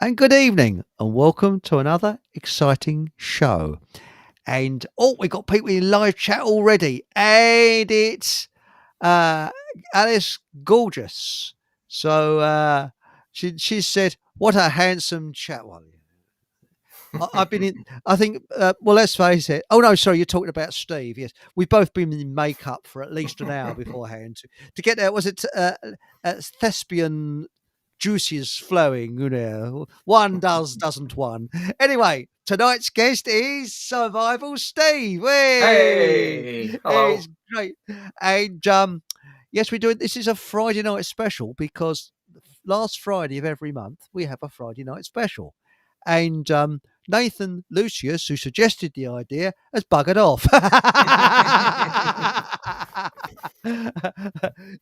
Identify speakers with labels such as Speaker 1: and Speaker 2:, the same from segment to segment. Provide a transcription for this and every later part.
Speaker 1: And good evening, and welcome to another exciting show. And we got people in live chat already, and it's uh, Alice Gorgeous. So she said, "What a handsome chap!" Well, I've been in. I think. Well, let's face it. Oh no, sorry, you're talking about Steve. Yes, we've both been in makeup for at least an hour beforehand to get there. Was it thespian juices flowing? One doesn't one. Anyway, tonight's guest is Survival Steve. Hey,
Speaker 2: Hey,
Speaker 1: it's
Speaker 2: hello.
Speaker 1: great. And yes, we're doing. This is a Friday night special because last Friday of every month we have a Friday night special, and Nathan Lucius, who suggested the idea, has buggered off.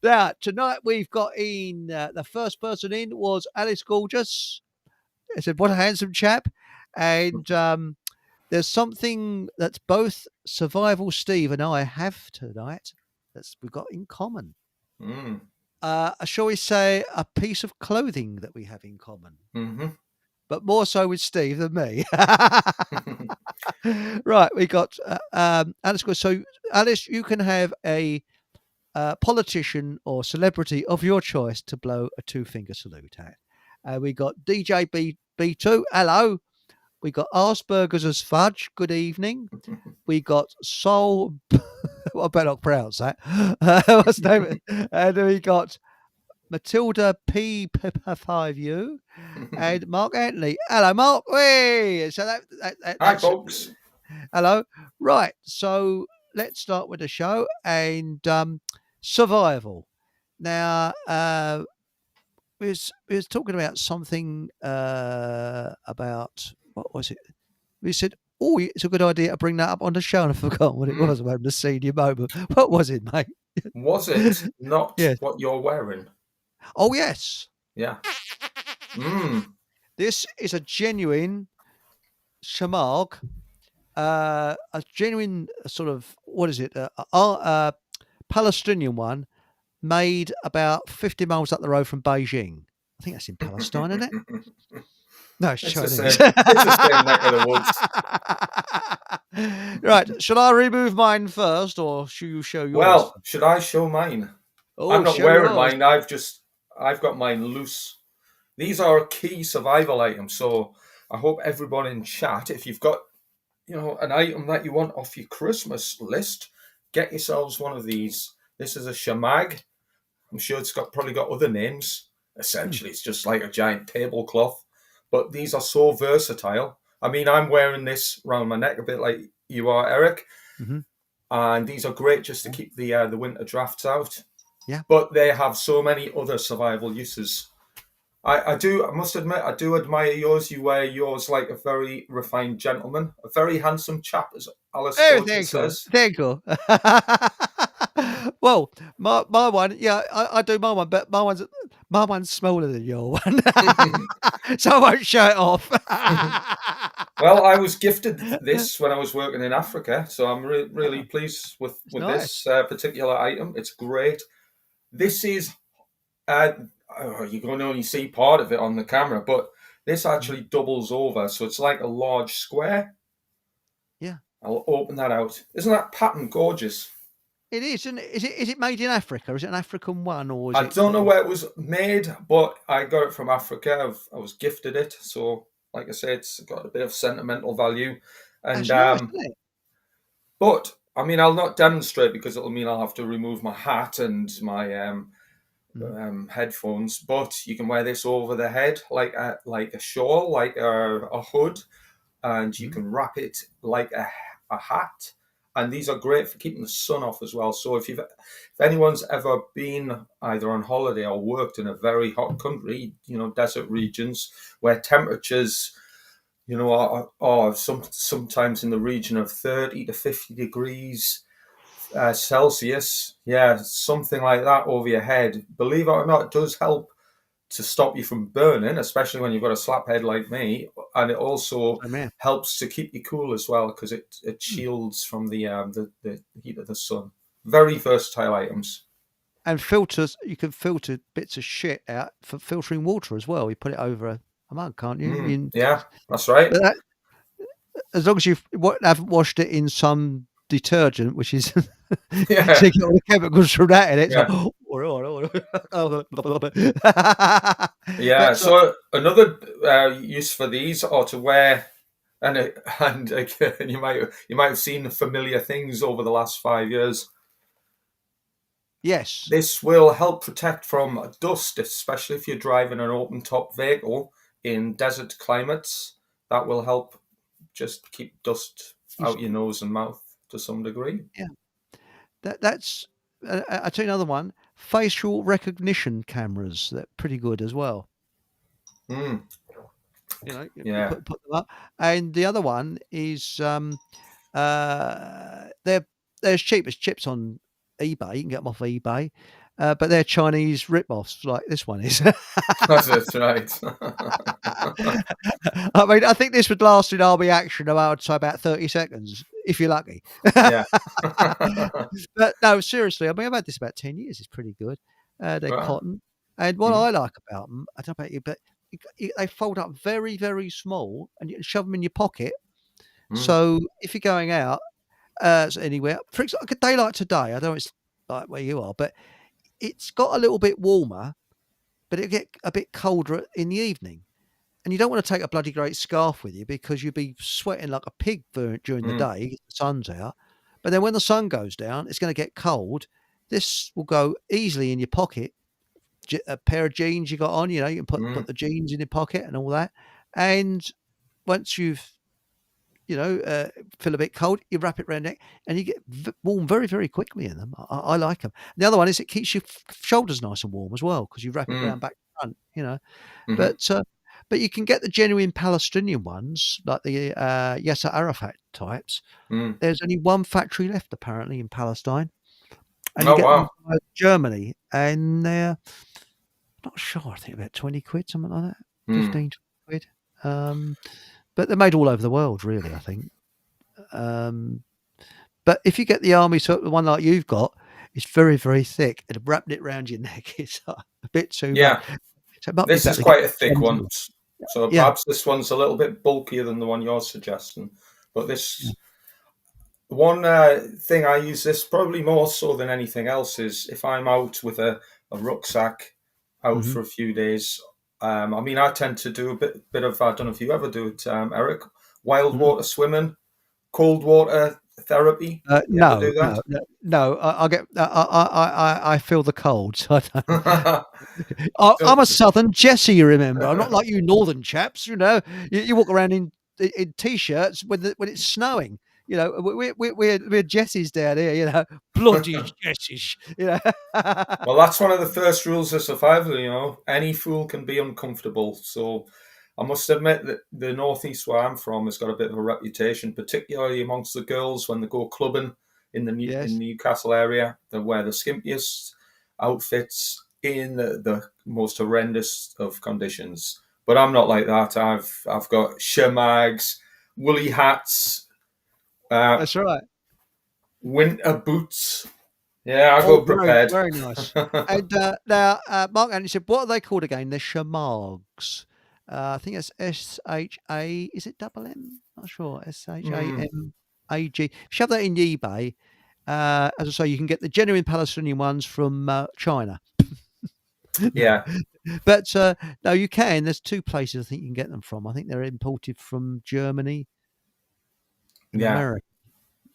Speaker 1: Now, tonight we've got in the first person in was Alice Gorgeous. I said, "What a handsome chap!" And there's something that both Survival Steve and I have tonight that's we've got in common.
Speaker 2: Mm,
Speaker 1: Shall we say a piece of clothing that we have in common?
Speaker 2: hmm
Speaker 1: But more so with Steve than me. Right, we got Alice. So, Alice, you can have a politician or celebrity of your choice to blow a two-finger salute at. We got DJ B2. Hello. We got Asperger's as Fudge. Good evening. We got Soul. I better not pronounce that. What's the name? And we got Matilda P5U and Mark Anthony. Hello, Mark. Hey. So
Speaker 2: Hi,
Speaker 1: that's
Speaker 2: folks.
Speaker 1: hello. Right. So let's start with the show and survival. Now, we was talking about something about what was it? We said, "Oh, it's a good idea to bring that up on the show," and I forgot what it
Speaker 2: Mm.
Speaker 1: was. I'm having the senior moment. What was it, mate?
Speaker 2: Was it not
Speaker 1: Yes.
Speaker 2: what you're wearing?
Speaker 1: Oh, yes.
Speaker 2: Yeah. Mm.
Speaker 1: This is a genuine shamag, a genuine sort of what is it? Palestinian one made about 50 miles up the road from Beijing. I think that's in Palestine, isn't it? No, it's
Speaker 2: It's the
Speaker 1: Chinese.
Speaker 2: same. It's the same neck of the woods.
Speaker 1: Right. Shall I remove mine first or should you show yours?
Speaker 2: Well, should I show mine? I'm
Speaker 1: Oh,
Speaker 2: not
Speaker 1: show
Speaker 2: wearing
Speaker 1: yours.
Speaker 2: mine. I've got mine loose. These are key survival items. So I hope everyone in chat, if you've got, an item that you want off your Christmas list, get yourselves one of these. This is a shamag. I'm sure it's probably got other names.
Speaker 1: Hmm.
Speaker 2: Essentially, it's just like a giant tablecloth. But these are so versatile. I mean, I'm wearing this around my neck a bit like you are, Eric,
Speaker 1: Mm-hmm.
Speaker 2: and these are great just to keep the winter drafts out.
Speaker 1: Yeah.
Speaker 2: But they have so many other survival uses. I must admit, I do admire yours. You wear yours like a very refined gentleman, a very handsome chap, as Alice
Speaker 1: Oh,
Speaker 2: Gorgeous
Speaker 1: thank you.
Speaker 2: says.
Speaker 1: Thank you. Well, my one, yeah, I do my one, but my one's smaller than your one, so I won't show it off.
Speaker 2: Well, I was gifted this when I was working in Africa, so I'm really
Speaker 1: Oh,
Speaker 2: pleased with
Speaker 1: it's
Speaker 2: with
Speaker 1: nice.
Speaker 2: this particular item. It's great. This is uh, you're going to only see part of it on the camera, but this
Speaker 1: Mhm.
Speaker 2: actually doubles over, so it's like a large square.
Speaker 1: Yeah,
Speaker 2: I'll open that out. Isn't that pattern gorgeous?
Speaker 1: it is, isn't it? Is it made in Africa? Is it an African one, or is
Speaker 2: I
Speaker 1: it
Speaker 2: don't
Speaker 1: sort
Speaker 2: know
Speaker 1: of?
Speaker 2: where it was made, but I got it from Africa. I was gifted it, so like I said, it's got a bit of sentimental value. And
Speaker 1: That's nice, isn't it?
Speaker 2: but I mean, I'll not demonstrate because it'll mean I'll have to remove my hat and my
Speaker 1: Mhm.
Speaker 2: headphones. But you can wear this over the head like a shawl, like a hood, and you
Speaker 1: Mhm.
Speaker 2: can wrap it like a hat. And these are great for keeping the sun off as well. So if anyone's ever been either on holiday or worked in a very hot country, desert regions where temperatures, are sometimes in the region of 30 to 50 degrees Celsius, yeah, something like that over your head. Believe it or not, it does help to stop you from burning, especially when you've got a slap head like me. And it also
Speaker 1: Oh man.
Speaker 2: helps to keep you cool as well because it
Speaker 1: Hmm.
Speaker 2: shields from the heat of the sun. Very versatile items.
Speaker 1: And filters, you can filter bits of shit out for filtering water as well. You put it over a month, can't you?
Speaker 2: Yeah, that's right.
Speaker 1: But as long as you haven't washed it in some detergent, which is
Speaker 2: Yeah,
Speaker 1: so you get all the chemicals from that in it. It's like,
Speaker 2: yeah, yeah.
Speaker 1: but
Speaker 2: So another use for these are to wear, and again, you might have seen familiar things over the last 5 years.
Speaker 1: yes,
Speaker 2: This will help protect from dust, especially if you're driving an open top vehicle in desert climates. That will help just keep dust
Speaker 1: it's,
Speaker 2: out your nose and mouth to some degree.
Speaker 1: yeah. That's. I'll tell you another one. Facial recognition cameras. They're pretty good as well.
Speaker 2: Mm,
Speaker 1: You
Speaker 2: yeah.
Speaker 1: put them up, and the other one is they're as cheap as chips on eBay. You can get them off eBay, but they're Chinese rip-offs like this one is.
Speaker 2: That's right.
Speaker 1: I mean, I think this would last in army action about 30 seconds if you're lucky.
Speaker 2: Yeah.
Speaker 1: But no, seriously, I mean, I've had this about 10 years. It's pretty good. They're
Speaker 2: Wow.
Speaker 1: cotton, and what
Speaker 2: Mhm.
Speaker 1: I like about them, I don't know about you, but they fold up very, very small, and you can shove them in your pocket.
Speaker 2: Mm,
Speaker 1: So if you're going out anywhere, for example, like a day like today, I know it's like where you are, but it's got a little bit warmer, but it'll get a bit colder in the evening. And you don't want to take a bloody great scarf with you because you'd be sweating like a pig during the
Speaker 2: mm,
Speaker 1: day. The sun's out. But then when the sun goes down, it's going to get cold. This will go easily in your pocket. A pair of jeans you got on, you can put
Speaker 2: mm,
Speaker 1: the jeans in your pocket and all that. And once you've feel a bit cold, you wrap it around your neck, and you get warm very, very quickly in them. I like them. The other one is it keeps your shoulders nice and warm as well because you wrap it
Speaker 2: mm,
Speaker 1: round back to front.
Speaker 2: mhm,
Speaker 1: But but you can get the genuine Palestinian ones, like the Yasser Arafat types.
Speaker 2: mm.
Speaker 1: There's only one factory left apparently in Palestine, and you
Speaker 2: Oh
Speaker 1: get them
Speaker 2: wow.
Speaker 1: from Germany, and they're not sure. I think about 20 quid, something like that,
Speaker 2: Mm.
Speaker 1: 15, 20 quid. But they're made all over the world, really. I think. Um, but if you get the army, so the one like you've got, it's very, very thick, and wrapping it round your neck is a bit too much.
Speaker 2: Yeah.
Speaker 1: So it might be
Speaker 2: This is
Speaker 1: better to get
Speaker 2: quite a thick one.
Speaker 1: sensible.
Speaker 2: So
Speaker 1: Yeah.
Speaker 2: perhaps this one's a little bit bulkier than the one you're suggesting. But
Speaker 1: Yeah.
Speaker 2: this one thing I use this probably more so than anything else is if I'm out with a rucksack out
Speaker 1: Mhm.
Speaker 2: for a few days. I mean, I tend to do a bit of, I don't know if you ever do it, Eric, wild
Speaker 1: Mhm.
Speaker 2: water swimming, cold water therapy. You ever
Speaker 1: No,
Speaker 2: do
Speaker 1: no, no, no. I get. I feel the cold. So I don't.
Speaker 2: that?
Speaker 1: I'm
Speaker 2: So,
Speaker 1: a Southern Jesse. You remember? I'm not like you Northern chaps. You walk around in t-shirts when it's snowing. We're Jessies down here. Bloody Jessies.
Speaker 2: well, that's one of the first rules of survival. Any fool can be uncomfortable. So, I must admit that the northeast where I'm from has got a bit of a reputation, particularly amongst the girls when they go clubbing in the in
Speaker 1: Yes.
Speaker 2: Newcastle area. They wear the skimpiest outfits in the most horrendous of conditions. But I'm not like that. I've got shemags, woolly hats, uh,
Speaker 1: That's right.
Speaker 2: winter boots. Yeah, I
Speaker 1: Oh,
Speaker 2: go
Speaker 1: very,
Speaker 2: prepared.
Speaker 1: very nice. And now, Mark Anthony said, what are they called again? They're shamargs. I think it's SHA. Is it double M? Not sure.
Speaker 2: Mm,
Speaker 1: SHAMAG. Shove that in eBay. As I say, you can get the genuine Palestinian ones from China.
Speaker 2: yeah,
Speaker 1: But no, you can. There's two places I think you can get them from. I think they're imported from Germany and
Speaker 2: yeah.
Speaker 1: America.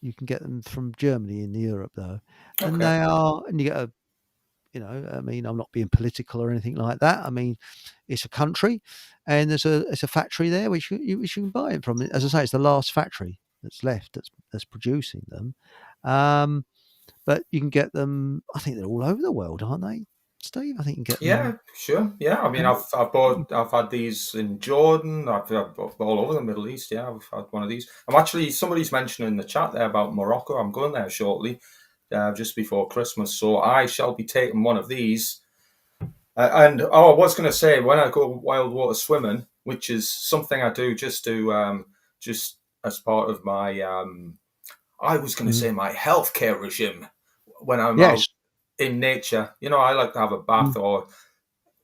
Speaker 1: You can get them from Germany in Europe, though. And
Speaker 2: Okay.
Speaker 1: they are, and you get I mean, I'm not being political or anything like that. I mean, it's a country, and it's a factory there which you can buy it from. As I say, it's the last factory that's left that's producing them. Um, but you can get them. I think they're all over the world, aren't they, Steve? I think you can get
Speaker 2: Yeah,
Speaker 1: them.
Speaker 2: sure. Yeah, I mean, I've had these in Jordan. I've all over the Middle East. Yeah, I've had one of these. I'm actually somebody's mentioning in the chat there about Morocco. I'm going there shortly, just before Christmas. So I shall be taking one of these. And I was going to say when I go wild water swimming, which is something I do just as part of my I was going to
Speaker 1: Mhm.
Speaker 2: say my healthcare regime when I'm out
Speaker 1: Yes.
Speaker 2: in nature. I like to have a
Speaker 1: Mm.
Speaker 2: bath or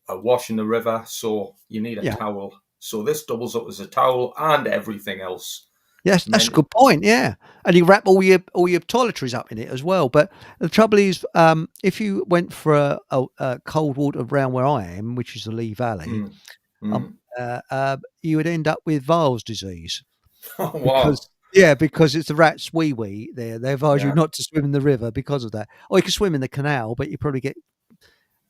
Speaker 2: a wash in the river, so you need a
Speaker 1: Yeah.
Speaker 2: towel. So this doubles up as a towel and everything else.
Speaker 1: Yes, that's a good point. Yeah, and you wrap all your toiletries up in it as well. But the trouble is, if you went for a cold water around where I am, which is the Lee Valley, you would end up with Vail's disease.
Speaker 2: Oh, wow.
Speaker 1: Because it's the rats wee there. They advise you not to swim in the river because of that. Or you can swim in the canal, but you probably get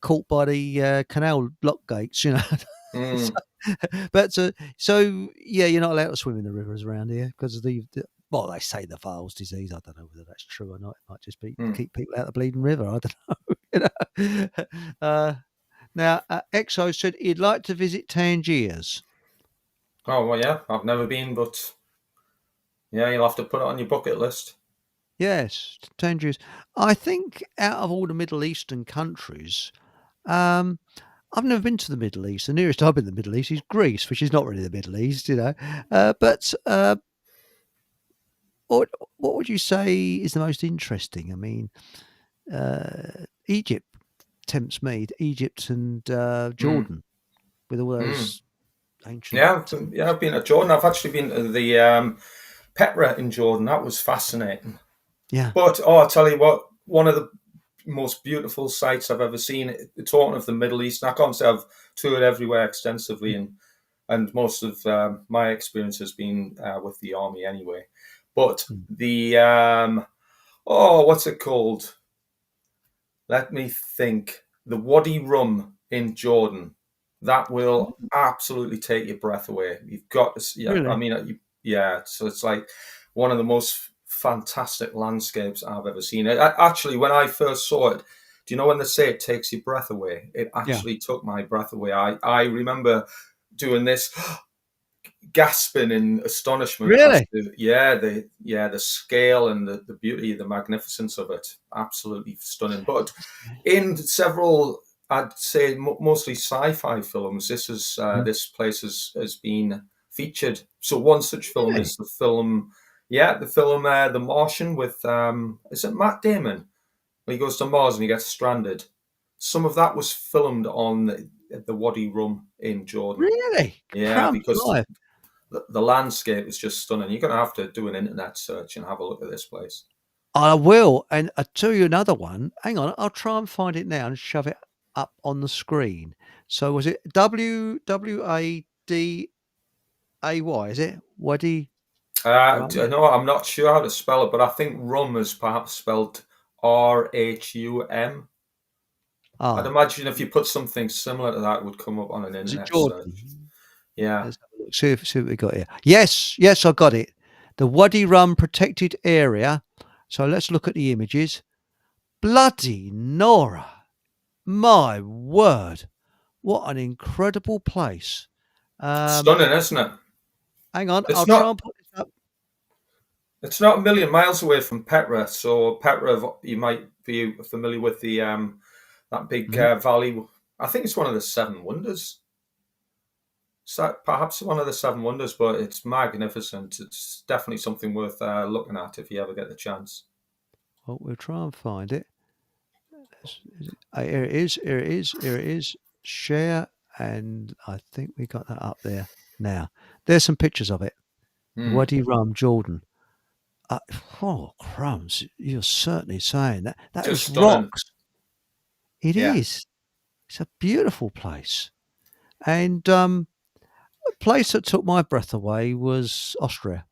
Speaker 1: caught by the canal lock gates, you know. So you're not allowed to swim in the rivers around here because of the well, they say the Vail's disease. I don't know whether that's true or not. It might just be to keep people out of the bleeding river. I don't know. Now, Exo said he'd like to visit Tangiers.
Speaker 2: Oh, well, yeah, I've never been, but yeah, you'll have to put it on your bucket list.
Speaker 1: Yes, Tangiers. I think out of all the Middle Eastern countries, I've never been to the Middle East. The nearest I've been to the Middle East is Greece, which is not really the Middle East, you know. But what would you say is the most interesting? I mean, Egypt tempts me. Egypt and Jordan, with all those ancient.
Speaker 2: Yeah, I've been to Jordan. I've actually been to the Petra in Jordan. That was fascinating.
Speaker 1: Yeah.
Speaker 2: But I'll tell you what, one of the most beautiful sights I've ever seen. Talking of the Middle East, and I can't say I've toured everywhere extensively, and most of my experience has been with the army anyway. But the what's it called? Let me think. The Wadi Rum in Jordan. That will absolutely take your breath away. You've got to,
Speaker 1: Really?
Speaker 2: I mean, so it's like one of the most fantastic landscapes I've ever seen. Actually, when I first saw it, do you know when they say it takes your breath away? It actually took my breath away. I remember doing this, gasping in astonishment.
Speaker 1: Really?
Speaker 2: The scale and the beauty, the magnificence of it, absolutely stunning. But in several, I'd say mostly sci-fi films, this place has been featured. So one such film is the film The Martian with is it Matt Damon? He goes to Mars and he gets stranded. Some of that was filmed on the Wadi Rum in Jordan.
Speaker 1: Really?
Speaker 2: Yeah, because the landscape is just stunning. You're going to have to do an internet search and have a look at this place.
Speaker 1: I will, and I'll tell you another one. Hang on, I'll try and find it now and shove it up on the screen. So was it Wadi? Is it Wadi?
Speaker 2: No, I'm not sure how to spell it, but I think rum is perhaps spelled RHUM. I'd imagine if you put something similar to that, it would come up on an internet search. Yeah.
Speaker 1: Let's have a look. See what we got here. Yes, I got it. The Wadi Rum Protected Area. So let's look at the images. Bloody Nora. My word. What an incredible place.
Speaker 2: Stunning, isn't it?
Speaker 1: Hang on, I'll try and put this up.
Speaker 2: It's not a million miles away from Petra. So Petra, you might be familiar with the that big valley. I think it's one of the Seven Wonders. Perhaps one of the Seven Wonders, but it's magnificent. It's definitely something worth looking at if you ever get the chance.
Speaker 1: Well, we'll try and find it. Here it is. Share, and I think we got that up there now. There's some pictures of it. Wadi Rum, Jordan. Crumbs! You're certainly saying that. That is rocks. It is. It's a beautiful place, and a place that took my breath away was Austria.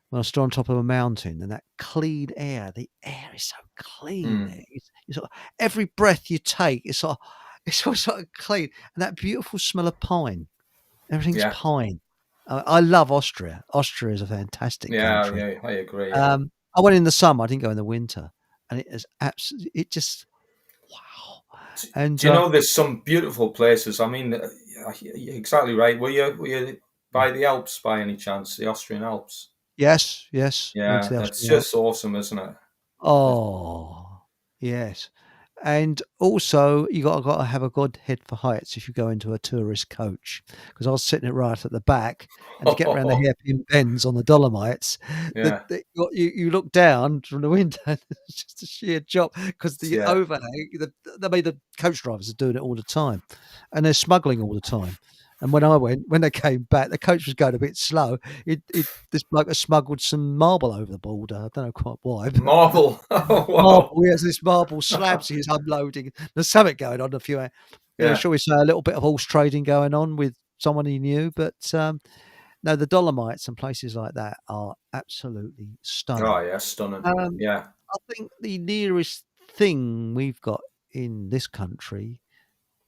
Speaker 1: When I stood on top of a mountain and that clean air, the air is so clean there. It's like, every breath you take, it's all sort of clean. And that beautiful smell of pine. Everything's pine. I love Austria. Austria is a fantastic country.
Speaker 2: Yeah, I agree.
Speaker 1: I went in the summer. I didn't go in the winter. And it is absolutely, it just, wow. And
Speaker 2: do you know, there's some beautiful places. I mean, you're exactly right. Were you by the Alps by any chance, the Austrian Alps?
Speaker 1: Yes.
Speaker 2: Yeah, that's just awesome, isn't it?
Speaker 1: Oh, yes. And also, you got to have a good head for heights if you go into a tourist coach. Because I was sitting right at the back, and to get around the hairpin bends on the Dolomites, you look down from the window. It's just a sheer job because the overhang. The coach drivers are doing it all the time, and they're smuggling all the time. And when they came back, the coach was going a bit slow. This bloke had smuggled some marble over the border. I don't know quite why, but
Speaker 2: Marble. Oh, wow.
Speaker 1: marble, yes, this marble slabs he was unloading. There's something going on.
Speaker 2: Yeah.
Speaker 1: Shall we say, a little bit of horse trading going on with someone he knew. But no, the Dolomites and places like that are absolutely stunning.
Speaker 2: Oh, yeah, stunning. Yeah.
Speaker 1: I think the nearest thing we've got in this country,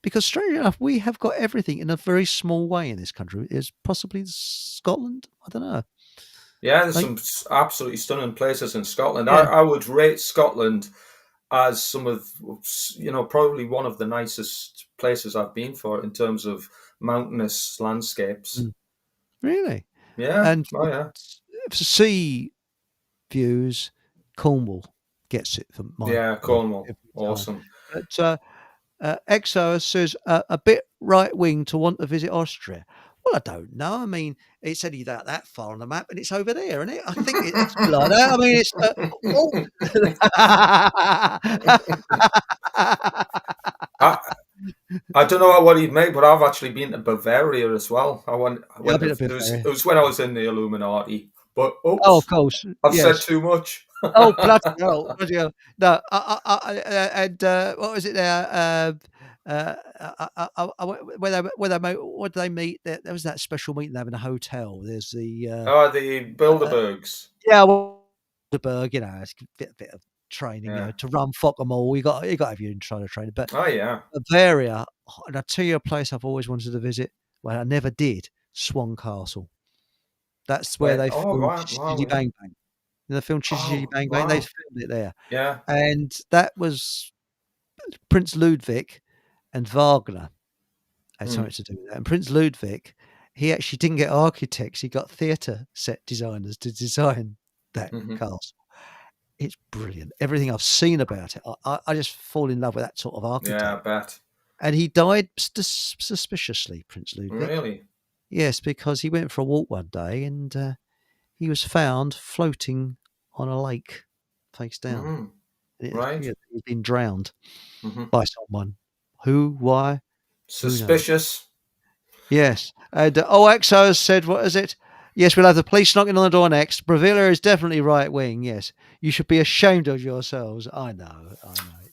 Speaker 1: because strangely enough, we have got everything in a very small way in this country, is possibly Scotland. I don't know.
Speaker 2: Yeah, there's
Speaker 1: Like,
Speaker 2: some absolutely stunning places in Scotland.
Speaker 1: yeah,
Speaker 2: I would rate Scotland as some of, probably one of the nicest places I've been for in terms of mountainous landscapes.
Speaker 1: really.
Speaker 2: Yeah.
Speaker 1: And
Speaker 2: Oh, yeah.
Speaker 1: for sea views, Cornwall gets it for my
Speaker 2: Yeah,
Speaker 1: money
Speaker 2: Cornwall.
Speaker 1: every time.
Speaker 2: Awesome.
Speaker 1: But Exo says a bit right wing to want to visit Austria. Well, I don't know. I mean, it said he's out that far on the map, and it's over there, isn't it? I think it's like that. I mean, it's
Speaker 2: I don't know what he'd make, but I've actually been to Bavaria as well. I went
Speaker 1: yeah, a bit
Speaker 2: to,
Speaker 1: of Bavaria.
Speaker 2: it was when I was in the Illuminati. But
Speaker 1: Oh,
Speaker 2: oops,
Speaker 1: of course.
Speaker 2: I've said
Speaker 1: Yes.
Speaker 2: too much.
Speaker 1: Oh, bloody hell. Bloody hell. No, and what was it there? Where they meet? There was that special meeting they have in a hotel. There's the
Speaker 2: Oh, the Bilderbergs.
Speaker 1: yeah, well, Bilderberg. It's a bit of training.
Speaker 2: Yeah.
Speaker 1: To run Focke-Mall, you got to have your intro training. But
Speaker 2: Oh, yeah.
Speaker 1: Bavaria, and I tell you a place I've always wanted to visit. Well, I never did. Swan Castle. That's where they filmed
Speaker 2: wow,
Speaker 1: Chitty Bang Bang. The film Chitty Bang Bang.
Speaker 2: wow.
Speaker 1: They filmed it there.
Speaker 2: Yeah.
Speaker 1: And that was Prince Ludwig and Wagner had something to do with that. And Prince Ludwig, he actually didn't get architects; he got theatre set designers to design that castle. It's brilliant. Everything I've seen about it, I just fall in love with that sort of architect.
Speaker 2: Yeah, I bet.
Speaker 1: And he died suspiciously, Prince Ludwig.
Speaker 2: Really?
Speaker 1: Yes, because he went for a walk one day and he was found floating on a lake, face down.
Speaker 2: Right.
Speaker 1: He'd been drowned
Speaker 2: Mm-hmm.
Speaker 1: by someone. Who? Why?
Speaker 2: Suspicious.
Speaker 1: Yes. And Exo has said, what is it? Yes, we'll have the police knocking on the door next. Bravilla is definitely right wing. Yes. You should be ashamed of yourselves. I know.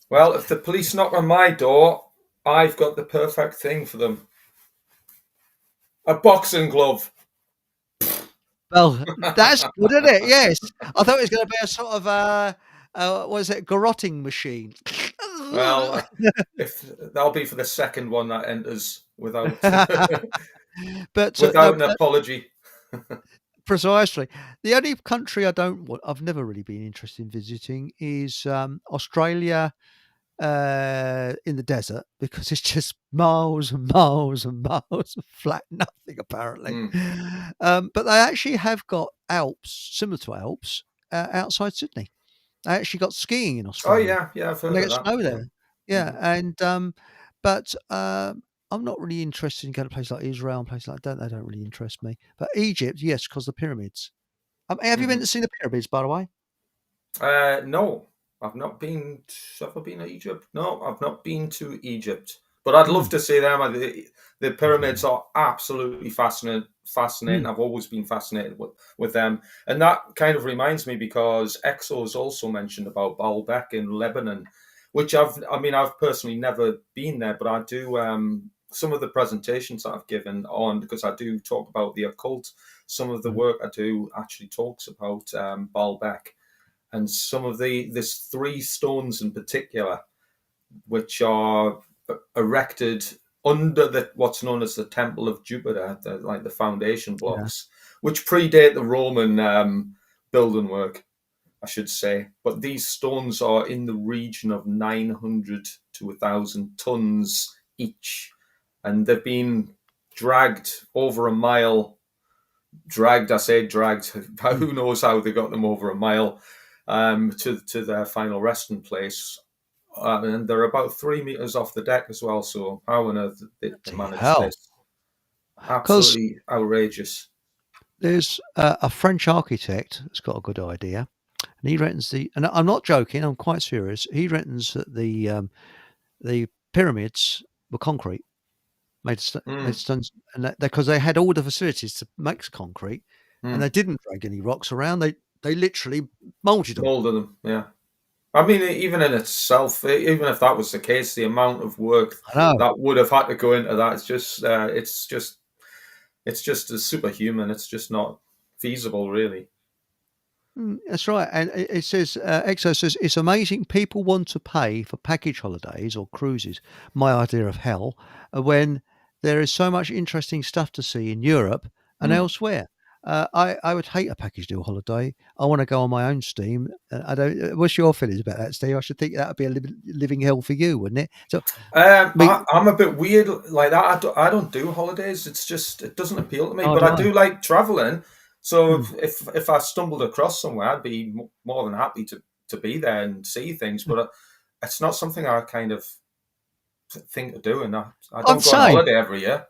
Speaker 2: Well, if the police knock on my door, I've got the perfect thing for them. A boxing glove.
Speaker 1: Well, that's good, isn't it? Yes. I thought it was going to be a sort of what is it, garroting machine.
Speaker 2: Well, if that'll be for the second one that enters without without an apology.
Speaker 1: Precisely. The only country I've never really been interested in visiting is Australia in the desert, because it's just miles and miles and miles of flat nothing apparently. But they actually have got Alps, similar to Alps, outside Sydney. They actually got skiing in Australia.
Speaker 2: Oh yeah, I've heard
Speaker 1: They
Speaker 2: of
Speaker 1: get
Speaker 2: that.
Speaker 1: snow there. Yeah, and but I'm not really interested in going to places like Israel and places like that. They don't really interest me. But Egypt, yes, because the pyramids. Have you been to see the pyramids, by the way?
Speaker 2: No, I've not been. Have I been to Egypt? No, I've not been to Egypt. But I'd love to see them. The pyramids are absolutely fascinating. I've always been fascinated with them. And that kind of reminds me, because Exo has also mentioned about Baalbek in Lebanon, which I've personally never been there, but I do some of the presentations that I've given on, because I do talk about the occult. Some of the work I do actually talks about Baalbek, and some of there's 3 stones in particular, which are erected under what's known as the Temple of Jupiter, like the foundation blocks, which predate the Roman building work, I should say. But these stones are in the region of 900 to 1,000 tons each, and they've been dragged over a mile. I say dragged. Who knows how they got them over a mile to their final resting place. And they're about 3 meters off the deck as well. So how on earth did they manage this? Absolutely outrageous.
Speaker 1: There's a French architect that's got a good idea, and he reckons and I'm not joking, I'm quite serious. He reckons that the pyramids were concrete. made stones, and because they had all the facilities to make concrete, and they didn't drag any rocks around. They literally molded them.
Speaker 2: Molded them, yeah. I mean, even in itself, even if that was the case, the amount of work
Speaker 1: I know.
Speaker 2: that would have had to go into that is just, it's just a superhuman. It's just not feasible, really.
Speaker 1: That's right. And it says, Exo says, it's amazing people want to pay for package holidays or cruises. My idea of hell, when there is so much interesting stuff to see in Europe and elsewhere. I would hate a package deal holiday. I want to go on my own steam. I don't. What's your feelings about that, Steve? I should think that would be a living hell for you, wouldn't it? So,
Speaker 2: I'm a bit weird like that. I don't do holidays. It's just it doesn't appeal to me. But I do like traveling. So if I stumbled across somewhere, I'd be more than happy to be there and see things. But it's not something I kind of think of doing. I don't go on holiday every year.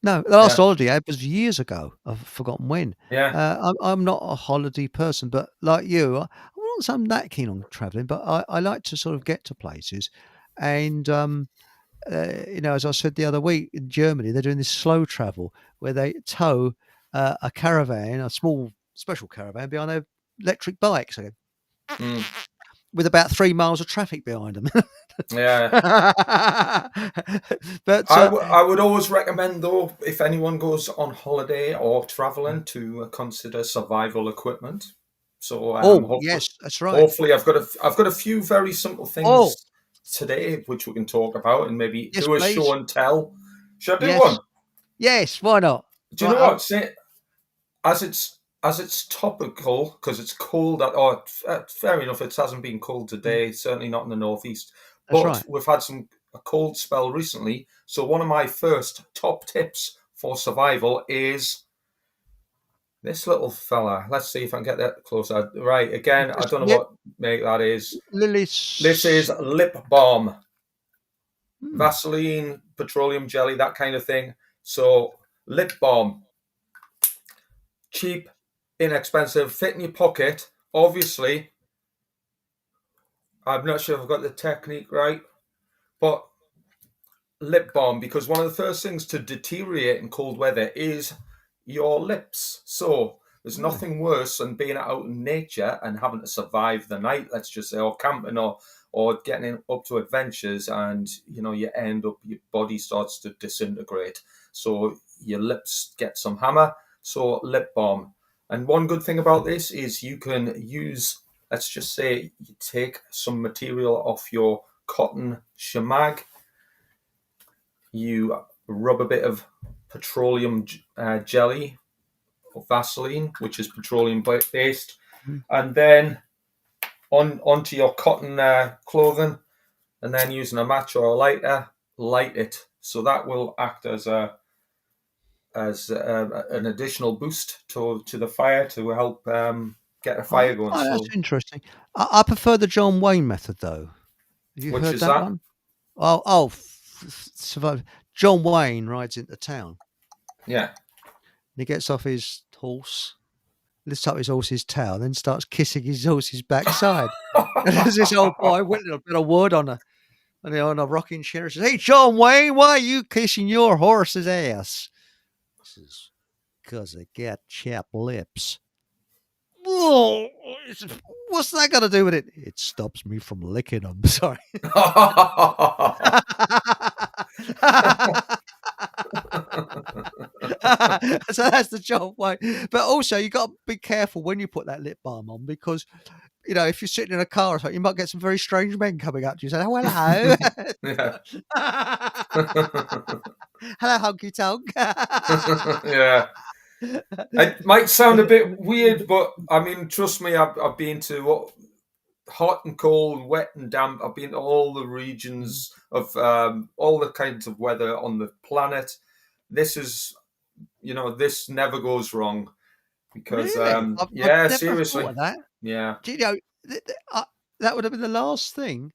Speaker 1: No, the last holiday I had was years ago. I've forgotten when.
Speaker 2: Yeah.
Speaker 1: I'm not a holiday person, but like you, I'm not that keen on travelling, but I like to sort of get to places. And, as I said the other week, in Germany, they're doing this slow travel where they tow a caravan, a small special caravan, behind their electric bikes. With about 3 miles of traffic behind them.
Speaker 2: Yeah. But I would always recommend, though, if anyone goes on holiday or traveling, to consider survival equipment. So,
Speaker 1: yes, that's right.
Speaker 2: Hopefully, I've got a few very simple things today which we can talk about and maybe do a show and tell. Should I do one?
Speaker 1: Yes, why not?
Speaker 2: Do you know what? As it's topical, because it's cold, fair enough, it hasn't been cold today, certainly not in the northeast. But we've had a cold spell recently. So one of my first top tips for survival is this little fella. Let's see if I can get that closer. Right, again, I don't know what make that is. This is lip balm. Vaseline, petroleum jelly, that kind of thing. So lip balm. Cheap, inexpensive, fit in your pocket. Obviously, I'm not sure if I've got the technique right, but lip balm, because one of the first things to deteriorate in cold weather is your lips. So there's nothing worse than being out in nature and having to survive the night, let's just say, or camping or getting up to adventures, and you end up, your body starts to disintegrate. So your lips get some hammer. So lip balm. And one good thing about this is you can use, let's just say, you take some material off your cotton shemag, you rub a bit of petroleum jelly or Vaseline, which is petroleum based, and then onto your cotton clothing, and then using a match or a lighter, light it. So that will act as an additional boost to the fire to help get a fire going.
Speaker 1: That's interesting. I prefer the John Wayne method, though. Have you heard that one? Survive. John Wayne rides into town.
Speaker 2: Yeah.
Speaker 1: And he gets off his horse, lifts up his horse's tail, then starts kissing his horse's backside. And there's this old boy with a bit of wood on a rocking chair. Says, "Hey, John Wayne, why are you kissing your horse's ass?" Says, "'Cause I got chapped lips." Oh, what's that got to do with it? It stops me from licking them. Sorry. So that's the John Wayne. But also, you got to be careful when you put that lip balm on, because if you're sitting in a car or something, you might get some very strange men coming up to you saying, "Oh, hello." Hello, honky tonk.
Speaker 2: Yeah. It might sound a bit weird, but I mean, trust me, I've been to hot and cold, wet and damp. I've been to all the regions of all the kinds of weather on the planet. This is, this never goes wrong, because
Speaker 1: really? I've never
Speaker 2: seriously,
Speaker 1: thought of that.
Speaker 2: Yeah.
Speaker 1: Do you know, that would have been the last thing.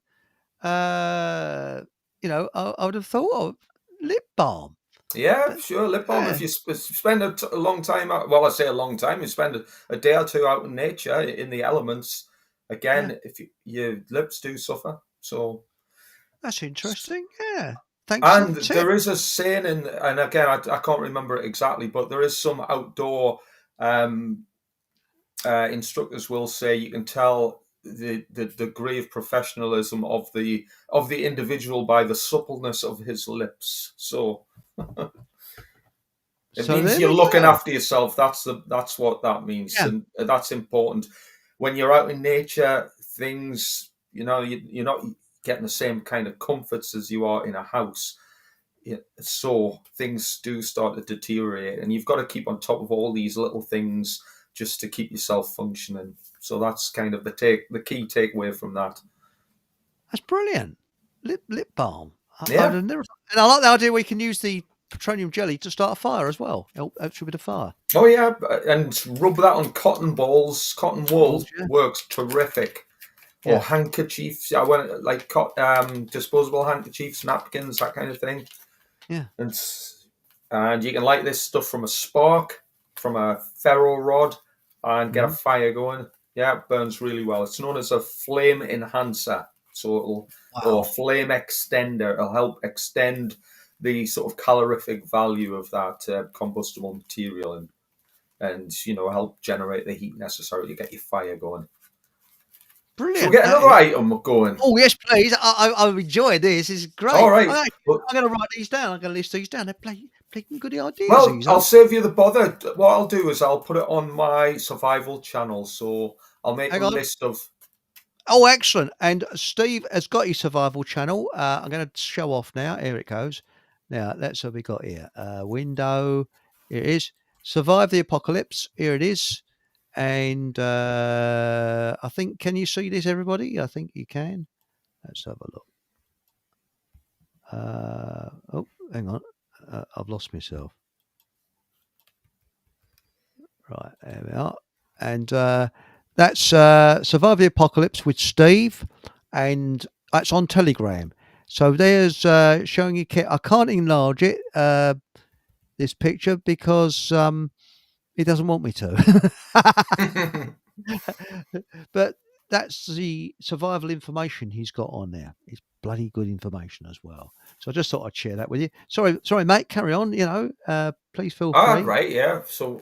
Speaker 1: I would have thought of lip balm.
Speaker 2: Yeah, sure, lip balm. If you spend a long time out, I say a long time, you spend a day or two out in nature, in the elements, again, if your lips do suffer. So
Speaker 1: that's interesting. Yeah. thanks for
Speaker 2: And
Speaker 1: the tip.
Speaker 2: there is a saying, and again, I can't remember it exactly, but there is some outdoor instructors will say you can tell the degree of professionalism of the individual by the suppleness of his lips. So it
Speaker 1: So
Speaker 2: means
Speaker 1: there
Speaker 2: you're
Speaker 1: we
Speaker 2: looking
Speaker 1: go.
Speaker 2: after yourself. That's what that means,
Speaker 1: Yeah.
Speaker 2: and that's important. When you're out in nature, things you're not getting the same kind of comforts as you are in a house. So things do start to deteriorate, and you've got to keep on top of all these little things just to keep yourself functioning. So that's kind of the key takeaway from that.
Speaker 1: That's brilliant. Lip balm. I'd
Speaker 2: Yeah.
Speaker 1: have never, and I like the idea we can use the petroleum jelly to start a fire as well. Helps you with a fire.
Speaker 2: Oh yeah, and rub that on cotton balls. Cotton wool
Speaker 1: Yeah.
Speaker 2: works terrific. Or
Speaker 1: Yeah.
Speaker 2: handkerchiefs. I went like disposable handkerchiefs, napkins, that kind of thing.
Speaker 1: Yeah.
Speaker 2: And you can light this stuff from a spark, from a ferro rod, and get a fire going. Yeah, it burns really well. It's known as a flame enhancer. So or flame extender. It'll help extend the sort of calorific value of that combustible material and help generate the heat necessary to get your fire going.
Speaker 1: Brilliant.
Speaker 2: Shall we get another item going?
Speaker 1: Oh yes, please. I've enjoyed this. It's great.
Speaker 2: All right.
Speaker 1: I'm going to write these down. I'm going to list these down. They're plenty good ideas.
Speaker 2: Well, I'll save you the bother. What I'll do is I'll put it on my survival channel. So I'll make a list of.
Speaker 1: Oh, excellent. And Steve has got his survival channel. I'm going to show off now. Here it goes. Now, that's what we got here. Window. Here it is. Survive the Apocalypse. Here it is. And I think, can you see this, everybody? I think you can. Let's have a look. Oh, hang on. I've lost myself. Right, there we are. And that's Survive the Apocalypse with Steve, and that's on Telegram. So there's showing you kit. I can't enlarge it, this picture, because he doesn't want me to. But that's the survival information he's got on there. It's bloody good information as well. So I just thought I'd share that with you. Sorry, mate. Carry on. Please feel free.
Speaker 2: Right, yeah. So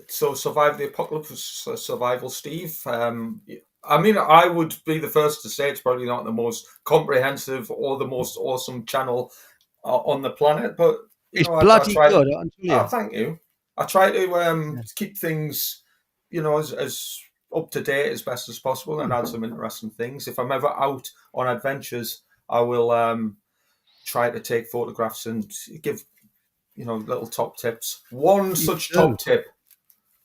Speaker 2: So Survive the Apocalypse, Survival Steve. I mean, I would be the first to say it's probably not the most comprehensive or the most awesome channel on the planet, but
Speaker 1: it's bloody good.
Speaker 2: Thank you. I try to keep things, as up to date as best as possible and add some interesting things. If I'm ever out on adventures, I will try to take photographs and give little top tips. One such top tip,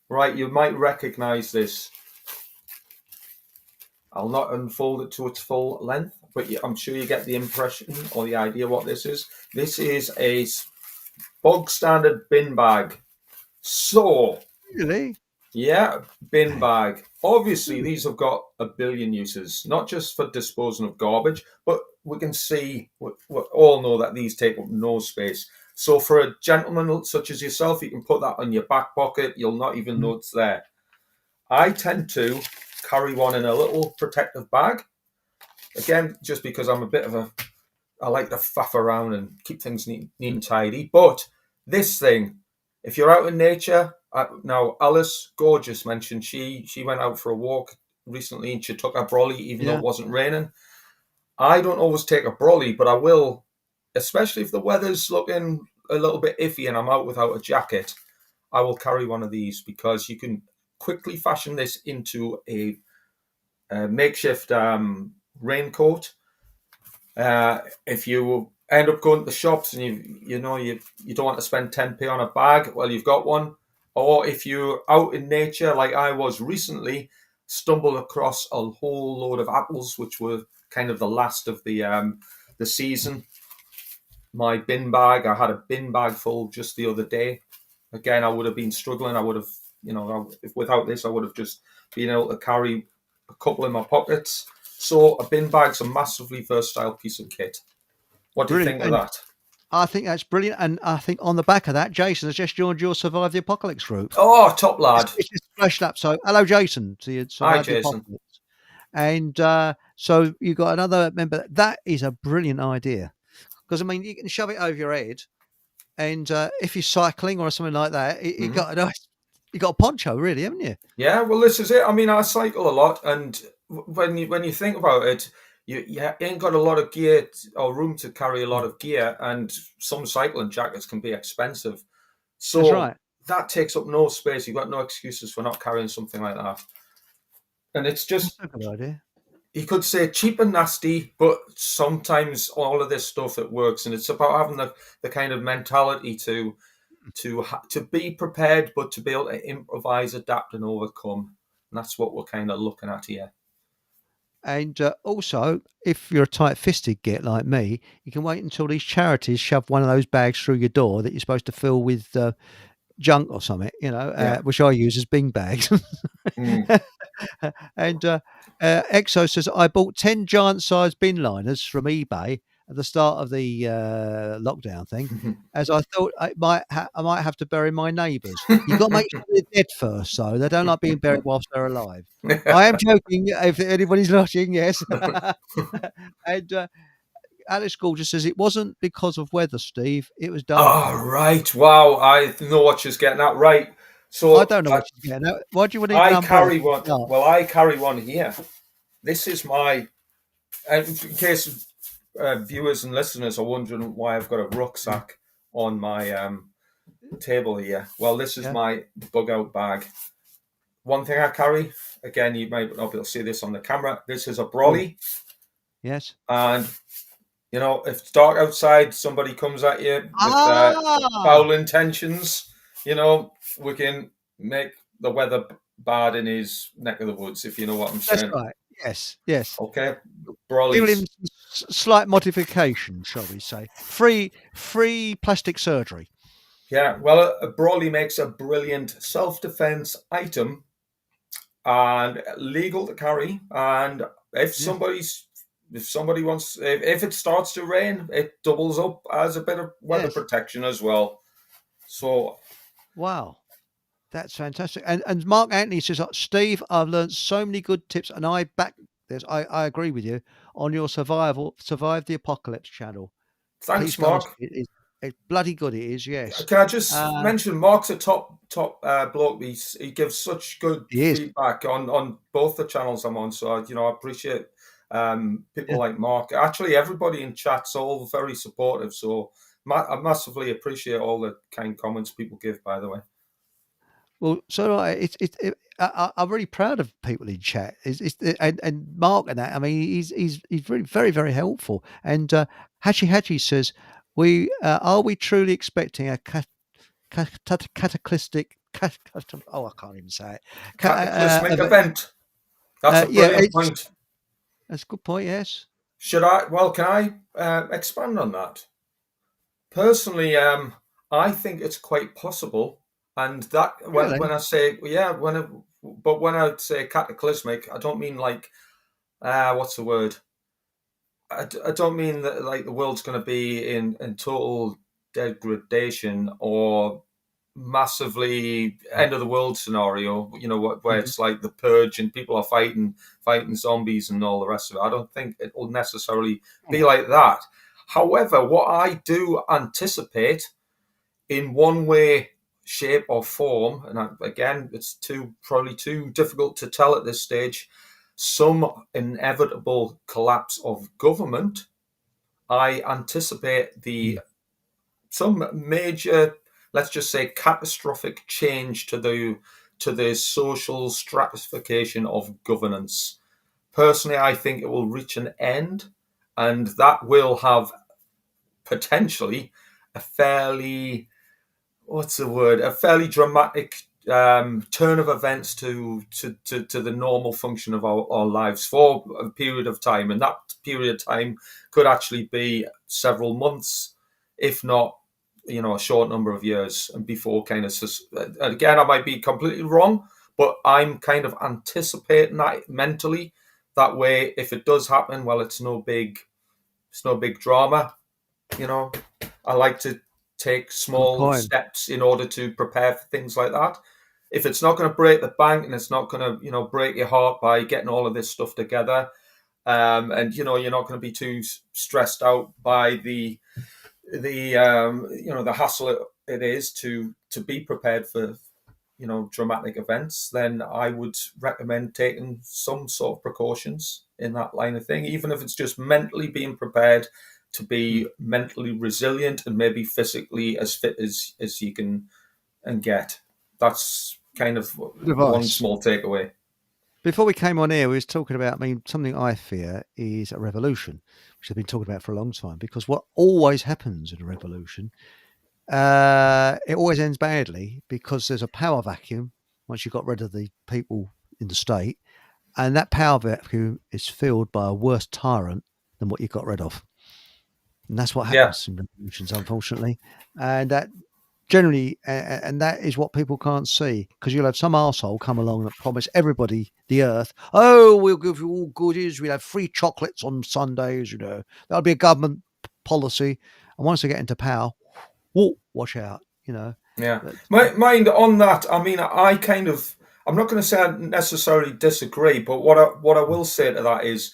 Speaker 2: right? You might recognize this. I'll not unfold it to its full length, but I'm sure you get the impression or the idea what this is. This is a bog standard bin bag. So,
Speaker 1: really?
Speaker 2: Yeah, bin bag. Obviously, these have got a billion uses, not just for disposing of garbage, but we can see, we all know that these take up no space. So for a gentleman such as yourself, you can put that on your back pocket. You'll not even know it's there. I tend to carry one in a little protective bag. Again, just because I'm a bit of I like to faff around and keep things neat and tidy. But this thing, if you're out in nature, now Alice Gorgeous mentioned she went out for a walk recently and she took a brolly even though it wasn't raining. I don't always take a brolly, but I will, especially if the weather's looking a little bit iffy and I'm out without a jacket. I will carry one of these because you can quickly fashion this into a makeshift raincoat. If you end up going to the shops and you don't want to spend 10p on a bag, well, you've got one. Or if you're out in nature like I was recently, stumbled across a whole load of apples, which were kind of the last of the season. My bin bag, I had a bin bag full just the other day. Again, I would have been struggling. I would have, without this, I would have just been able to carry a couple in my pockets. So a bin bag's a massively versatile piece of kit. What do you think of that?
Speaker 1: I think that's brilliant. And I think on the back of that, Jason has just joined your Survive the Apocalypse group.
Speaker 2: Oh, top lad.
Speaker 1: It's just flashed up. So hello, Jason. To you,
Speaker 2: Hi, Jason.
Speaker 1: And so you got another member. That is a brilliant idea. because I mean you can shove it over your head, and if you're cycling or something like that, you got a nice, you got a poncho, really, haven't you?
Speaker 2: Yeah, well, this is it. I mean, I cycle a lot, and when you think about it, you ain't got a lot of gear or room to carry a lot of gear, and some cycling jackets can be expensive.
Speaker 1: That's
Speaker 2: So
Speaker 1: right.
Speaker 2: that takes up no space. You've got no excuses for not carrying something like that. And it's
Speaker 1: That's
Speaker 2: just,
Speaker 1: a good idea.
Speaker 2: you could say cheap and nasty, but sometimes all of this stuff it works, and it's about having the kind of mentality to be prepared, but to be able to improvise, adapt, and overcome. And that's what we're kind of looking at here.
Speaker 1: And also, if you're a tight-fisted git like me, you can wait until these charities shove one of those bags through your door that you're supposed to fill with junk or something,
Speaker 2: Yeah.
Speaker 1: which I use as bing bags. And Exo says, I bought 10 giant-sized bin liners from eBay at the start of the lockdown thing, as I thought I might have to bury my neighbours. You've got to make sure they're dead first, though. They don't like being buried whilst they're alive. I am joking, if anybody's watching, yes. And Alice Gorgeous says, it wasn't because of weather, Steve. It was dark
Speaker 2: Oh,
Speaker 1: out.
Speaker 2: right. Wow. I know what she's getting at. Right.
Speaker 1: I
Speaker 2: So
Speaker 1: don't know what she's getting at. Why do you need an
Speaker 2: I
Speaker 1: umbrella?
Speaker 2: carry one.
Speaker 1: No.
Speaker 2: Well, I carry one here. This is my, in case viewers and listeners are wondering why I've got a rucksack on my table here. Well, this is my bug out bag. One thing I carry, again, you might not be able to see this on the camera. This is a brolly.
Speaker 1: Yes.
Speaker 2: And, if it's dark outside, somebody comes at you with foul intentions, we can make the weather bad in his neck of the woods, if you know what I'm saying.
Speaker 1: That's right. Yes. Yes.
Speaker 2: Okay.
Speaker 1: Give
Speaker 2: Brollies.
Speaker 1: him slight modification, shall we say? Free plastic surgery.
Speaker 2: Yeah. Well, a brolly makes a brilliant self-defense item and legal to carry. And if somebody wants, if it starts to rain, it doubles up as a bit of weather protection as well. So,
Speaker 1: wow, that's fantastic. And Mark Anthony says, Steve, I've learned so many good tips, and I back this. I agree with you on your survive the apocalypse channel.
Speaker 2: Thanks, Mark.
Speaker 1: It's bloody good. It is. Yes.
Speaker 2: Can I just mention Mark's a top bloke. He gives such good feedback on both the channels I'm on. So I appreciate people like Mark. Actually, everybody in chat's all very supportive. So I massively appreciate all the kind comments people give. By the way.
Speaker 1: Well, so I'm really proud of people in chat. And Mark and that. I mean, he's really very, very helpful. And Hachi says, are we truly expecting a cataclysmic? Oh, I can't even say it.
Speaker 2: Cataclysmic event. That's a brilliant point.
Speaker 1: That's a good point. Yes.
Speaker 2: Should I? Well, can I expand on that? Personally, I think it's quite possible. And that when I say when I say cataclysmic, I don't mean like what's the word? I don't mean that like the world's going to be in total degradation or massively end of the world scenario. Where it's like the purge and people are fighting zombies and all the rest of it. I don't think it will necessarily be like that. However, what I do anticipate in one way, shape or form, and again, it's probably too difficult to tell at this stage, some inevitable collapse of government. I anticipate some major, let's just say, catastrophic change to the social stratification of governance. Personally, I think it will reach an end, and that will have potentially a fairly dramatic turn of events to the normal function of our lives for a period of time. And that period of time could actually be several months, if not, a short number of years, and before kind of, again, I might be completely wrong, but I'm kind of anticipating that mentally. That way, if it does happen, well, it's no big drama. I like to take small steps in order to prepare for things like that. If it's not going to break the bank and it's not going to, break your heart by getting all of this stuff together, and you're not going to be too stressed out by the the hassle it is to be prepared for dramatic events, then I would recommend taking some sort of precautions in that line of thing, even if it's just mentally being prepared to be mentally resilient and maybe physically as fit as you can and get. That's kind of one
Speaker 1: Device.
Speaker 2: small takeaway.
Speaker 1: Before we came on here, we was talking about, something I fear is a revolution, which I've been talking about for a long time, because what always happens in a revolution, it always ends badly because there's a power vacuum once you've got rid of the people in the state, and that power vacuum is filled by a worse tyrant than what you got rid of. And that's what
Speaker 2: Yeah,
Speaker 1: happens in revolutions, unfortunately. And that generally, and that is what people can't see, because you'll have some arsehole come along that promise everybody the earth. Oh, we'll give you all goodies. We'll have free chocolates on Sundays. That'll be a government policy. And once they get into power, whoa, watch out.
Speaker 2: yeah.
Speaker 1: But,
Speaker 2: Mind on that. I mean, I'm not going to say I necessarily disagree, but what I will say to that is,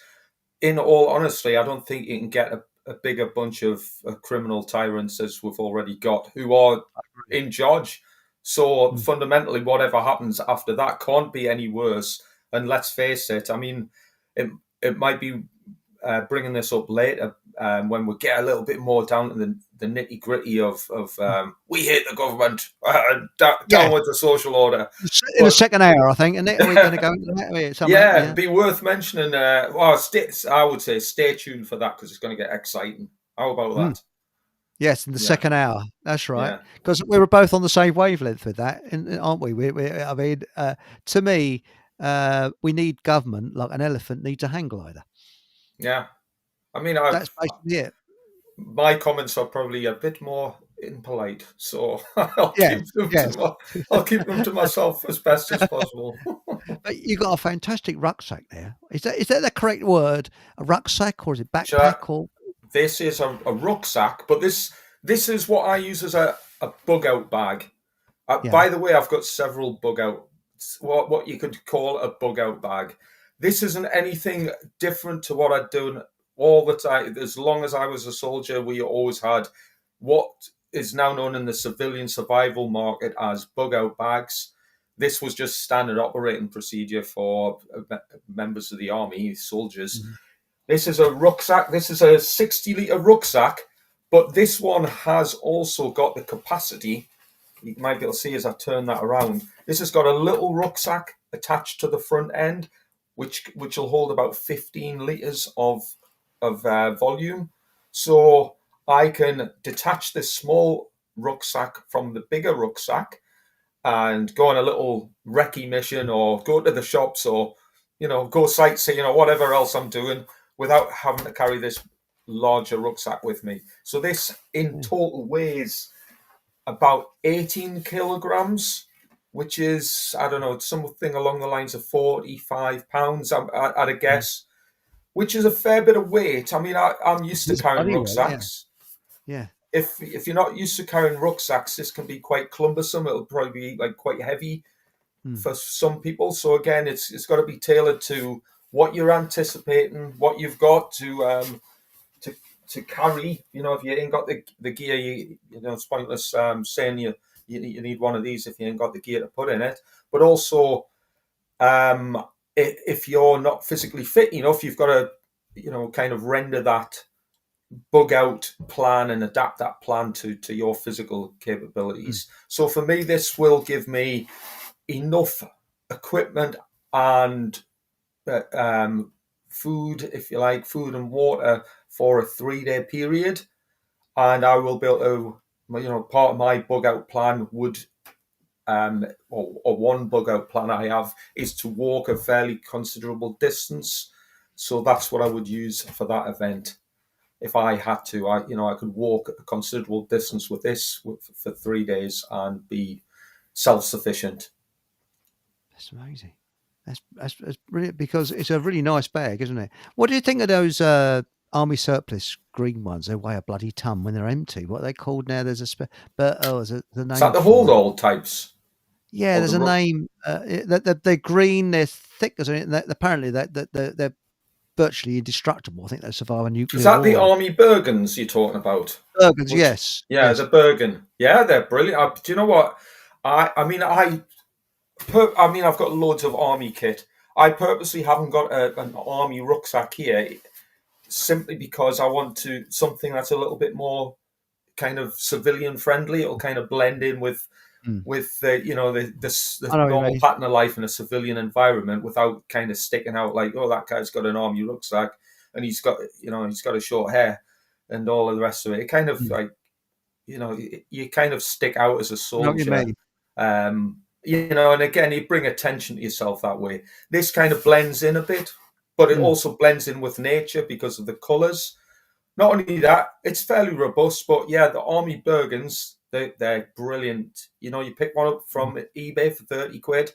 Speaker 2: in all honesty, I don't think you can get a bigger bunch of criminal tyrants as we've already got, who are in charge. So
Speaker 1: mm,
Speaker 2: fundamentally, whatever happens after that can't be any worse. And let's face it, I mean, it might be bringing this up later when we get a little bit more down to the nitty gritty of we hate the government,
Speaker 1: yeah,
Speaker 2: down with the social order.
Speaker 1: in the
Speaker 2: But
Speaker 1: second hour, I think, isn't it? We're going to go into that.
Speaker 2: yeah,
Speaker 1: Yeah.
Speaker 2: be worth mentioning. I would say stay tuned for that because it's going to get exciting. How about
Speaker 1: Mm.
Speaker 2: that?
Speaker 1: Yes, in the
Speaker 2: Yeah,
Speaker 1: second hour. That's right.
Speaker 2: yeah,
Speaker 1: Because we were both on the same wavelength with that, aren't we? To me, we need government like an elephant needs a hang glider.
Speaker 2: yeah. I mean,
Speaker 1: That's basically it.
Speaker 2: my comments are probably a bit more impolite, so I'll
Speaker 1: Yeah.
Speaker 2: keep them
Speaker 1: Yes.
Speaker 2: I'll keep them to myself as best as possible.
Speaker 1: But you got a fantastic rucksack there. Is that the correct word? A rucksack, or is it
Speaker 2: Sure.
Speaker 1: backpack, or
Speaker 2: This is a rucksack, but this is what I use as a bug out bag.
Speaker 1: yeah,
Speaker 2: By the way, I've got several bug out, what you could call a bug out bag. This isn't anything different to what I'd done all the time. As long as I was a soldier, we always had what is now known in the civilian survival market as bug out bags. This was just standard operating procedure for members of the army, soldiers.
Speaker 1: mhm,
Speaker 2: This is a rucksack. This is a 60-litre rucksack, but this one has also got the capacity. You might be able to see as I turn that around. This has got a little rucksack attached to the front end, which will hold about 15 litres of volume. So I can detach this small rucksack from the bigger rucksack and go on a little recce mission or go to the shops or go sightseeing or whatever else I'm doing without having to carry this larger rucksack with me. So this in
Speaker 1: yeah.
Speaker 2: total weighs about 18 kilograms, which is, I don't know, something along the lines of 45 pounds, I'd a guess, which is a fair bit of weight. I mean, I'm used to
Speaker 1: It's
Speaker 2: carrying
Speaker 1: bloody well, yeah,
Speaker 2: rucksacks.
Speaker 1: yeah.
Speaker 2: If you're not used to carrying rucksacks, this can be quite cumbersome. It'll probably be like quite heavy
Speaker 1: Mm.
Speaker 2: for some people. So again, it's got to be tailored to what you're anticipating, what you've got to carry. If you ain't got the gear, it's pointless saying you need one of these if you ain't got the gear to put in it. But also, if you're not physically fit enough, you've got to kind of render that bug out plan and adapt that plan to your physical capabilities. So for me, this will give me enough equipment and food, if you like, food and water for a 3-day period. And I will be able to, part of my bug out plan would, or one bug out plan I have is to walk a fairly considerable distance. So that's what I would use for that event. If I had to, I could walk a considerable distance with this for 3 days and be self-sufficient.
Speaker 1: That's amazing. That's brilliant, because it's a really nice bag, isn't it? What do you think of those army surplus green ones? They weigh a bloody ton when they're empty. What are they called now? There's there's the
Speaker 2: Is that
Speaker 1: name
Speaker 2: the
Speaker 1: for
Speaker 2: hold
Speaker 1: them.
Speaker 2: all types?
Speaker 1: Yeah,
Speaker 2: Or
Speaker 1: there's
Speaker 2: the
Speaker 1: a name. They're green. They're thick, isn't it? And apparently they're virtually indestructible. I think they survive a
Speaker 2: Is
Speaker 1: nuclear
Speaker 2: that the
Speaker 1: war.
Speaker 2: Army Bergens you're talking about?
Speaker 1: Bergens,
Speaker 2: Which,
Speaker 1: yes,
Speaker 2: yeah,
Speaker 1: yes.
Speaker 2: the Bergen. Yeah, they're brilliant. Do you know what? I've got loads of army kit. I purposely haven't got an army rucksack here, simply because I want something that's a little bit more kind of civilian friendly. It'll kind of blend in with
Speaker 1: Mm.
Speaker 2: the
Speaker 1: I know what you
Speaker 2: normal
Speaker 1: mean.
Speaker 2: pattern of life in a civilian environment without kind of sticking out like, oh, that guy's got an army rucksack and he's got a short hair and all of the rest of it. It kind of
Speaker 1: Mm.
Speaker 2: like, you kind of stick out as a
Speaker 1: I know what you
Speaker 2: soldier.
Speaker 1: mean.
Speaker 2: And again, you bring attention to yourself that way. This kind of blends in a bit, but it
Speaker 1: Mm.
Speaker 2: also blends in with nature because of the colours. Not only that, it's fairly robust, but yeah, the Army Bergens, they're brilliant. You pick one up from eBay for 30 quid,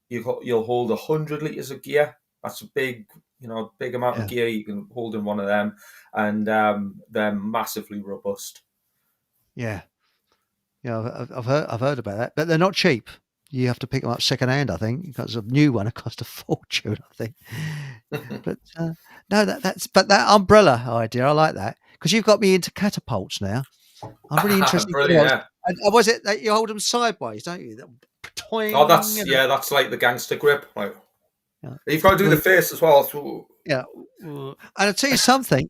Speaker 2: you'll hold 100 litres of gear. That's a big amount of
Speaker 1: Yeah.
Speaker 2: gear you can hold in one of them, and they're massively robust.
Speaker 1: Yeah. Yeah, I've heard about that, but they're not cheap. You have to pick them up second hand, I think, because a new one cost a fortune, I think. But no, but that umbrella idea, I like that because you've got me into catapults now. I'm really interested.
Speaker 2: Brilliant, yeah.
Speaker 1: And was it that you hold them sideways, don't you? Toing,
Speaker 2: Oh, that's like the gangster grip. Like,
Speaker 1: yeah.
Speaker 2: you've got to do the face as well.
Speaker 1: Yeah, and I'll tell you something.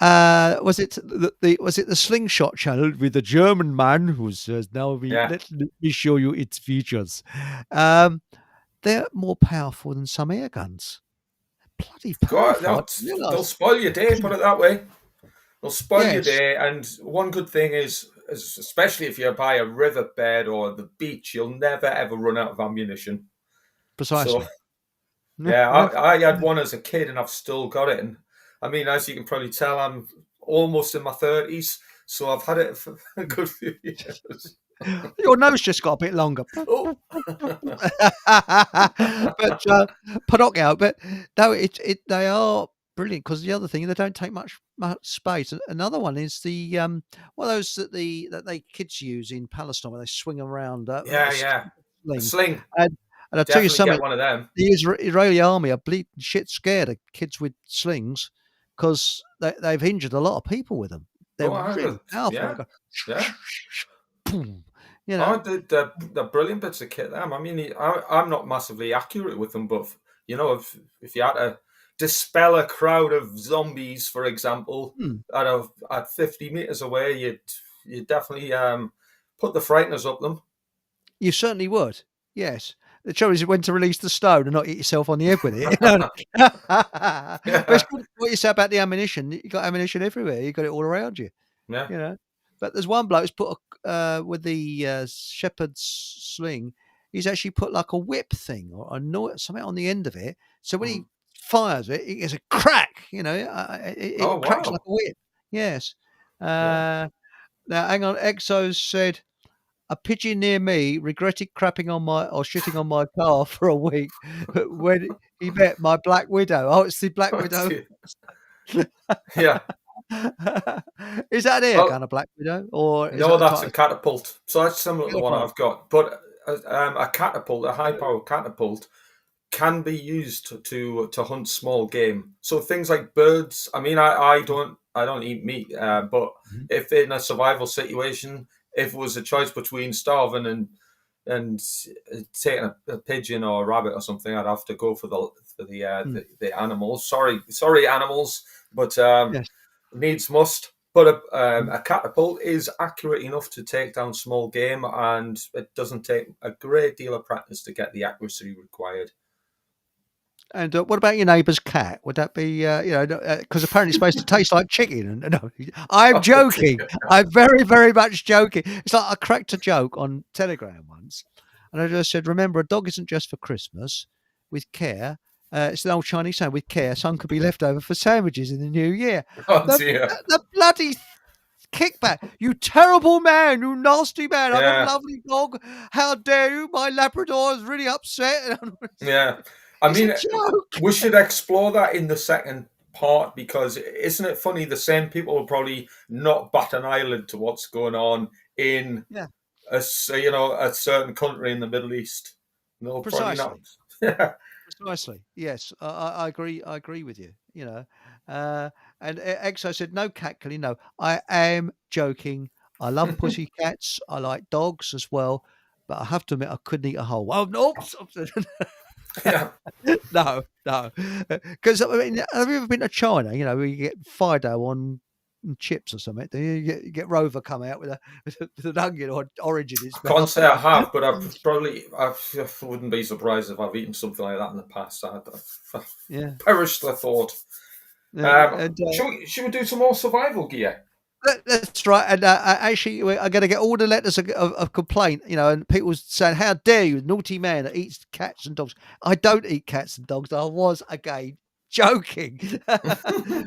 Speaker 1: Was it the Slingshot channel with the German man who says, "Now let me show you its features." They're more powerful than some air guns. Bloody powerful!
Speaker 2: They'll spoil your day. Put it that way. They'll spoil your
Speaker 1: Yes.
Speaker 2: day. And one good thing is, especially if you're by a riverbed or the beach, you'll never ever run out of ammunition.
Speaker 1: Precisely.
Speaker 2: So, yeah, I had one as a kid, and I've still got it. And I mean, as you can probably tell, I'm almost in my 30s, so I've had it for a good few years.
Speaker 1: Your nose just got a bit longer.
Speaker 2: Oh.
Speaker 1: But Pinocchio, but no, they are brilliant because the other thing, they don't take much space. Another one is the one of those that they kids use in Palestine where they swing around.
Speaker 2: A sling.
Speaker 1: And I'll tell you
Speaker 2: Definitely
Speaker 1: something.
Speaker 2: get one of them.
Speaker 1: The Israeli army are bleeding shit scared of kids with slings because they've injured a lot of people with them. They're really powerful.
Speaker 2: Yeah.
Speaker 1: Boom.
Speaker 2: They're brilliant bits of kit. Them. I mean, I'm not massively accurate with them, but if you had to dispel a crowd of zombies, for example, at 50 meters away, you'd definitely put the frighteners up them.
Speaker 1: You certainly would. Yes. The trouble is when to release the stone and not hit yourself on the head with it. But it's what you say about the ammunition. You got ammunition everywhere. You got it all around you.
Speaker 2: Yeah.
Speaker 1: But there's one bloke who's put with the shepherd's sling. He's actually put like a whip thing or something on the end of it. So when he fires it, it gets a crack. It cracks like a whip. Yes. Now hang on. Exo said, a pigeon near me regretted crapping on or shitting on my car for a week when he met my Black Widow. Oh, it's the Black Widow.
Speaker 2: Yeah.
Speaker 1: Is that an air gun, a Black Widow, or
Speaker 2: no? That's a catapult. So that's similar to the one I've got. But a catapult, a high-powered catapult, can be used to hunt small game. So things like birds. I mean, I don't eat meat, but if in a survival situation, if it was a choice between starving and taking a pigeon or a rabbit or something, I'd have to go for the animals. Sorry, animals, but
Speaker 1: yes.
Speaker 2: Needs must. But a catapult is accurate enough to take down small game, and it doesn't take a great deal of practice to get the accuracy required.
Speaker 1: And what about your neighbour's cat? Would that be, because apparently it's supposed to taste like chicken? No, I'm joking. I'm very, very much joking. It's like I cracked a joke on Telegram once, and I just said, remember, a dog isn't just for Christmas. With care, it's an old Chinese saying, with care, some could be left over for sandwiches in the new year.
Speaker 2: Dear.
Speaker 1: The bloody kickback. You terrible man, you nasty man. I've got a lovely dog. How dare you? My Labrador is really upset.
Speaker 2: Yeah. I mean, we should explore that in the second part, because isn't it funny? The same people will probably not bat an eyelid to what's going on in a certain country in the Middle East. No,
Speaker 1: precisely.
Speaker 2: probably not.
Speaker 1: Precisely. Yes, I agree. I agree with you. you know. And Exo said, "No cat killing. No, I am joking. I love pussy cats. I like dogs as well, but I have to admit, I couldn't eat a whole. Oh no,
Speaker 2: Yeah,
Speaker 1: no, no. Because I mean, have you ever been to China? You know, where you get Fido on chips or something. Then you get Rover come out with with an onion or orange in his
Speaker 2: I can't
Speaker 1: mouth.
Speaker 2: say I have, but I wouldn't be surprised if I've eaten something like that in the past. I've
Speaker 1: Yeah,
Speaker 2: perished the thought.
Speaker 1: and
Speaker 2: Should we do some more survival gear?
Speaker 1: that's right. And actually, I'm going to get all the letters of complaint, you know, and people saying, "How dare you, naughty man that eats cats and dogs?" I don't eat cats and dogs. I was again joking.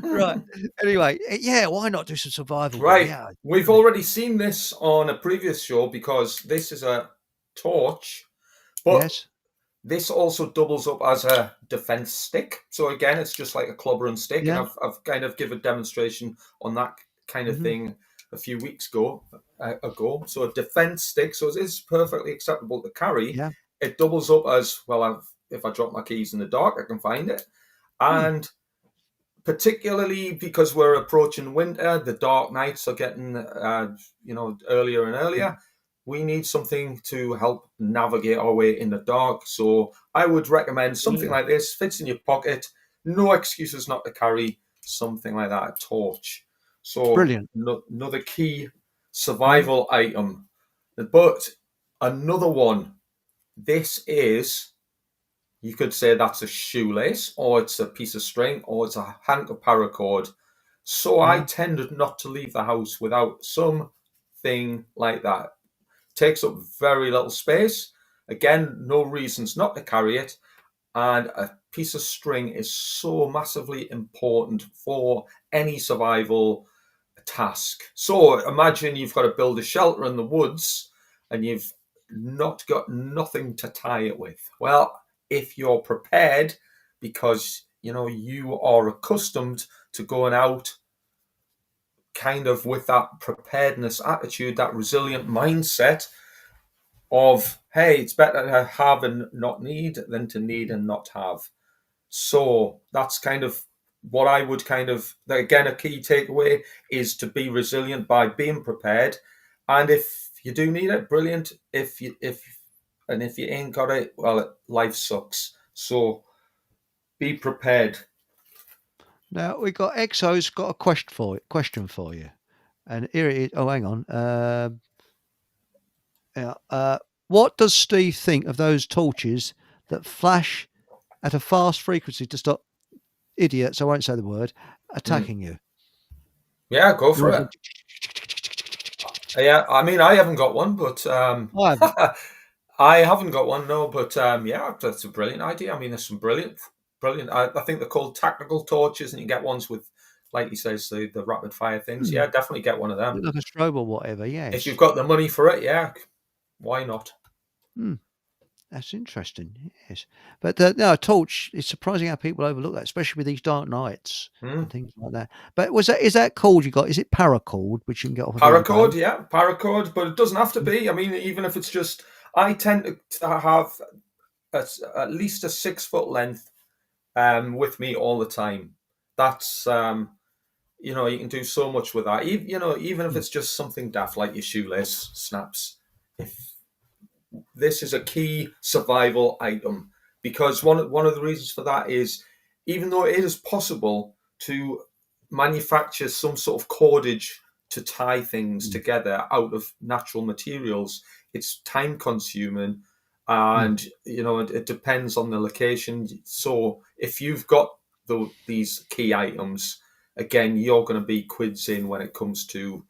Speaker 1: Right. Anyway, yeah. Why not do some survival gear?
Speaker 2: Right,
Speaker 1: Yeah.
Speaker 2: we've already seen this on a previous show because this is a torch, but
Speaker 1: Yes.
Speaker 2: this also doubles up as a defense stick. So again, it's just like a clobber and stick, and
Speaker 1: Yeah.
Speaker 2: I've kind of given a demonstration on that kind of
Speaker 1: Hmm.
Speaker 2: thing a few weeks ago. So a defense stick, so it is perfectly acceptable to carry.
Speaker 1: Yeah.
Speaker 2: It doubles up as well. If I drop my keys in the dark, I can find it,
Speaker 1: Hmm.
Speaker 2: and particularly because we're approaching winter, the dark nights are getting earlier and earlier. We need something to help navigate our way in the dark. So I would recommend something
Speaker 1: Absolutely.
Speaker 2: like this. Fits in your pocket. No excuses not to carry something like that. A torch. So
Speaker 1: Brilliant.
Speaker 2: another key
Speaker 1: Mm.
Speaker 2: survival item. But another one. This is, you could say that's a shoelace, or it's a piece of string, or it's a hank of paracord. So I
Speaker 1: Yeah.
Speaker 2: tended not to leave the house without something like that. Takes up very little space. Again, no reasons not to carry it. And a piece of string is so massively important for any survival task. So imagine you've got to build a shelter in the woods and you've not got nothing to tie it with. Well, if you're prepared, because you are accustomed to going out kind of with that preparedness attitude, that resilient mindset of, hey, it's better to have and not need than to need and not have. So that's kind of what I would again, a key takeaway is to be resilient by being prepared. And if you do need it, brilliant. If you ain't got it, well, life sucks. So be prepared.
Speaker 1: Now we got Exo's got a question for you, and here it is. Oh, hang on. Yeah. What does Steve think of those torches that flash at a fast frequency to stop idiots? I won't say the word
Speaker 2: Mm.
Speaker 1: attacking you.
Speaker 2: Yeah, go for
Speaker 1: Yours
Speaker 2: it. Yeah, I mean, I haven't got one, but
Speaker 1: I haven't.
Speaker 2: I haven't got one, no. But yeah, that's a brilliant idea. I mean, there's some brilliant. I think they're called tactical torches, and you get ones with, like you say, the rapid fire things.
Speaker 1: Hmm.
Speaker 2: Yeah, definitely get one of them.
Speaker 1: Look like a strobe or whatever.
Speaker 2: If you've
Speaker 1: Yes.
Speaker 2: got the money for it, yeah, why not?
Speaker 1: Hmm. That's interesting. Yes. But no, a torch. It's surprising how people overlook that, especially with these dark nights
Speaker 2: Hmm.
Speaker 1: and things like that. But is that cord you got? Is it paracord, which you can get off of
Speaker 2: Paracord,
Speaker 1: eBay?
Speaker 2: yeah, paracord, but it doesn't have to be. I mean, even if it's just, I tend to have at least a 6 foot length with me all the time. That's you can do so much with that. Even if
Speaker 1: Hmm.
Speaker 2: it's just something daft like your shoelace snaps. If this is a key survival item, because one of the reasons for that is, even though it is possible to manufacture some sort of cordage to tie things
Speaker 1: Hmm.
Speaker 2: together out of natural materials, it's time consuming,
Speaker 1: Hmm.
Speaker 2: and it depends on the location. So if you've got these key items, again, you're going to be quids in when it comes to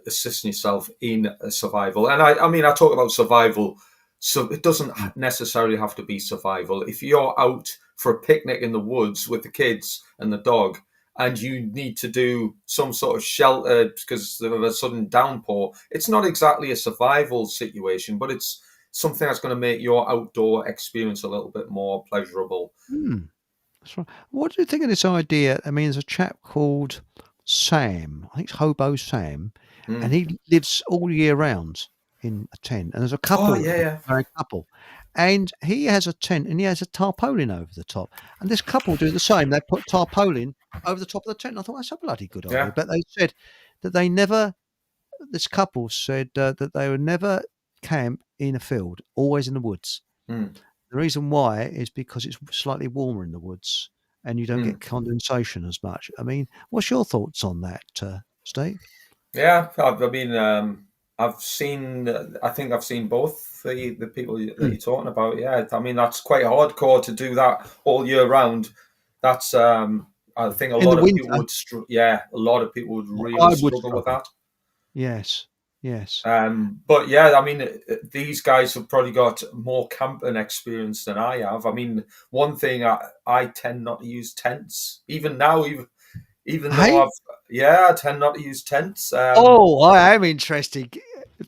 Speaker 2: assisting yourself in survival. And I mean, I talk about survival, so it doesn't
Speaker 1: Hmm.
Speaker 2: necessarily have to be survival. If you're out for a picnic in the woods with the kids and the dog, and you need to do some sort of shelter because of a sudden downpour, it's not exactly a survival situation, but it's something that's going to make your outdoor experience a little bit more pleasurable.
Speaker 1: Hmm. That's right. What do you think of this idea? I mean, there's a chap called Sam. I think it's Hobo Sam, and
Speaker 2: Mm.
Speaker 1: he lives all year round. in a tent, and there's a
Speaker 2: Oh,
Speaker 1: couple,
Speaker 2: yeah.
Speaker 1: married couple, and he has a tent and he has a tarpaulin over the top, and this couple do the same. They put tarpaulin over the top of the tent. And I thought that's a bloody good idea,
Speaker 2: Yeah.
Speaker 1: but they said that they never. This couple said that they would never camp in a field, always in the woods.
Speaker 2: Mm.
Speaker 1: The reason why is because it's slightly warmer in the woods and you don't get condensation as much. I mean, what's your thoughts on that, Steve?
Speaker 2: Yeah, I mean, I've seen. I think I've seen both the people that you're talking about. Yeah, I mean that's quite hardcore to do that all year round. That's I think a
Speaker 1: In
Speaker 2: lot
Speaker 1: the
Speaker 2: of people
Speaker 1: winter,
Speaker 2: would. A lot of people would
Speaker 1: I
Speaker 2: really
Speaker 1: would
Speaker 2: struggle with
Speaker 1: struggle.
Speaker 2: that.
Speaker 1: Yes, yes.
Speaker 2: But yeah, I mean, these guys have probably got more camping experience than I have. I mean, one thing I tend not to use tents, even now, even
Speaker 1: Hey?
Speaker 2: though I tend not to use tents.
Speaker 1: Oh, I am interested.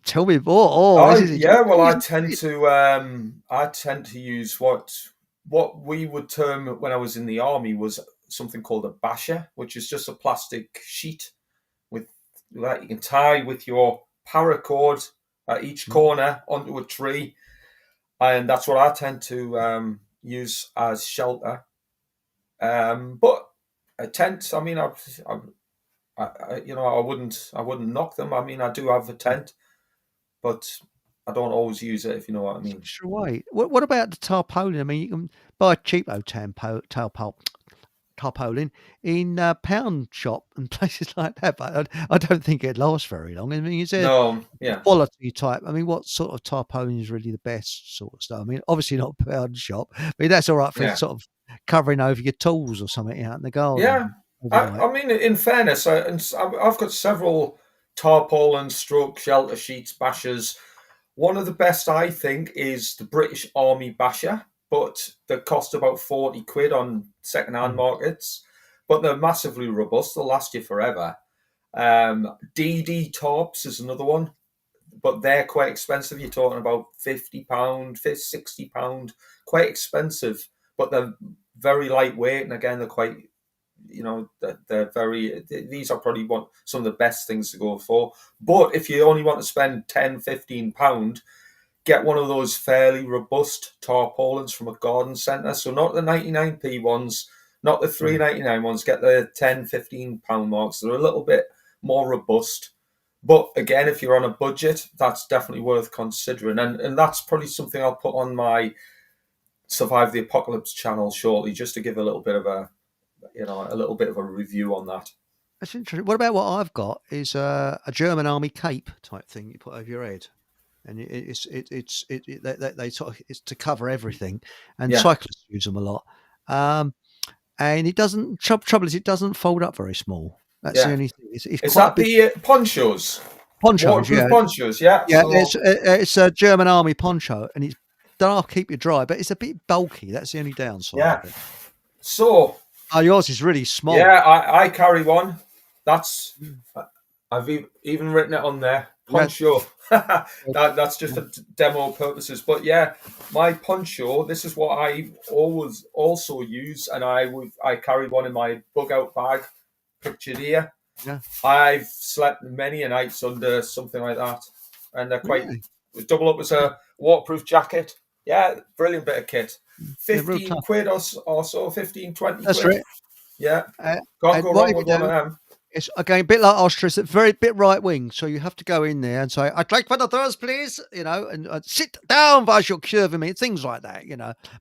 Speaker 1: Tell me more. Oh, this is
Speaker 2: Well, I
Speaker 1: interesting.
Speaker 2: tend to use what we would term when I was in the army was something called a basher, which is just a plastic sheet with that you can tie with your paracord at each corner onto a tree, and that's what I tend to use as shelter. But a tent, I mean, I wouldn't knock them. I mean, I do have a tent, but I don't always use it, if you know what I mean.
Speaker 1: Extra weight. What about the tarpaulin? I mean, you can buy a cheapo tarpaulin in a pound shop and places like that, but I don't think it lasts very long. I mean, is there
Speaker 2: No, yeah,
Speaker 1: quality type? I mean, what sort of tarpaulin is really the best sort of stuff? I mean, obviously not pound shop, but that's all right for
Speaker 2: yeah,
Speaker 1: sort of covering over your tools or something out in the garden
Speaker 2: yeah.
Speaker 1: overnight.
Speaker 2: I mean, in fairness, I've got several tarpaulins, stroke shelter sheets, bashers. One of the best, I think, is the British Army Basher, but they cost about 40 quid on second-hand
Speaker 1: Mm.
Speaker 2: markets. But they're massively robust. They'll last you forever. DD Tarps is another one, but they're quite expensive. You're talking about £50, £60, quite expensive. But they're very lightweight, and again, they're quite, they're very. These are probably some of the best things to go for. But if you only want to spend £10, £15, get one of those fairly robust tarpaulins from a garden centre. So not the 99p ones, not the
Speaker 1: Mm.
Speaker 2: £3.99 ones. Get the £10, £15 marks. They're a little bit more robust. But again, if you're on a budget, that's definitely worth considering. And that's probably something I'll put on my Survive the Apocalypse channel shortly, just to give a little bit of a review on that.
Speaker 1: That's interesting. What about what I've got is a German army cape type thing you put over your head, and they sort of, it's to cover everything, and
Speaker 2: Yeah.
Speaker 1: cyclists use them a lot. And it doesn't. Trouble is, it doesn't fold up very small. That's the
Speaker 2: Yeah.
Speaker 1: only thing. It's
Speaker 2: Is
Speaker 1: quite
Speaker 2: that
Speaker 1: a big
Speaker 2: the ponchos?
Speaker 1: poncho.
Speaker 2: Waterproof
Speaker 1: Yeah,
Speaker 2: ponchos, yeah.
Speaker 1: yeah.
Speaker 2: So
Speaker 1: It's a German army poncho, and it's don't keep you dry, but it's a bit bulky. That's the only downside
Speaker 2: yeah.
Speaker 1: of it.
Speaker 2: So
Speaker 1: Oh, yours is really small.
Speaker 2: yeah, I carry one. I've even written it on there. Poncho. That's just for demo purposes. But yeah, my poncho. This is what I always also use, and I carry one in my bug out bag. Pictured here.
Speaker 1: Yeah.
Speaker 2: I've slept many a nights under something like that, and they're quite
Speaker 1: Really?
Speaker 2: double up as a waterproof jacket. Yeah, brilliant bit of kit.
Speaker 1: They're real
Speaker 2: 15
Speaker 1: tough.
Speaker 2: quid or so, 15, 20
Speaker 1: That's
Speaker 2: quid.
Speaker 1: right.
Speaker 2: Yeah, can't
Speaker 1: And
Speaker 2: go
Speaker 1: what
Speaker 2: wrong
Speaker 1: you
Speaker 2: with one
Speaker 1: do,
Speaker 2: of them.
Speaker 1: it's again a bit like ostrich, a very bit right wing. So you have to go in there and say, "I'd like one of those, please," and sit down, Vice, you're curving me, things like that,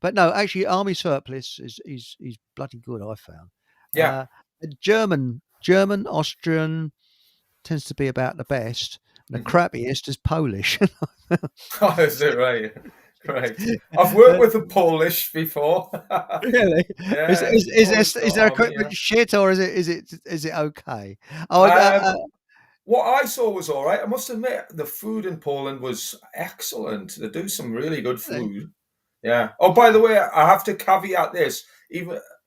Speaker 1: But no, actually, army surplus is bloody good. I found.
Speaker 2: Yeah.
Speaker 1: German, Austrian tends to be about the best. The crappiest is Polish.
Speaker 2: Oh, is it right? Right. I've worked with the Polish before.
Speaker 1: Really?
Speaker 2: Yeah.
Speaker 1: Is there
Speaker 2: Army,
Speaker 1: equipment shit or is it okay?
Speaker 2: What I saw was all right. I must admit, the food in Poland was excellent. They do some really good food. Yeah. Oh, by the way, I have to caveat this.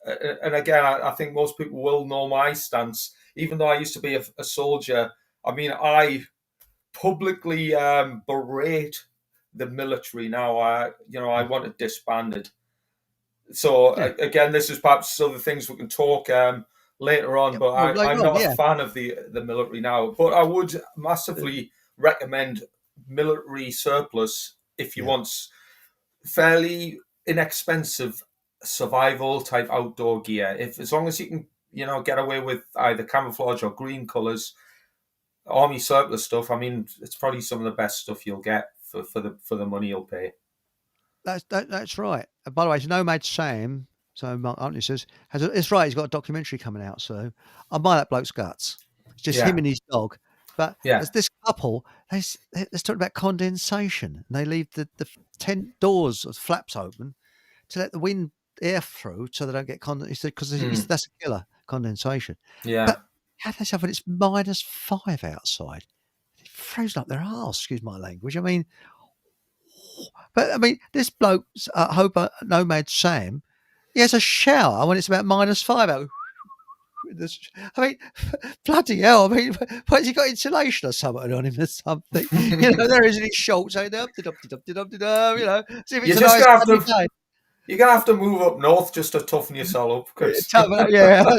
Speaker 2: And again, I think most people will know my stance. Even though I used to be a soldier, I mean, I publicly berate the military now. I want it disbanded. So again, this is perhaps other things we can talk later on. But I'm not a fan of the military now. But I would massively recommend military surplus if you
Speaker 1: Yeah.
Speaker 2: want fairly inexpensive survival type outdoor gear. If as long as you can, get away with either camouflage or green colours, army surplus stuff. I mean, it's probably some of the best stuff you'll get for the money you'll pay.
Speaker 1: That's right. By the way, it's Nomad Sam. So Mark Huntley says, it's right. He's got a documentary coming out soon. I buy that bloke's guts. It's just him
Speaker 2: Yeah,
Speaker 1: and his dog. But
Speaker 2: yeah.
Speaker 1: there's this couple. They're talking about condensation. And they leave the tent doors or flaps open to let the wind air through, so they don't get condensation. Because that's a killer, condensation.
Speaker 2: Yeah.
Speaker 1: But have they suffered? It's -5 outside. It frozen up their arse. Excuse my language. I mean, this bloke, Nomad Sam, he has a shower when it's about -5 out. I mean, bloody hell! I mean, what, has he got insulation or something on him or something? There is in his shorts, as if it's a nice sunny day.
Speaker 2: You're gonna have to move up north just to toughen yourself up.
Speaker 1: Yeah.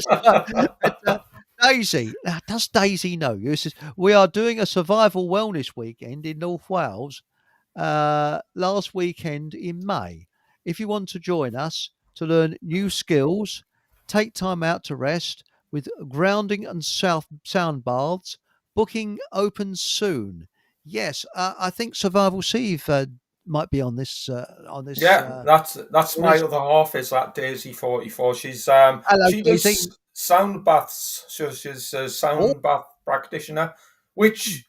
Speaker 1: Daisy, now, does Daisy know you? It says, we are doing a survival wellness weekend in North Wales last weekend in May. If you want to join us to learn new skills, take time out to rest with grounding and sound baths, booking open soon. Yes, I think Survival Steve might be on this.
Speaker 2: Yeah, that's my other half. Is that Daisy 44? She's
Speaker 1: hello,
Speaker 2: she
Speaker 1: Daisy.
Speaker 2: does sound baths. She's a sound bath practitioner, which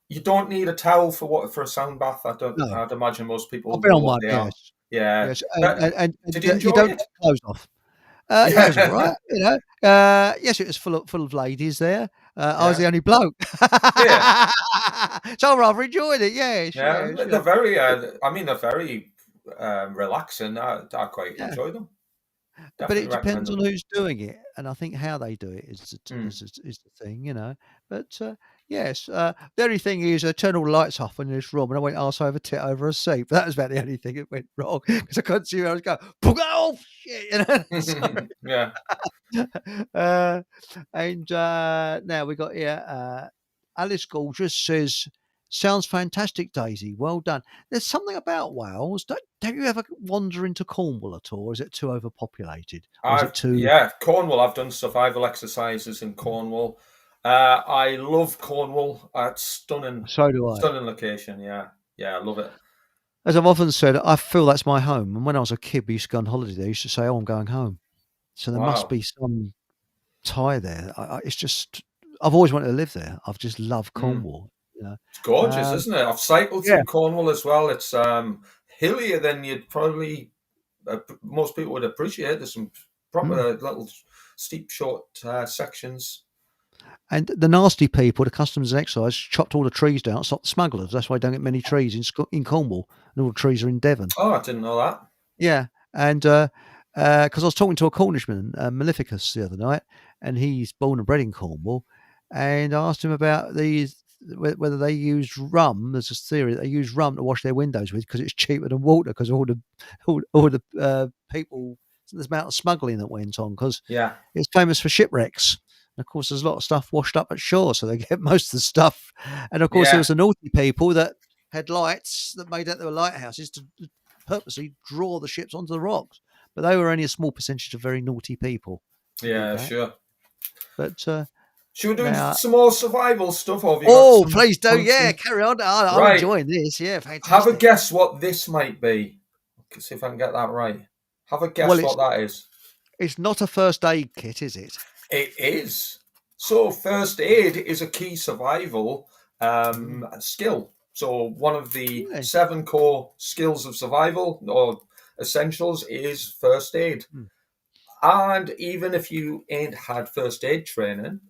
Speaker 2: you don't need a towel for a sound bath. I'd imagine most people.
Speaker 1: I've been on one. Yes.
Speaker 2: Yeah.
Speaker 1: Yes. And
Speaker 2: did you enjoy
Speaker 1: don't
Speaker 2: it?
Speaker 1: take clothes off. Yeah, it was all right. Yes, it was full of ladies there. I was the only bloke.
Speaker 2: Yeah.
Speaker 1: So I rather enjoyed it. Yes.
Speaker 2: Yeah,
Speaker 1: yes.
Speaker 2: they're very. They're very relaxing. I quite enjoy them.
Speaker 1: But
Speaker 2: Definitely
Speaker 1: it depends on
Speaker 2: recommend them.
Speaker 1: who's doing it, and I think how they do it is the thing, But yes, the only thing is I turned all the lights off in this room, and I went arse over tit over a seat. But that was about the only thing that went wrong because I couldn't see where I was going. Oh shit! So,
Speaker 2: Yeah.
Speaker 1: and now we got here. Alice Gorgeous says, "Sounds fantastic, Daisy. Well done." There's something about Wales. Don't you ever wander into Cornwall at all? Or is it too overpopulated? Or is it too?
Speaker 2: Yeah, Cornwall. I've done survival exercises in Cornwall. I love Cornwall. It's stunning.
Speaker 1: So do I.
Speaker 2: Stunning location. Yeah, I love it.
Speaker 1: As I've often said, I feel that's my home. And when I was a kid, we used to go on holiday. They used to say, "Oh, I'm going home." So there must be some tie there. It's just I've always wanted to live there. I've just loved Cornwall.
Speaker 2: It's gorgeous, isn't it? I've cycled through Cornwall as well. It's hillier than you'd probably most people would appreciate. There's some proper little steep, short sections.
Speaker 1: And the nasty people, the customs and excise, chopped all the trees down, stopped the smugglers. That's why you don't get many trees in Cornwall. And all the trees are in Devon.
Speaker 2: Oh, I didn't know that.
Speaker 1: Yeah, and because I was talking to a Cornishman, Maleficus, the other night, and he's born and bred in Cornwall, and I asked him about whether they used rum. There's this theory that they use rum to wash their windows with because it's cheaper than water. Because all the people, there's amount of smuggling that went on because it's famous for shipwrecks. And of course, there's a lot of stuff washed up at shore, so they get most of the stuff. And of course, there was the naughty people that had lights that made out there were lighthouses to purposely draw the ships onto the rocks. But they were only a small percentage of very naughty people.
Speaker 2: Yeah, sure.
Speaker 1: But
Speaker 2: should we do some more survival stuff?
Speaker 1: Please do. Yeah, carry on. I'm enjoying this. Yeah, fantastic.
Speaker 2: Have a guess what this might be. Let's see if I can get that right. Have a guess what that is.
Speaker 1: It's not a first aid kit, is it?
Speaker 2: It is. So first aid is a key survival skill. So one of the 7 core skills of survival or essentials is first aid. And even if you ain't had first aid training,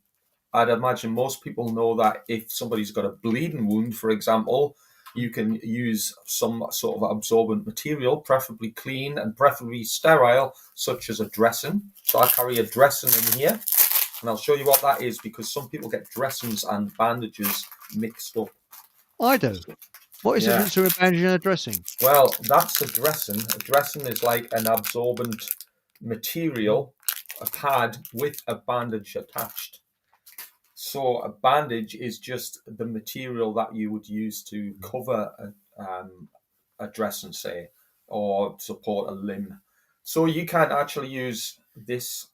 Speaker 2: I'd imagine most people know that if somebody's got a bleeding wound, for example, you can use some sort of absorbent material, preferably clean and preferably sterile, such as a dressing. So I carry a dressing in here, and I'll show you what that is because some people get dressings and bandages mixed up.
Speaker 1: I do. What is the difference between a bandage and a dressing?
Speaker 2: Well, that's a dressing. A dressing is like an absorbent material, a pad with a bandage attached. So a bandage is just the material that you would use to cover a dressing, say, or support a limb. So you can't actually use this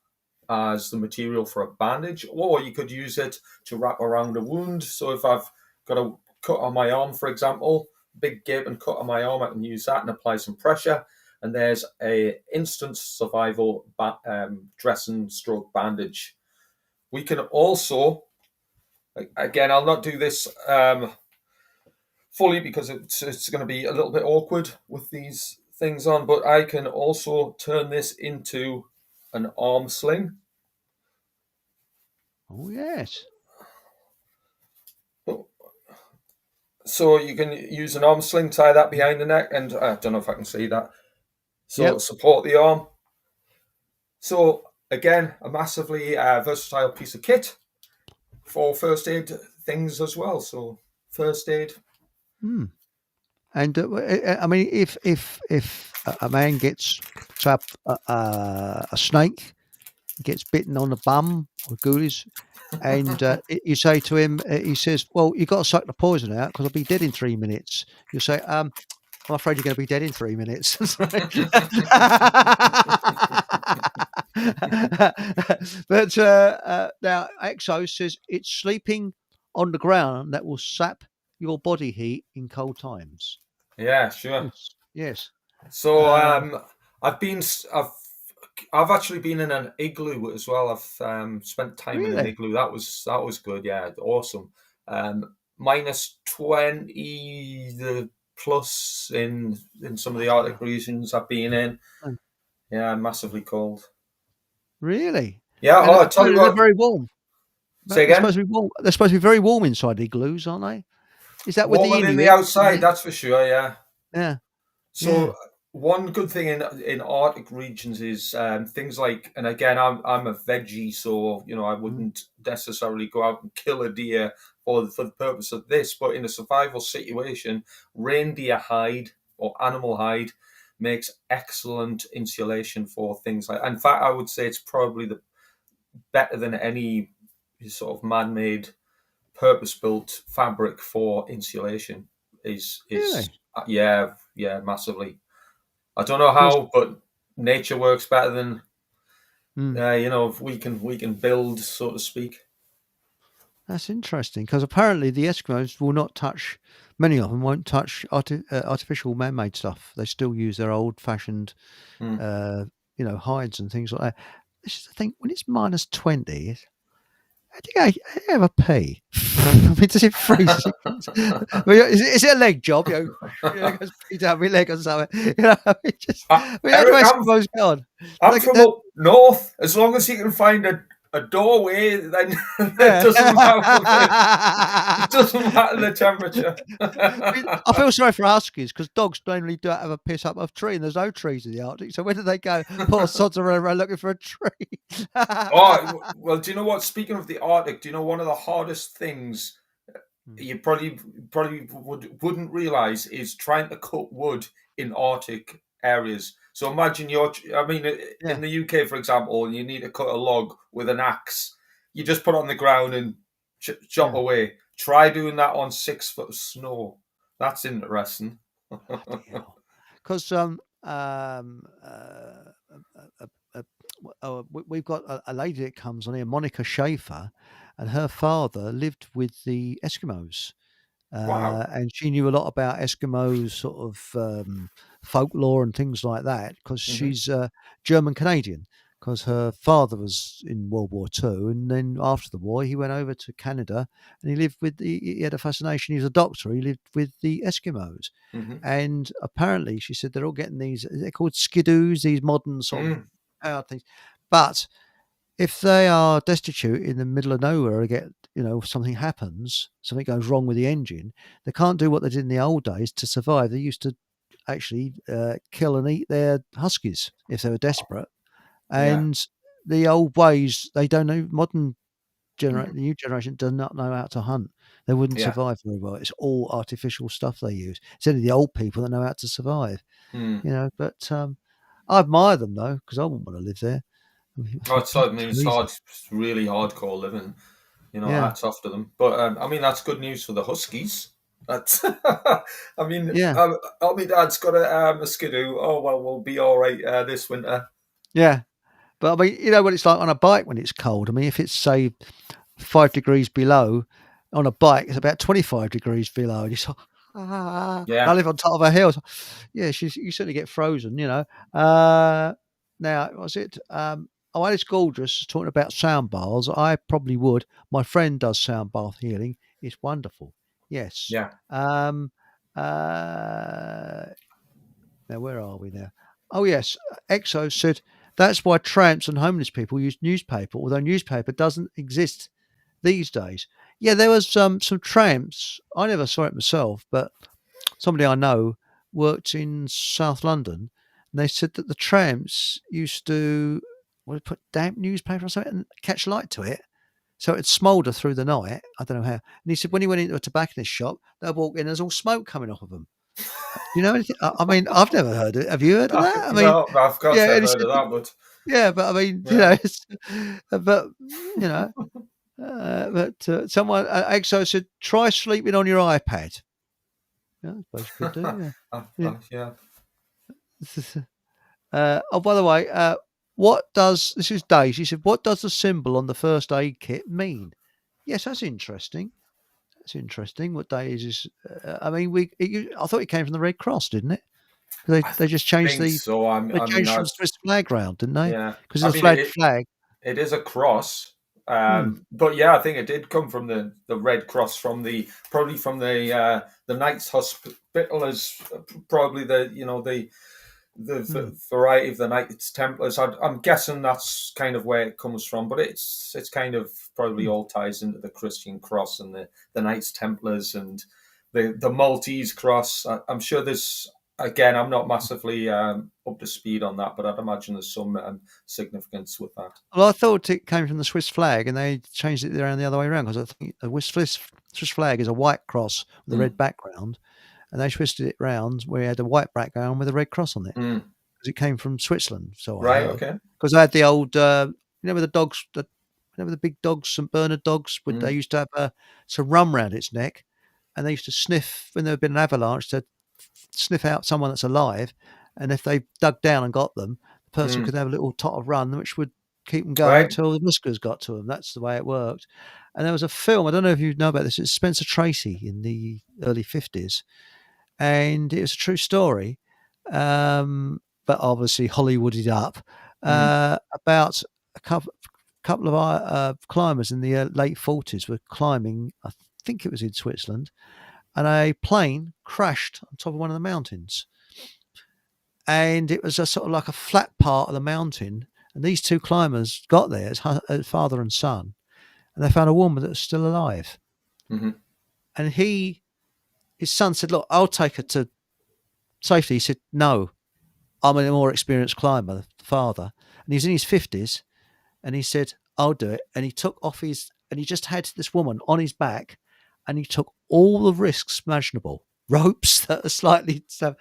Speaker 2: as the material for a bandage, or you could use it to wrap around a wound. So if I've got a cut on my arm, for example, big gaping cut on my arm, I can use that and apply some pressure. And there's a instant survival dressing stroke bandage. We can also, again, I'll not do this fully because it's going to be a little bit awkward with these things on, but I can also turn this into an arm sling.
Speaker 1: Oh, yes.
Speaker 2: So you can use an arm sling, tie that behind the neck, and I don't know if I can see that. So support the arm. So again, a massively versatile piece of kit for first aid things as well. So first aid.
Speaker 1: And I mean, if a man gets trapped, a snake gets bitten on the bum or ghoulies, and you say to him, he says, "Well, you got to suck the poison out because I'll be dead in 3 minutes." You say, "I'm afraid you're going to be dead in 3 minutes." But now Exo says it's sleeping on the ground that will sap your body heat in cold times.
Speaker 2: Yeah, sure.
Speaker 1: Yes.
Speaker 2: So I've actually been in an igloo as well. I've spent time in an igloo. That was good. Yeah, awesome. -20 the plus in some of the Arctic regions I've been in. Yeah, massively cold.
Speaker 1: Really?
Speaker 2: Yeah.
Speaker 1: And
Speaker 2: I tell you what,
Speaker 1: they're very warm.
Speaker 2: Say again.
Speaker 1: They're supposed to be warm. They're supposed to be very warm inside igloos, aren't they? Is that with the
Speaker 2: warmer than the
Speaker 1: Inuit?
Speaker 2: outside? That's for sure. Yeah.
Speaker 1: Yeah.
Speaker 2: So one good thing in Arctic regions is things like, and again, I'm a veggie, so I wouldn't necessarily go out and kill a deer for the purpose of this. But in a survival situation, reindeer hide or animal hide makes excellent insulation for things like. In fact, I would say it's probably better than any sort of man-made, purpose-built fabric for insulation. Is
Speaker 1: Really?
Speaker 2: Yeah, massively. I don't know how, but nature works better than we can build, so to speak.
Speaker 1: That's interesting because apparently the Eskimos will not touch. Many of them won't touch artificial man-made stuff. They still use their old-fashioned, hides and things like that. This is the thing: when it's -20, how do you have a pee? I mean, does it freeze? I mean, is it a leg job? Goes pee down my leg or something.
Speaker 2: Eric,
Speaker 1: gone.
Speaker 2: I'm from up north. As long as you can find a doorway, then it doesn't matter the temperature.
Speaker 1: I feel sorry for huskies because dogs normally do have a piss up of a tree, and there's no trees in the Arctic. So where do they go? Poor sods are around looking for a tree.
Speaker 2: Well, do you know what? Speaking of the Arctic, do you know one of the hardest things you probably wouldn't realize is trying to cut wood in Arctic areas. So imagine in the UK, for example, you need to cut a log with an axe. You just put it on the ground and chop away. Try doing that on 6 foot of snow. That's interesting.
Speaker 1: Because we've got a lady that comes on here, Monica Schaefer, and her father lived with the Eskimos.
Speaker 2: Wow.
Speaker 1: And she knew a lot about Eskimos sort of folklore and things like that because she's German Canadian because her father was in World War II, and then after the war he went over to Canada and he lived with he had a fascination. He was a doctor. He lived with the Eskimos, and apparently she said they're all getting they're called skidoos, these modern sort of powered things, but if they are destitute in the middle of nowhere and get, something happens, something goes wrong with the engine, they can't do what they did in the old days to survive. They used to actually kill and eat their huskies if they were desperate. And the old ways, they don't know. The new generation does not know how to hunt. They wouldn't survive very well. It's all artificial stuff they use. It's only the old people that know how to survive. But I admire them though, because I wouldn't want to live there.
Speaker 2: It's hard. It's really hardcore living.
Speaker 1: Yeah.
Speaker 2: hats off to them. But I mean, that's good news for the Huskies. That's, I mean,
Speaker 1: Yeah.
Speaker 2: oh, my dad's got a Skidoo. Oh well, we'll be all right this winter.
Speaker 1: Yeah. But I mean, you know what it's like on a bike when it's cold. I mean, if it's say 5 degrees below on a bike, it's about 25 degrees below, and you sort I
Speaker 2: Yeah,
Speaker 1: live on top of a hill. So, yeah, you certainly get frozen. Now, was it? Alice Gorgeous is talking about sound baths. I probably would. My friend does sound bath healing. It's wonderful. Yes.
Speaker 2: yeah.
Speaker 1: Um, uh, Now, where are we now? Oh, yes. Exo said that's why tramps and homeless people use newspaper, although newspaper doesn't exist these days. Yeah, there was some tramps. I never saw it myself, but somebody I know worked in South London, and they said that the tramps used to put damp newspaper or something and catch light to it, so it'd smoulder through the night. I don't know how. And he said when he went into a tobacconist shop, they'd walk in, there's all smoke coming off of them. You know anything? I mean, I've never heard it. Have you heard of that? I mean,
Speaker 2: No, of course
Speaker 1: yeah,
Speaker 2: I've
Speaker 1: and he
Speaker 2: heard
Speaker 1: said,
Speaker 2: of that, but
Speaker 1: yeah, but I mean,
Speaker 2: yeah,
Speaker 1: but you know, someone EXO said try sleeping on your iPad. Yeah, I suppose you could do. Yeah.
Speaker 2: yeah.
Speaker 1: Oh, by the way, this is Daisy? She said, what does the symbol on the first aid kit mean? Yes, that's interesting. That's interesting. What Daisy is? I mean, I thought it came from the Red Cross, didn't it? They just changed
Speaker 2: Think so. I
Speaker 1: they
Speaker 2: mean,
Speaker 1: changed from the Swiss flag round, didn't they?
Speaker 2: yeah.
Speaker 1: Because
Speaker 2: I
Speaker 1: it's a
Speaker 2: mean,
Speaker 1: flag.
Speaker 2: it is a cross.
Speaker 1: Hmm.
Speaker 2: But yeah, I think it did come from the Red Cross probably from the Knights Hospital as probably the variety of the Knights Templars. I'm guessing that's kind of where it comes from, but it's kind of probably all ties into the Christian cross and the Knights Templars and the Maltese cross. I'm sure there's. Again, I'm not massively up to speed on that, but I'd imagine there's some significance with that.
Speaker 1: Well, I thought it came from the Swiss flag, and they changed it around the other way around because I think the Swiss flag is a white cross with a red background, and they twisted it round where it had a white background with a red cross on it because it came from Switzerland. So
Speaker 2: Right, okay.
Speaker 1: Because I had the old, with the dogs, with the big dogs, St Bernard dogs, they used to have some rum round its neck, and they used to sniff when there had been an avalanche to sniff out someone that's alive, and if they dug down and got them, the person could have a little tot of rum which would keep them going until the whiskers got to them. That's the way it worked. And there was a film, I don't know if you know about this, it's Spencer Tracy in the early 50s, and it was a true story, but obviously Hollywooded up, about a couple of climbers in the late 40s were climbing, I think it was in Switzerland, and a plane crashed on top of one of the mountains. And it was a sort of like a flat part of the mountain. And these two climbers got there as father and son, and they found a woman that was still alive.
Speaker 2: Mm-hmm.
Speaker 1: And his son said, look, I'll take her to safety. He said, no, I'm a more experienced climber, the father. And he's in his 50s. And he said, I'll do it. And he took off and he just had this woman on his back, and he took all the risks imaginable, ropes that are slightly stuff.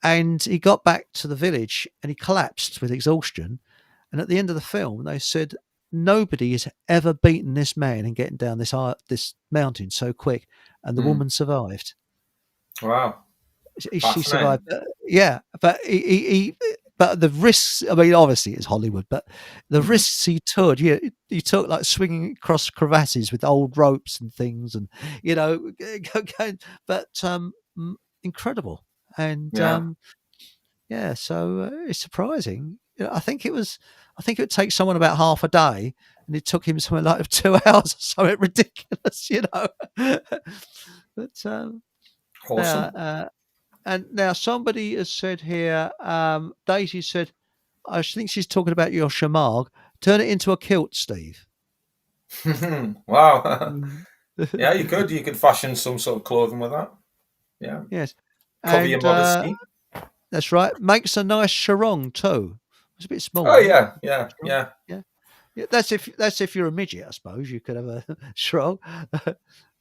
Speaker 1: And he got back to the village and he collapsed with exhaustion. And at the end of the film, they said, nobody has ever beaten this man in getting down this mountain so quick. And the woman survived.
Speaker 2: Wow.
Speaker 1: She survived. Yeah. But but the risks, I mean, obviously it's Hollywood, but the risks he took, he took like swinging across crevasses with old ropes and things, and but incredible. And so it's surprising. I think it would take someone about half a day, and it took him something like 2 hours or something ridiculous, But
Speaker 2: awesome.
Speaker 1: and now somebody has said here, Daisy said, I think she's talking about your shamag. Turn it into a kilt, Steve.
Speaker 2: Wow. Yeah, you could fashion some sort of clothing with that. Yeah.
Speaker 1: Yes.
Speaker 2: Cover your modesty.
Speaker 1: That's right. Makes a nice sarong too. It's a bit small.
Speaker 2: Oh yeah.
Speaker 1: That's if you're a midget, I suppose. You could have a sarong.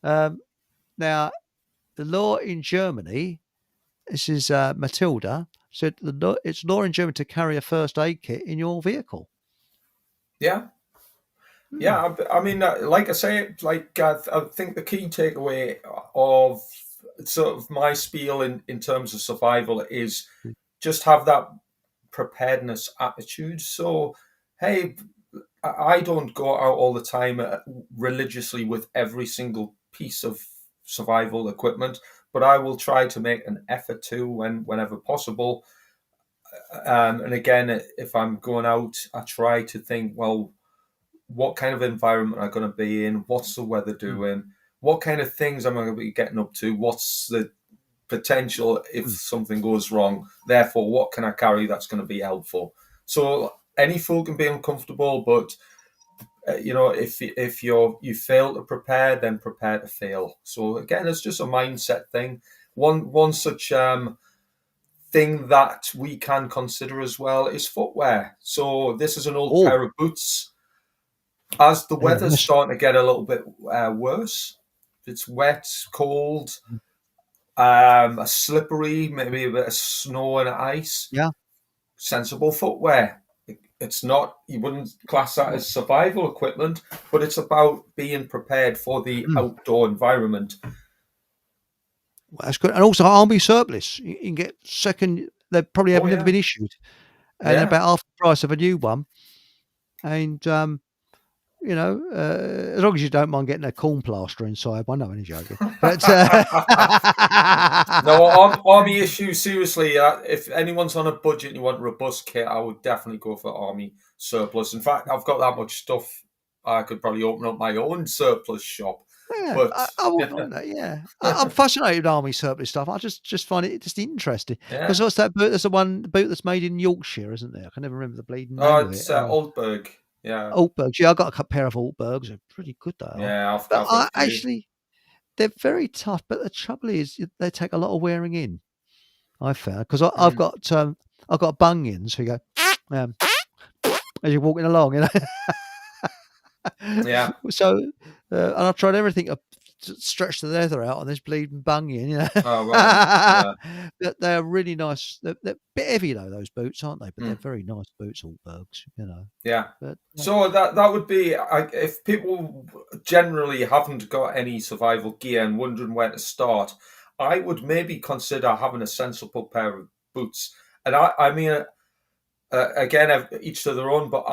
Speaker 1: Now, the law in Germany. This is Matilda said it's law in Germany to carry a first aid kit in your vehicle.
Speaker 2: Yeah. Yeah, I mean, like I say, like I think the key takeaway of sort of my spiel in terms of survival is just have that preparedness attitude. So, hey, I don't go out all the time religiously with every single piece of survival equipment, but I will try to make an effort to whenever possible. And again, if I'm going out, I try to think, well, what kind of environment am I going to be in? What's the weather doing? What kind of things am I going to be getting up to? What's the potential if something goes wrong? Therefore, what can I carry that's going to be helpful? So any food can be uncomfortable, but if you fail to prepare, then prepare to fail. So again, it's just a mindset thing. One such thing that we can consider as well is footwear. So this is an old
Speaker 1: Oh,
Speaker 2: pair of boots. As the
Speaker 1: yeah,
Speaker 2: weather's starting to get a little bit worse, it's wet, cold, slippery, maybe a bit of snow and ice.
Speaker 1: yeah.
Speaker 2: Sensible footwear. It's not, you wouldn't class that as survival equipment, but it's about being prepared for the outdoor environment.
Speaker 1: Well, that's good. And also army surplus. You can get second. They probably have
Speaker 2: Oh
Speaker 1: never
Speaker 2: yeah,
Speaker 1: been issued, and they're
Speaker 2: yeah.
Speaker 1: about half the price of a new one. And as long as you don't mind getting a corn plaster inside. I know, I'm only joking. But
Speaker 2: No, army issue. Seriously, if anyone's on a budget and you want a robust kit, I would definitely go for army surplus. In fact, I've got that much stuff. I could probably open up my own surplus shop.
Speaker 1: yeah,
Speaker 2: But
Speaker 1: I wouldn't mind that. Yeah, I'm fascinated with army surplus stuff. I just find it just interesting because
Speaker 2: yeah,
Speaker 1: what's that boot? There's the one boot that's made in Yorkshire, isn't there? I can never remember the bleeding name of it.
Speaker 2: it's Oldberg. Yeah,
Speaker 1: Altbergs. Yeah, I got a pair of Altbergs. They're pretty good, they are.
Speaker 2: yeah.
Speaker 1: But
Speaker 2: I've got a few.
Speaker 1: actually, they're very tough. But the trouble is, they take a lot of wearing in. I found because I've got bunions. So you go as you're walking along,
Speaker 2: Yeah.
Speaker 1: So, and I've tried everything to stretch the leather out on this bleeding bunion,
Speaker 2: Oh right.
Speaker 1: But they're really nice. They're a bit heavy though, those boots, aren't they? But
Speaker 2: Yeah.
Speaker 1: they're very nice boots, Altbergs.
Speaker 2: Yeah.
Speaker 1: But
Speaker 2: So that would be if people generally haven't got any survival gear and wondering where to start, I would maybe consider having a sensible pair of boots. And I mean, again, each to their own. But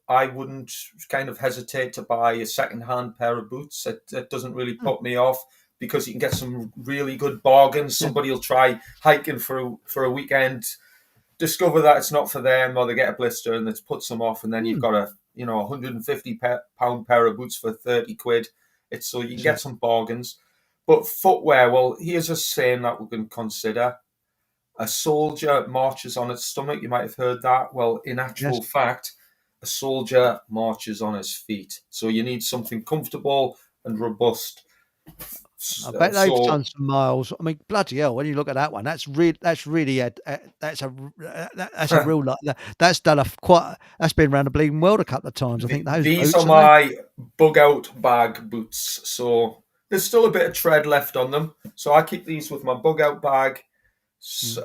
Speaker 2: I wouldn't kind of hesitate to buy a second-hand pair of boots. It doesn't really put me off because you can get some really good bargains. Somebody will try hiking for a weekend, discover that it's not for them, or they get a blister and it puts them off, and then you've got a £150 pair of boots for 30 quid. It's so you can get some bargains. But footwear, well, here's a saying that we can consider. A soldier marches on its stomach. You might have heard that. Well, in actual fact, a soldier marches on his feet. So you need something comfortable and robust.
Speaker 1: I bet they've done some miles. I mean, bloody hell! When you look at that one, that's really that's a real lot. That's done that's been around the bleeding world a couple of times. I think
Speaker 2: these are my bug out bag boots. So there's still a bit of tread left on them. So I keep these with my bug out bag. So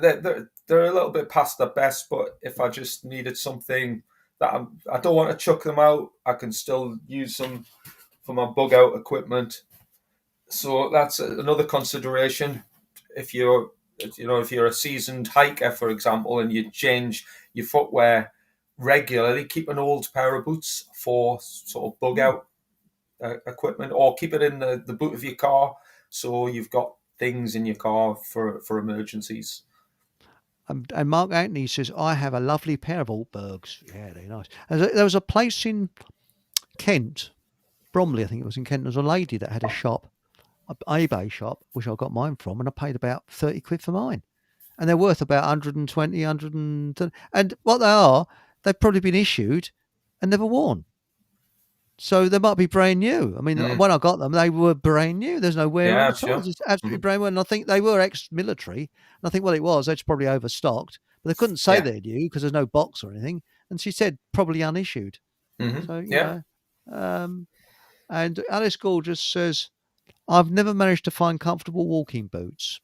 Speaker 2: they're a little bit past their best, but if I just needed something that I don't want to chuck them out, I can still use them for my bug out equipment. So that's another consideration. If you're a seasoned hiker, for example, and you change your footwear regularly, keep an old pair of boots for sort of bug out equipment, or keep it in the boot of your car so you've got things in your car for emergencies.
Speaker 1: And Mark Anthony says, I have a lovely pair of Altbergs. Yeah, they're nice. There was a place in Kent, Bromley, I think it was in Kent. There was a lady that had a shop, an eBay shop, which I got mine from, and I paid about 30 quid for mine. And they're worth about 120, 130. And what they are, they've probably been issued and never worn. So they might be brand new. I mean, when I got them, they were brand new. There's no wear on at all. It's absolutely brand new. And I think they were ex-military. And I think what it was, they're probably overstocked. But they couldn't say they're new because there's no box or anything. And she said probably unissued. So, you know. And Alice Gorgeous says, I've never managed to find comfortable walking boots.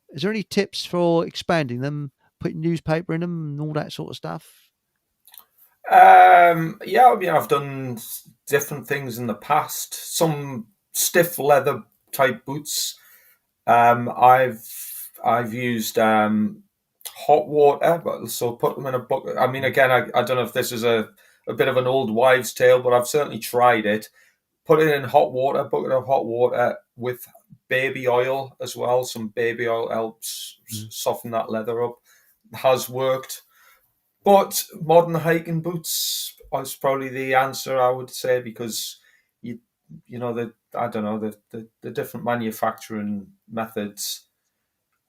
Speaker 1: Is there any tips for expanding them, putting newspaper in them and all that sort of stuff?
Speaker 2: Yeah, I mean, I've done different things in the past. Some stiff leather type boots. I've used hot water, but so put them in a bucket. I mean, again, I don't know if this is a bit of an old wives' tale, but I've certainly tried it. Put it in hot water, bucket of hot water with baby oil as well. Some baby oil helps
Speaker 1: Mm.
Speaker 2: soften that leather up. Has worked. But modern hiking boots is probably the answer, I would say, because you you know the I don't know the different manufacturing methods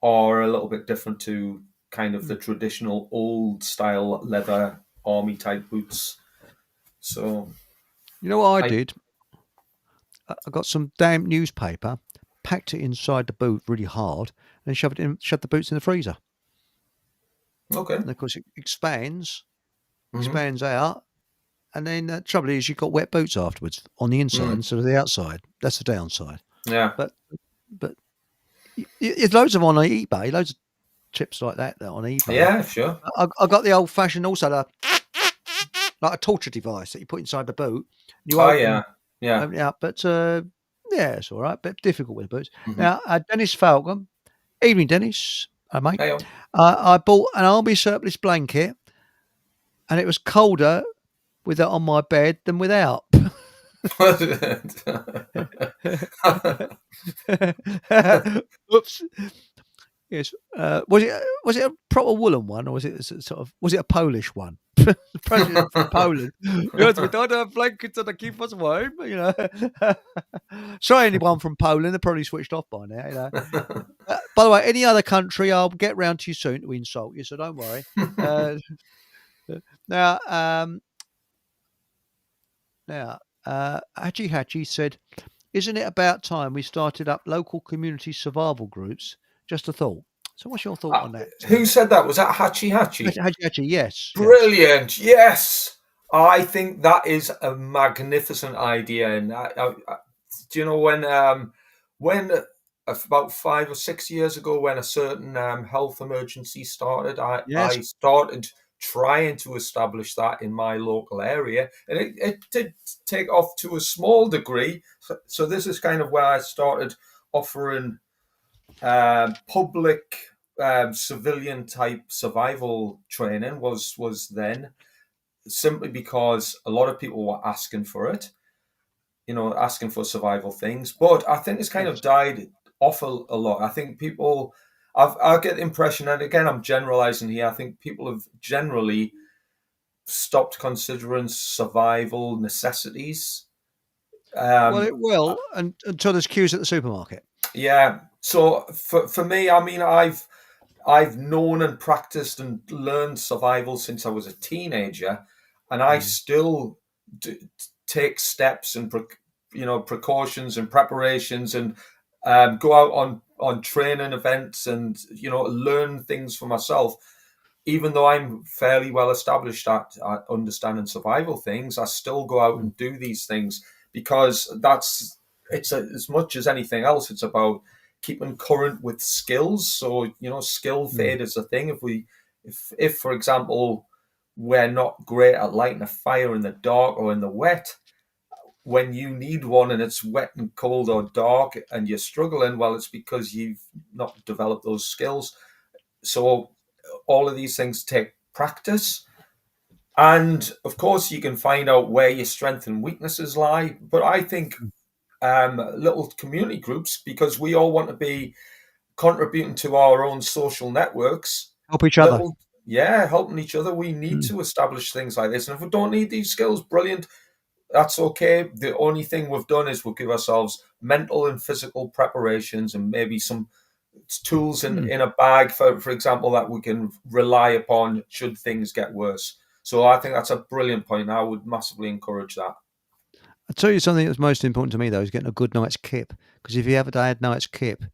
Speaker 2: are a little bit different to kind of the traditional old style leather army type boots. So
Speaker 1: You know what I
Speaker 2: I
Speaker 1: did? I got some damp newspaper, packed it inside the boot really hard, and shoved the boots in the freezer.
Speaker 2: okay.
Speaker 1: And of course, it
Speaker 2: Hmm.
Speaker 1: expands out, and then the trouble is you've got wet boots afterwards on the inside
Speaker 2: Mm.
Speaker 1: instead of the outside. That's the downside.
Speaker 2: Yeah.
Speaker 1: But but there's loads of them on eBay, loads of tips like that on eBay.
Speaker 2: Yeah, sure.
Speaker 1: I got the old fashioned also like a torture device that you put inside the boot. You
Speaker 2: Oh yeah. Yeah.
Speaker 1: open it up, but yeah, it's all right. Bit difficult with the boots.
Speaker 2: Hmm.
Speaker 1: Now, Dennis Falcon, evening, Dennis, mate.
Speaker 2: Hey,
Speaker 1: I bought an army surplus blanket, and it was colder with it on my bed than without. Oops. Yes. Was it a proper woolen one, or was it was it a Polish one? President from Poland. Yes, we don't have blankets to keep us warm. You know. Sorry, anyone from Poland, they're probably switched off by now. You know. By the way, any other country, I'll get round to you soon to insult you, so don't worry. Uh, now, Hachi Hachi said, "Isn't it about time we started up local community survival groups?" Just a thought. So, what's your thought on that?
Speaker 2: Who said that? Was that Hachi Hachi?
Speaker 1: Hachi Hachi, yes, yes.
Speaker 2: Brilliant. Yes. I think that is a magnificent idea. And do you know when about 5 or 6 years ago, when a certain health emergency started,
Speaker 1: Yes.
Speaker 2: I started trying to establish that in my local area, and it did take off to a small degree. So this is kind of where I started offering public civilian type survival training was then simply because a lot of people were asking for it, asking for survival things. But I think it's kind of
Speaker 1: Yes.
Speaker 2: died off a lot. I think people, I get the impression, and again, I'm generalizing here, I think people have generally stopped considering survival necessities.
Speaker 1: Well,
Speaker 2: Um,
Speaker 1: it will, and until there's queues at the supermarket.
Speaker 2: yeah. So for me, I mean, I've known and practiced and learned survival since I was a teenager, and I
Speaker 1: Mm.
Speaker 2: still take steps and precautions and preparations and go out on training events and learn things for myself. Even though I'm fairly well established at understanding survival things, I still go out
Speaker 1: Mm.
Speaker 2: and do these things because as much as anything else, it's about keeping current with skills. So skill
Speaker 1: Mm.
Speaker 2: fade is a thing. If for example we're not great at lighting a fire in the dark or in the wet, when you need one and it's wet and cold or dark and you're struggling, well, it's because you've not developed those skills. So all of these things take practice. And of course, you can find out where your strengths and weaknesses lie. But I think
Speaker 1: Mm.
Speaker 2: little community groups, because we all want to be contributing to our own social networks,
Speaker 1: Help each other.
Speaker 2: little, yeah, helping each other. We need
Speaker 1: Mm.
Speaker 2: to establish things like this. And if we don't need these skills, brilliant. That's okay. The only thing we've done is we'll give ourselves mental and physical preparations and maybe some tools
Speaker 1: Mm.
Speaker 2: in a bag, for example, that we can rely upon should things get worse. So I think that's a brilliant point. I would massively encourage that.
Speaker 1: I'll tell you something that's most important to me, though, is getting a good night's kip. Because if you have a bad night's kip,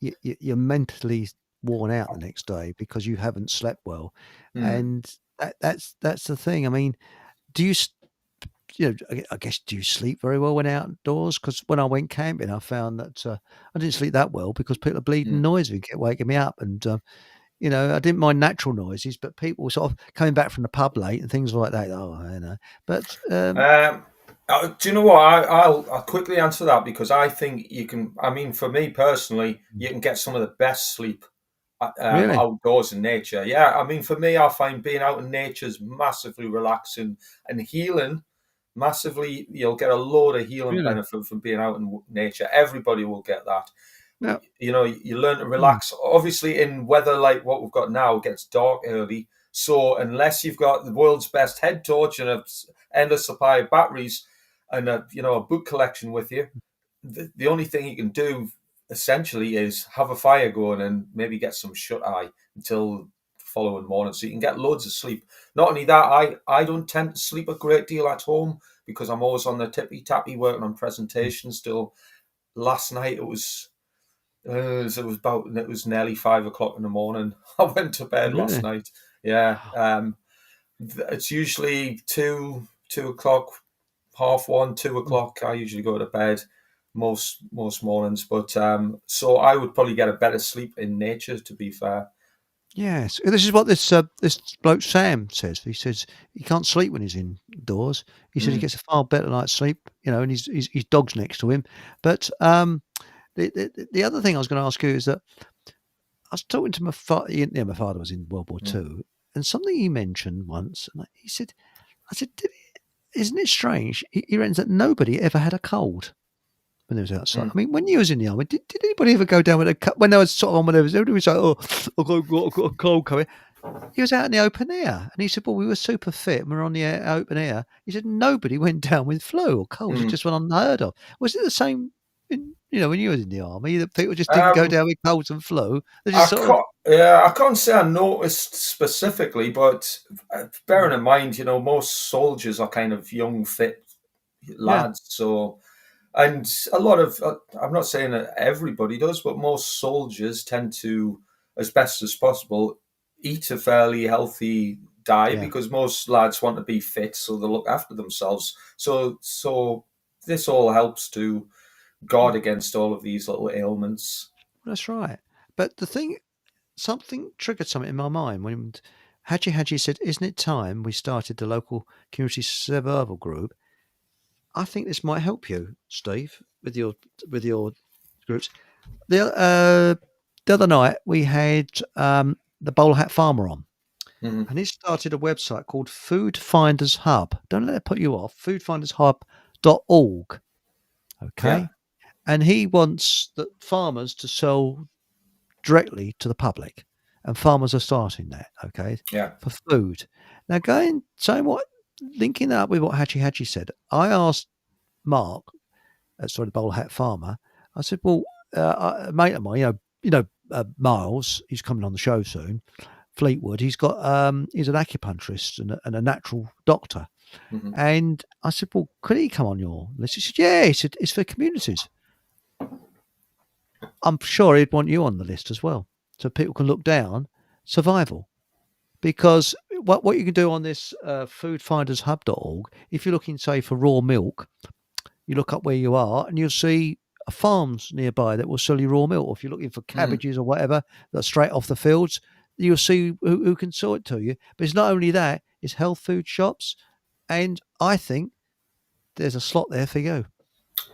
Speaker 1: you're mentally worn out the next day because you haven't slept well,
Speaker 2: Hmm.
Speaker 1: and that's the thing. I mean, do you I guess, do you sleep very well when outdoors? Because when I went camping, I found that I didn't sleep that well because people are bleeding
Speaker 2: Hmm.
Speaker 1: noisy and kept waking me up, and I didn't mind natural noises, but people sort of coming back from the pub late and things like that. Oh, But
Speaker 2: Um, do you know what? I'll quickly answer that because I think you can. I mean, for me personally, you can get some of the best sleep
Speaker 1: really,
Speaker 2: outdoors in nature. Yeah, I mean, for me, I find being out in nature is massively relaxing and healing. Massively, you'll get a load of healing
Speaker 1: really,
Speaker 2: benefit from being out in nature. Everybody will get that.
Speaker 1: no,
Speaker 2: You learn to
Speaker 1: mm,
Speaker 2: relax. Obviously, in weather like what we've got now, it gets dark early. So unless you've got the world's best head torch and an endless supply of batteries and a book collection with you, the only thing you can do essentially is have a fire going and maybe get some shut eye until the following morning, so you can get loads of sleep. Not only that, I don't tend to sleep a great deal at home because I'm always on the tippy tappy working on presentations. Still, last night it was nearly 5 o'clock in the morning. I went to bed last
Speaker 1: really.
Speaker 2: night. Yeah, it's usually 2 o'clock, half one, 2 o'clock. I usually go to bed most mornings, but so I would probably get a better sleep in nature. To be fair,
Speaker 1: Yes, this is what this bloke Sam says. He says he can't sleep when he's indoors. He says he
Speaker 2: mm,
Speaker 1: gets a far better night's sleep, and his dog's next to him. But the other thing I was going to ask you is that I was talking to my father. My father was in World War
Speaker 2: mm,
Speaker 1: Two, and something he mentioned once, and he said, "I said, isn't it strange?" He reckons that nobody ever had a cold when they was outside.
Speaker 2: mm.
Speaker 1: I mean, when you was in the army, did anybody ever go down with a when they was sort of on when they was everybody was like, "Oh, I've got a cold coming." He was out in the open air, and he said, "Well, we were super fit, and we were on the open air." He said, "Nobody went down with flu or colds; it
Speaker 2: Mm.
Speaker 1: just went unheard of." Was it the same? When you was in the army, that people just didn't go
Speaker 2: Um,
Speaker 1: down with colds and flu. They just sort of,
Speaker 2: yeah, I can't say I noticed specifically, but bearing in mind, most soldiers are kind of young, fit
Speaker 1: yeah,
Speaker 2: lads. So, and a lot of, I'm not saying that everybody does, but most soldiers tend to, as best as possible, eat a fairly healthy diet
Speaker 1: yeah.
Speaker 2: because most lads want to be fit, so they look after themselves. So this all helps to
Speaker 1: Mm,
Speaker 2: guard against all of these little ailments.
Speaker 1: that's right. But the thing, something triggered something in my mind when Hadji said, "Isn't it time we started the local community survival group?" I think this might help you, Steve, with your groups. The other night we had the Bowler Hat Farmer on,
Speaker 2: Mhm.
Speaker 1: and he started a website called Food Finders Hub. Don't let it put you off. Foodfindershub.org.
Speaker 2: Yeah,
Speaker 1: Okay, and he wants the farmers to sell directly to the public, and farmers are starting that. Okay,
Speaker 2: yeah.
Speaker 1: for food. Now, linking that up with what Hachi said, I asked Mark, sorry, the Bowler Hat Farmer. I said, "Well, a mate of mine, Miles, he's coming on the show soon. Fleetwood, he's an acupuncturist and a natural doctor."
Speaker 2: Mhm.
Speaker 1: And I said, "Well, could he come on your list?" He said, "Yeah." He said, "It's for communities." I'm sure he'd want you on the list as well, so people can look down survival. Because what you can do on this foodfindershub.org, if you're looking, say, for raw milk, you look up where you are and you'll see farms nearby that will sell you raw milk. Or if you're looking for
Speaker 2: Mm.
Speaker 1: cabbages or whatever that's straight off the fields, you'll see who can sell it to you. But it's not only that, it's health food shops. And I think there's a slot there for you.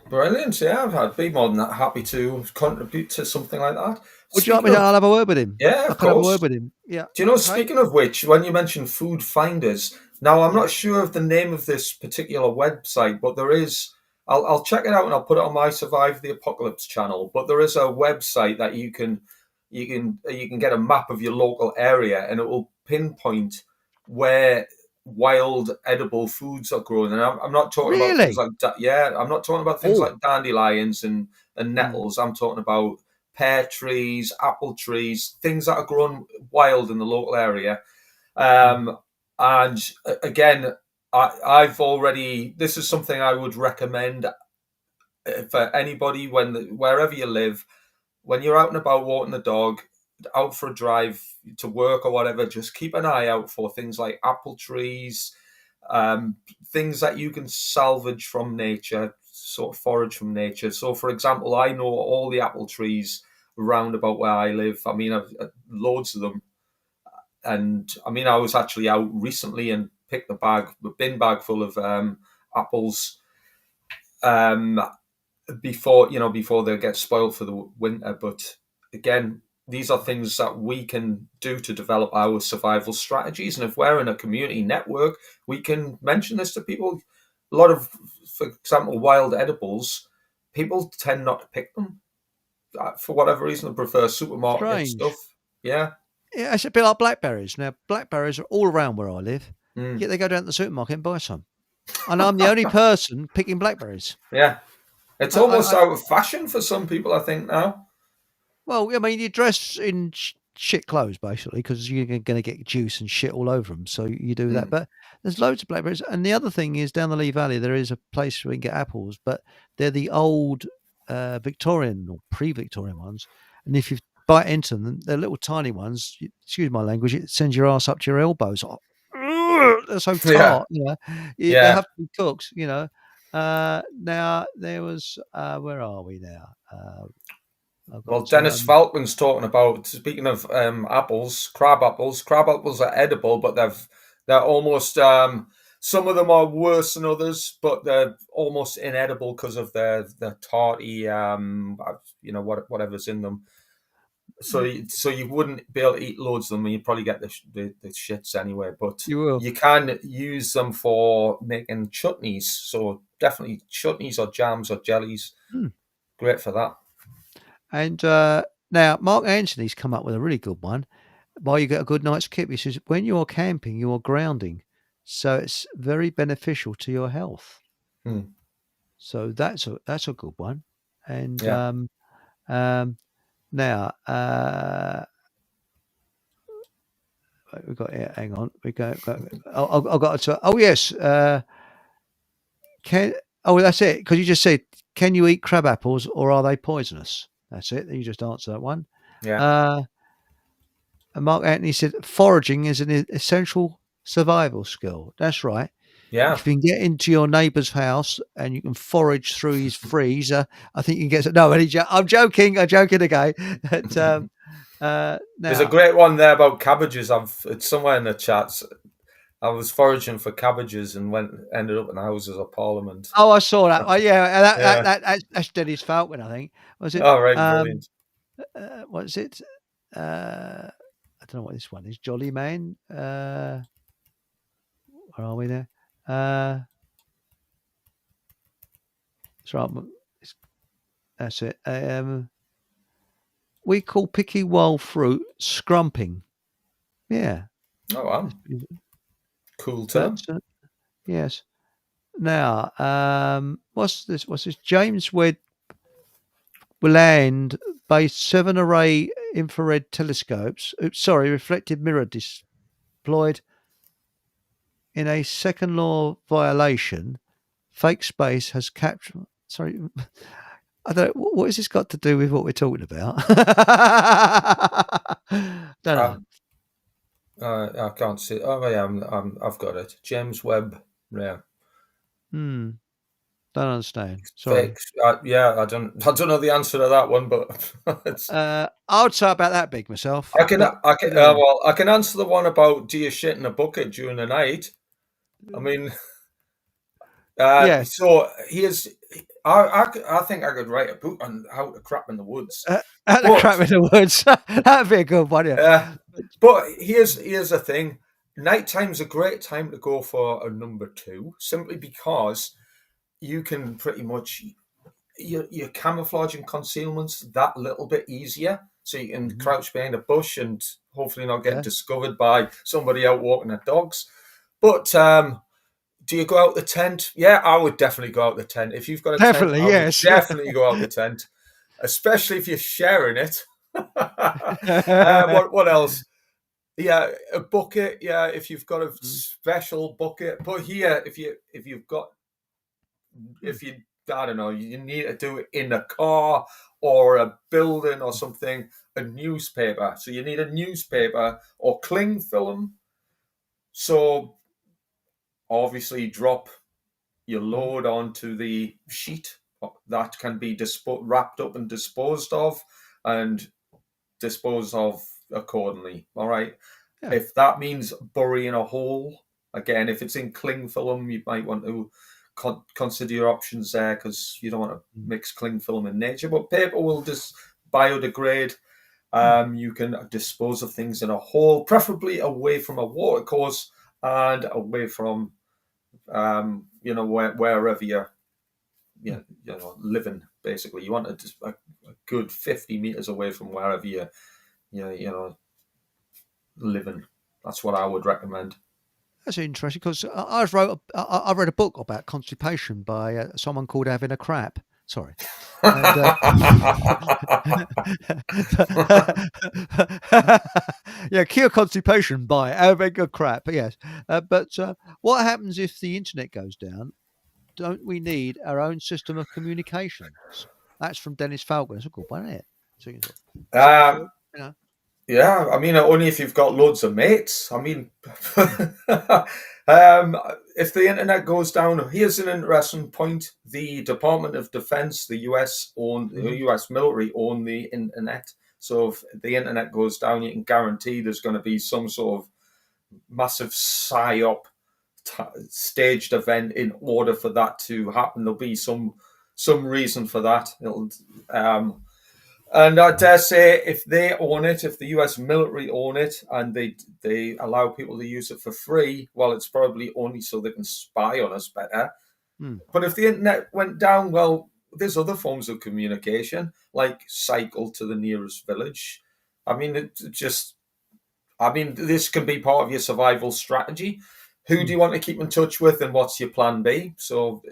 Speaker 2: Brilliant. Yeah, I'd be more than that happy to contribute to something like that.
Speaker 1: Would you like
Speaker 2: Speaking
Speaker 1: me to?
Speaker 2: of,
Speaker 1: I'll have a word with him.
Speaker 2: yeah,
Speaker 1: I
Speaker 2: of
Speaker 1: can have a word
Speaker 2: course.
Speaker 1: with him. Yeah.
Speaker 2: Do you know,
Speaker 1: Okay.
Speaker 2: speaking of which, when you mentioned food finders, now I'm
Speaker 1: Yeah.
Speaker 2: not sure of the name of this particular website, but there is, I'll check it out and I'll put it on my Survive the Apocalypse channel. But there is a website that you can get a map of your local area and it will pinpoint where wild edible foods are grown. And I'm not talking about things
Speaker 1: Really?
Speaker 2: like yeah, I'm not talking about things
Speaker 1: Oh.
Speaker 2: like dandelions and
Speaker 1: Mm.
Speaker 2: nettles. I'm talking about pear trees, apple trees, things that are grown wild in the local area.
Speaker 1: Mm.
Speaker 2: And again, I've already. This is something I would recommend for anybody wherever you live, when you're out and about walking the dog, out for a drive to work or whatever. Just keep an eye out for things like apple trees, things that you can salvage from nature, sort of forage from nature. So, for example, I know all the apple trees round about where I live. I mean, I've loads of them. and I mean, I was actually out recently and picked a bin bag full of apples um, before they get spoiled for the winter. But again, these are things that we can do to develop our survival strategies. And if we're in a community network, we can mention this to people. A lot of, for example, wild edibles, people tend not to pick them for whatever reason. They prefer supermarket stuff.
Speaker 1: Strange.
Speaker 2: Yeah.
Speaker 1: Yeah, it's a bit like blackberries. Now, blackberries are all around where I live,
Speaker 2: Mm.
Speaker 1: yet they go down to the supermarket and buy some. And I'm the only person picking blackberries.
Speaker 2: Yeah. It's
Speaker 1: I,
Speaker 2: almost
Speaker 1: I, I,
Speaker 2: out of fashion for some people, I think, now.
Speaker 1: well, I mean, you dress in shit clothes, basically, because you're going to get juice and shit all over them. So you do that.
Speaker 2: Mm.
Speaker 1: But there's loads of blackberries. And the other thing is, down the Lee Valley, there is a place where we can get apples, but they're the old Victorian or pre-Victorian ones. And if you bite into them, they're little tiny ones. Excuse my language, it sends your ass up to your elbows. They're so
Speaker 2: Yeah.
Speaker 1: tart, they
Speaker 2: Yeah.
Speaker 1: have to be cooked, Now there was, where are we now? I've
Speaker 2: Well,
Speaker 1: got,
Speaker 2: Dennis Falcon's talking about, speaking of apples, crab apples. Crab apples are edible, but they're almost some of them are worse than others, but they're almost inedible because of their tarty whatever's in them. So you wouldn't be able to eat loads of them, and you'd probably get the shits anyway. But
Speaker 1: you will.
Speaker 2: you can use them for making chutneys. So definitely chutneys or jams or jellies.
Speaker 1: Hmm.
Speaker 2: Great for that.
Speaker 1: And now Mark Anthony's come up with a really good one. While you get a good night's sleep, he says, when you are camping, you are grounding. So it's very beneficial to your health.
Speaker 2: Hmm.
Speaker 1: So that's a good one. And
Speaker 2: Yeah.
Speaker 1: now we got here. Hang on, we got. I got to. Oh yes. That's it. Because you just said, can you eat crab apples or are they poisonous? That's it. You just answer that one.
Speaker 2: Yeah.
Speaker 1: And Mark Anthony said, foraging is an essential survival skill. That's right.
Speaker 2: Yeah.
Speaker 1: If you can get into your neighbour's house and you can forage through his freezer, I think you can get. No, I'm joking. I'm joking again. But,
Speaker 2: There's a
Speaker 1: now,
Speaker 2: great one there about cabbages. It's somewhere in the chats. I was foraging for cabbages and ended up in the Houses of Parliament.
Speaker 1: oh, I saw that. Oh, yeah,
Speaker 2: Yeah.
Speaker 1: that's Dennis Falcon, I think. Was it?
Speaker 2: Oh, right, brilliant.
Speaker 1: What is it? I don't know what this one is. Jolly Man. Where are we there? That's right. That's it. We call picky wild fruit scrumping. Yeah.
Speaker 2: Oh, wow. Cool term.
Speaker 1: Yes. Now, what's this? James Webb Land based 7 array infrared telescopes. Reflective mirror deployed in a second law violation. Fake space has captured. Sorry, I don't. What has this got to do with what we're talking about? Don't know.
Speaker 2: I can't see. Oh, yeah, I've got it. James Webb. Yeah.
Speaker 1: Don't understand. Sorry.
Speaker 2: Fake. Yeah, I don't know the answer to that one, but it's.
Speaker 1: I would say about that big myself.
Speaker 2: I can.
Speaker 1: But,
Speaker 2: Well, I can answer the one about do you shit in a bucket during the night. I mean,
Speaker 1: yeah.
Speaker 2: So here's. I think I could write a book on how to crap in the woods.
Speaker 1: Crap in the woods. That'd be a good one. Yeah.
Speaker 2: But here's the thing. Nighttime's a great time to go for a number 2, simply because you can pretty much your camouflage and concealment's that little bit easier, so you can crouch behind a bush and hopefully not get discovered by somebody out walking their dogs. But do you go out the tent? Yeah, I would definitely go out the tent. If you've got a
Speaker 1: Definitely,
Speaker 2: tent,
Speaker 1: yes.
Speaker 2: definitely go out the tent, especially if you're sharing it. What else? Yeah, a bucket. Yeah, if you've got a special bucket. But here, if you I don't know, you need to do it in a car or a building or something. A newspaper. So you need a newspaper or cling film. So obviously drop your load onto the sheet that can be wrapped up and disposed of accordingly. All right.
Speaker 1: Yeah.
Speaker 2: If that means burying a hole, again, if it's in cling film, you might want to consider your options there, because you don't want to mix cling film in nature. But paper will just biodegrade. You can dispose of things in a hole, preferably away from a water course and away from, wherever you're, living. Basically, you want a good 50 meters away from wherever you're living. That's what I would recommend.
Speaker 1: That's interesting, because I read a book about constipation by someone called Having a Crap. Sorry. And, yeah, cure constipation by having a crap. Yes, but what happens if the internet goes down? Don't we need our own system of communications? That's from Dennis Falcon. It's a good one, isn't it? So, you know.
Speaker 2: Yeah, I mean, only if you've got loads of mates. I mean, if the internet goes down, here's an interesting point. The Department of Defense, the US military own the internet. So if the internet goes down, you can guarantee there's going to be some sort of massive psyop staged event in order for that to happen. There'll be some reason for that. And I dare say, if they own it, if the US military own it, and they allow people to use it for free, well, it's probably only so they can spy on us better. But if the internet went down, well, there's other forms of communication, like cycle to the nearest village. I mean, this can be part of your survival strategy. Who do you want to keep in touch with, and what's your plan B? So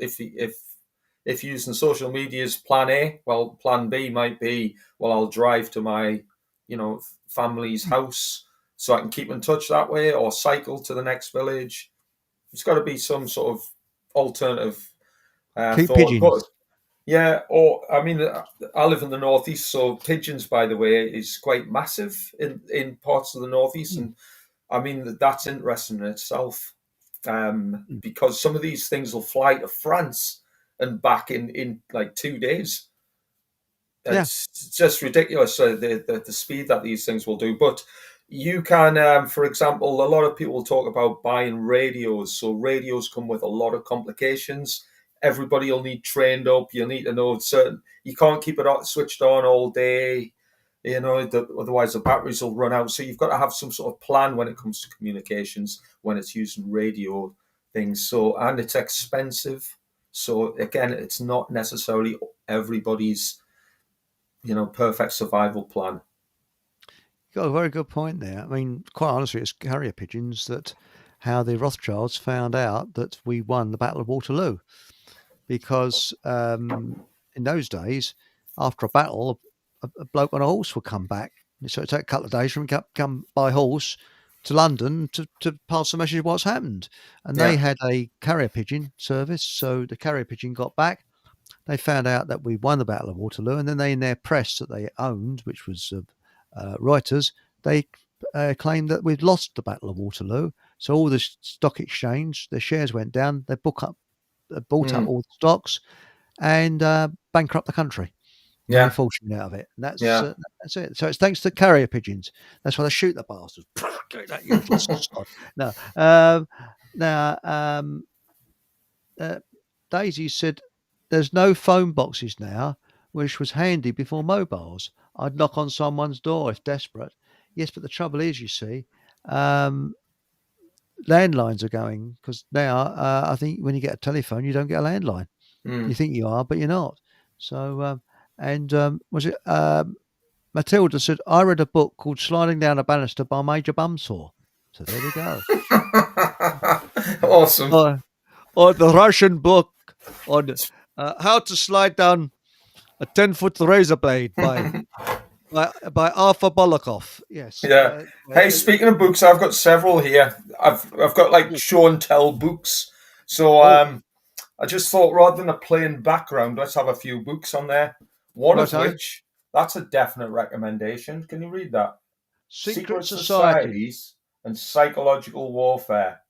Speaker 2: if using social media is plan A, well, plan B might be, well, I'll drive to my, family's house so I can keep in touch that way, or cycle to the next village. It's got to be some sort of alternative
Speaker 1: keep
Speaker 2: thought.
Speaker 1: pigeons.
Speaker 2: But, yeah, or, I mean, I live in the Northeast, so pigeons, by the way, is quite massive in parts of the Northeast. And, I mean, that's interesting in itself, because some of these things will fly to France and back in like 2 days. It's just ridiculous, the speed that these things will do. But you can, for example, a lot of people talk about buying radios. So radios come with a lot of complications. Everybody will need trained up. You'll need to know you can't keep it switched on all day, otherwise the batteries will run out. So you've got to have some sort of plan when it comes to communications, when it's using radio things. So, and it's expensive. So again, it's not necessarily everybody's, perfect survival plan.
Speaker 1: You got a very good point there. I mean, quite honestly, it's carrier pigeons that how the Rothschilds found out that we won the Battle of Waterloo, because in those days, after a battle, a bloke on a horse would come back. So it'd take a couple of days for him to come by horse to London to pass the message of what's happened. And they had a carrier pigeon service. So the carrier pigeon got back. They found out that we won the Battle of Waterloo. And then they, in their press that they owned, which was Reuters, they claimed that we'd lost the Battle of Waterloo. So all the stock exchange, the shares went down. They bought up all the stocks and bankrupt the country.
Speaker 2: Yeah,
Speaker 1: fortune out of it. And that's it. So it's thanks to carrier pigeons. That's why they shoot the bastards. Daisy said there's no phone boxes now, which was handy before mobiles. I'd knock on someone's door if desperate. Yes, but the trouble is, you see, landlines are going, because now I think when you get a telephone, you don't get a landline. You think you are, but you're not. So, was it Matilda said, I read a book called Sliding Down a Banister by Major Bumsaw. So there we go.
Speaker 2: Awesome.
Speaker 1: Or the Russian book on how to slide down a 10-foot razor blade by Arthur Bolokov. Yes.
Speaker 2: Yeah. Hey, speaking of books, I've got several here. I've got like show and tell books. So I just thought, rather than a plain background, let's have a few books on there. One of which, that's a definite recommendation. Can you read that?
Speaker 1: Secret Societies
Speaker 2: and Psychological Warfare.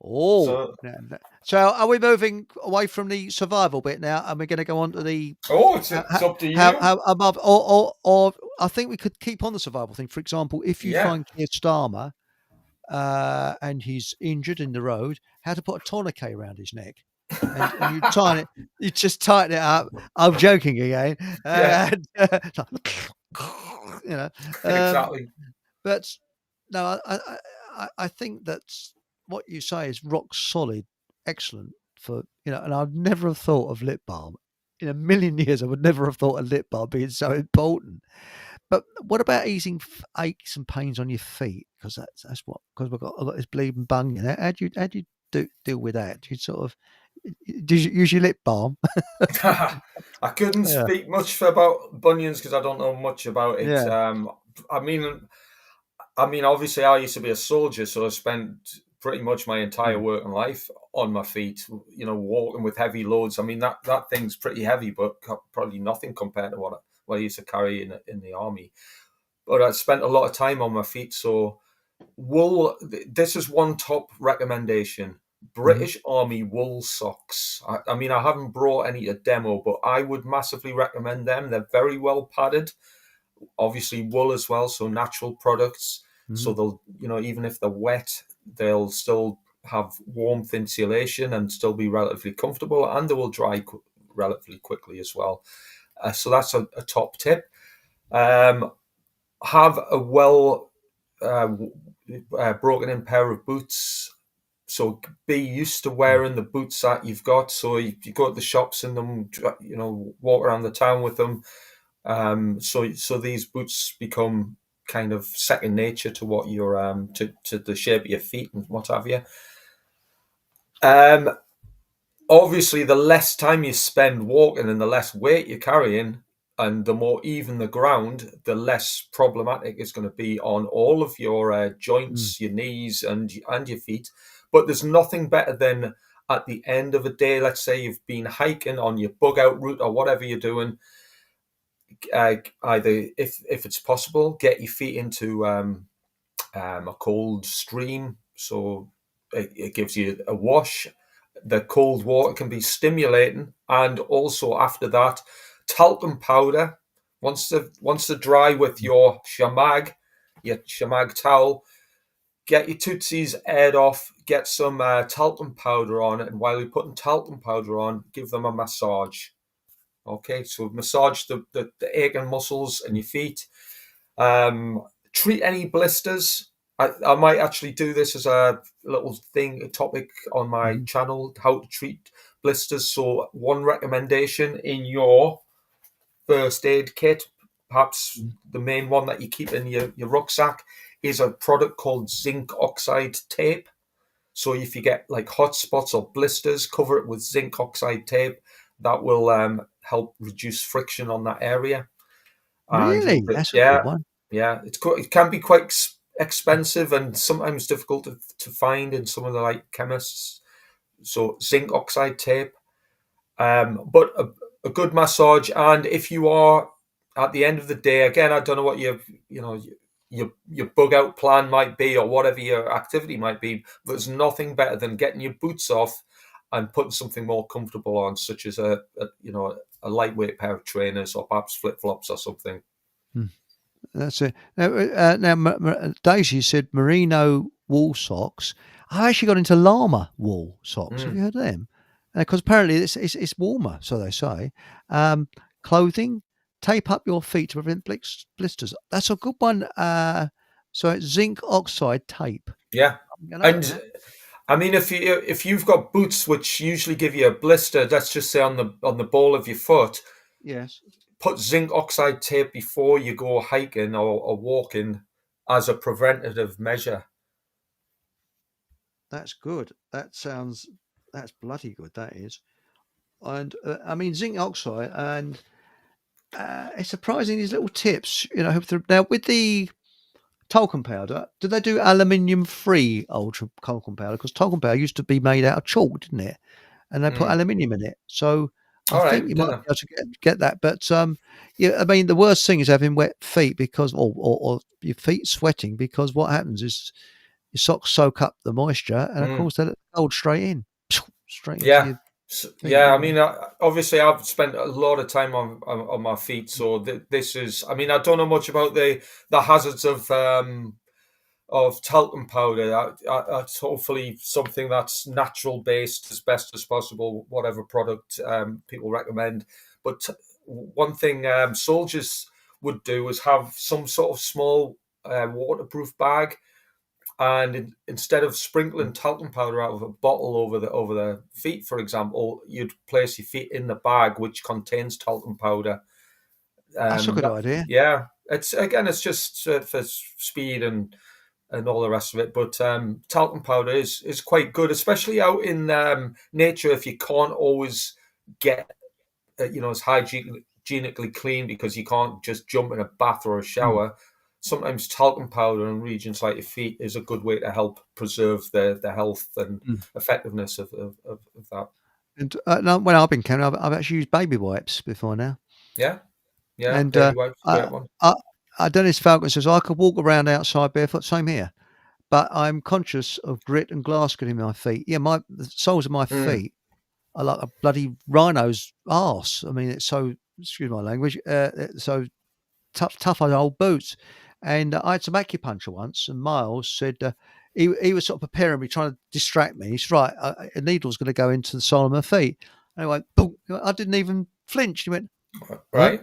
Speaker 1: Oh,
Speaker 2: So,
Speaker 1: so are we moving away from the survival bit now, and we're going to go on to the
Speaker 2: it's up to you.
Speaker 1: how above, or I think we could keep on the survival thing. For example, if you
Speaker 2: Yeah.
Speaker 1: find Keir Starmer and he's injured in the road, how to put a tourniquet around his neck. And you tighten it, you just tighten it up. I'm joking again.
Speaker 2: Yeah.
Speaker 1: And, you know, um,
Speaker 2: Exactly.
Speaker 1: but no, I think that's what you say is rock solid, excellent for, and I'd never have thought of lip balm. In a million years, I would never have thought of lip balm being so important. But what about easing aches and pains on your feet? Because that's what, because I've got this bleeding bunion. How do you deal with that? Do you sort of do you use your lip balm?
Speaker 2: I couldn't
Speaker 1: Yeah,
Speaker 2: speak much for about bunions because I don't know much about it.
Speaker 1: yeah,
Speaker 2: I mean, obviously, I used to be a soldier, so I spent pretty much my entire
Speaker 1: mm,
Speaker 2: working life on my feet. Walking with heavy loads. I mean, that thing's pretty heavy, but probably nothing compared to what I used to carry in the army. But I spent a lot of time on my feet, so wool. This is one top recommendation.
Speaker 1: mhm,
Speaker 2: British Army wool socks. I mean, I haven't brought any to demo, but I would massively recommend them. They're very well padded, obviously wool as well, so natural products. So
Speaker 1: mhm.
Speaker 2: they'll, even if they're wet, they'll still have warmth insulation and still be relatively comfortable, and they will dry relatively quickly as well. So that's a top tip. Um, have a well uh, broken in pair of boots. So be used to
Speaker 1: Mm.
Speaker 2: wearing the boots that you've got. So you go to the shops in them, walk around the town with them. So these boots become kind of second nature to what you're to the shape of your feet and what have you. Um, Obviously, the less time you spend walking and the less weight you're carrying, and the more even the ground, the less problematic it's going to be on all of your
Speaker 1: Mm.
Speaker 2: joints, your knees, and your feet. But there's nothing better than at the end of a day. Let's say you've been hiking on your bug out route or whatever you're doing. Either if it's possible, get your feet into a cold stream, so it gives you a wash. The cold water can be stimulating, and also after that, talcum powder. Once they're dry with your shamag towel, get your tootsie's head off, get some talcum powder on it, and while you're putting talcum powder on, give them a massage. Okay, so massage the aching muscles in your feet. Treat any blisters. I might actually do this as a little thing, a topic on my
Speaker 1: Mhm.
Speaker 2: channel, how to treat blisters. So, one recommendation in your first aid kit, perhaps
Speaker 1: Mhm.
Speaker 2: the main one that you keep in your rucksack, is a product called zinc oxide tape. So, if you get like hot spots or blisters, cover it with zinc oxide tape. That will help reduce friction on that area. And
Speaker 1: Really? That's a good
Speaker 2: yeah,
Speaker 1: one.
Speaker 2: yeah, it can be quite expensive and sometimes difficult to find in some of the like chemists. So zinc oxide tape, but a good massage. And if you are at the end of the day, again, I don't know what your bug out plan might be or whatever your activity might be. But there's nothing better than getting your boots off and putting something more comfortable on, such as a lightweight pair of trainers or perhaps flip flops or something.
Speaker 1: Mm. That's it. Now, Daisy said merino wool socks. I actually got into llama wool socks. Have
Speaker 2: Mm,
Speaker 1: you heard of them? Because apparently it's warmer, so they say. Um, Clothing, tape up your feet to prevent blisters. That's a good one. So it's zinc oxide tape.
Speaker 2: yeah.
Speaker 1: I'm going to have
Speaker 2: And
Speaker 1: that.
Speaker 2: I mean, if you've got boots which usually give you a blister, let's just say on the ball of your foot,
Speaker 1: Yes,
Speaker 2: put zinc oxide tape before you go hiking or walking as a preventative measure.
Speaker 1: that's good. That's bloody good. That is. And I mean, zinc oxide and it's surprising these little tips, now with the talcum powder, do they do aluminium free ultra talcum powder? Because talcum powder used to be made out of chalk, didn't it? And they put
Speaker 2: Mm.
Speaker 1: aluminium in it. So I
Speaker 2: All right,
Speaker 1: think you might
Speaker 2: dinner.
Speaker 1: be able to get that. But yeah, I mean, the worst thing is having wet feet because, or your feet sweating because what happens is your socks soak up the moisture, and of
Speaker 2: Mm.
Speaker 1: course they let the cold straight in, straight into
Speaker 2: Yeah.
Speaker 1: your feet.
Speaker 2: Yeah, I mean, obviously, I've spent a lot of time on my feet, so this is. I mean, I don't know much about the hazards of talcum powder. It's hopefully something that's natural based as best as possible, whatever product people recommend. But one thing soldiers would do is have some sort of small waterproof bag, and instead of sprinkling talcum powder out of a bottle over the feet, for example, you'd place your feet in the bag which contains talcum powder.
Speaker 1: That's a good idea.
Speaker 2: Yeah, it's just for speed and all the rest of it. But talcum powder is quite good, especially out in nature if you can't always get as hygienically clean because you can't just jump in a bath or a shower. Sometimes talcum powder in regions like your feet is a good way to help preserve the health and effectiveness of that.
Speaker 1: And when I've been camping, I've actually used baby wipes before now.
Speaker 2: Yeah,
Speaker 1: And
Speaker 2: baby wipes, great one.
Speaker 1: Dennis Falcon says I could walk around outside barefoot. Same here, but I'm conscious of grit and glass getting in my feet. Yeah, the soles of my feet are like a bloody rhino's arse. I mean, it's so, excuse my language, it's so tough on old boots. And I had some acupuncture once, and Miles said he was sort of preparing me, trying to distract me. He said, right, a needle's going to go into the sole of my feet. And I went, boom. I didn't even flinch. He went,
Speaker 2: right.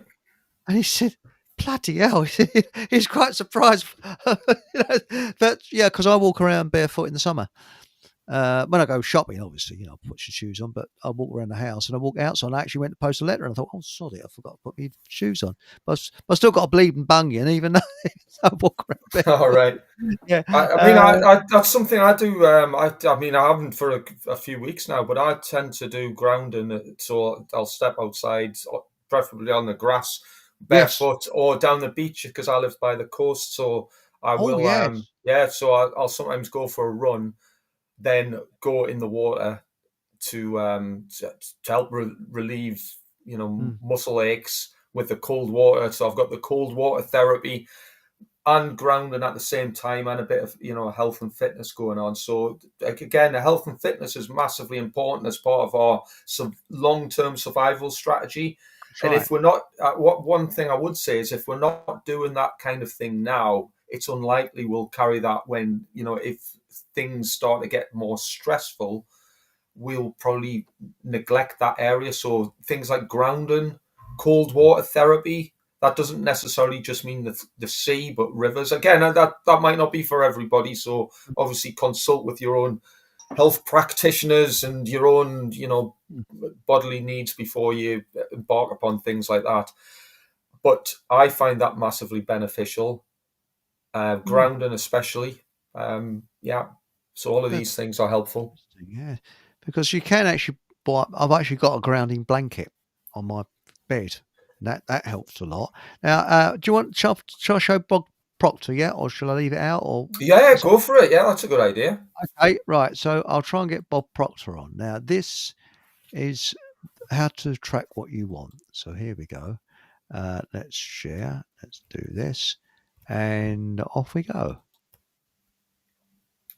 Speaker 1: And he said, bloody hell. He's quite surprised. But yeah, because I walk around barefoot in the summer. When I go shopping, obviously, I put some shoes on, but I walk around the house and I walk outside. And I actually went to post a letter and I thought, oh, sorry, I forgot to put my shoes on. But I still got a bleeding bunion, even though I walk around barefoot.
Speaker 2: All right.
Speaker 1: Yeah.
Speaker 2: I mean, that's something I do. I mean, I haven't for a few weeks now, but I tend to do grounding. So I'll step outside, preferably on the grass, barefoot, or down the beach because I live by the coast. So I will.
Speaker 1: Yes.
Speaker 2: So I'll sometimes go for a run, then go in the water to help relieve muscle aches with the cold water. So I've got the cold water therapy and grounding at the same time, and a bit of health and fitness going on. So again, the health and fitness is massively important as part of our long-term survival strategy. That's and if we're not, one thing I would say is if we're not doing that kind of thing now, it's unlikely we'll carry that when if things start to get more stressful, we'll probably neglect that area. So things like grounding, cold water therapy, that doesn't necessarily just mean the sea, but rivers. Again, that might not be for everybody. So obviously consult with your own health practitioners and your own, bodily needs before you embark upon things like that. But I find that massively beneficial. Grounding especially. So all of these things are helpful.
Speaker 1: Yeah, because you can actually buy. I've actually got a grounding blanket on my bed. That helps a lot. Now, do you want? Shall I show Bob Proctor? Yeah, or shall I leave it out? Or
Speaker 2: go for it. Yeah, that's a good idea.
Speaker 1: Okay, right. So I'll try and get Bob Proctor on. Now, this is how to track what you want. So here we go. Let's share. Let's do this, and off we go.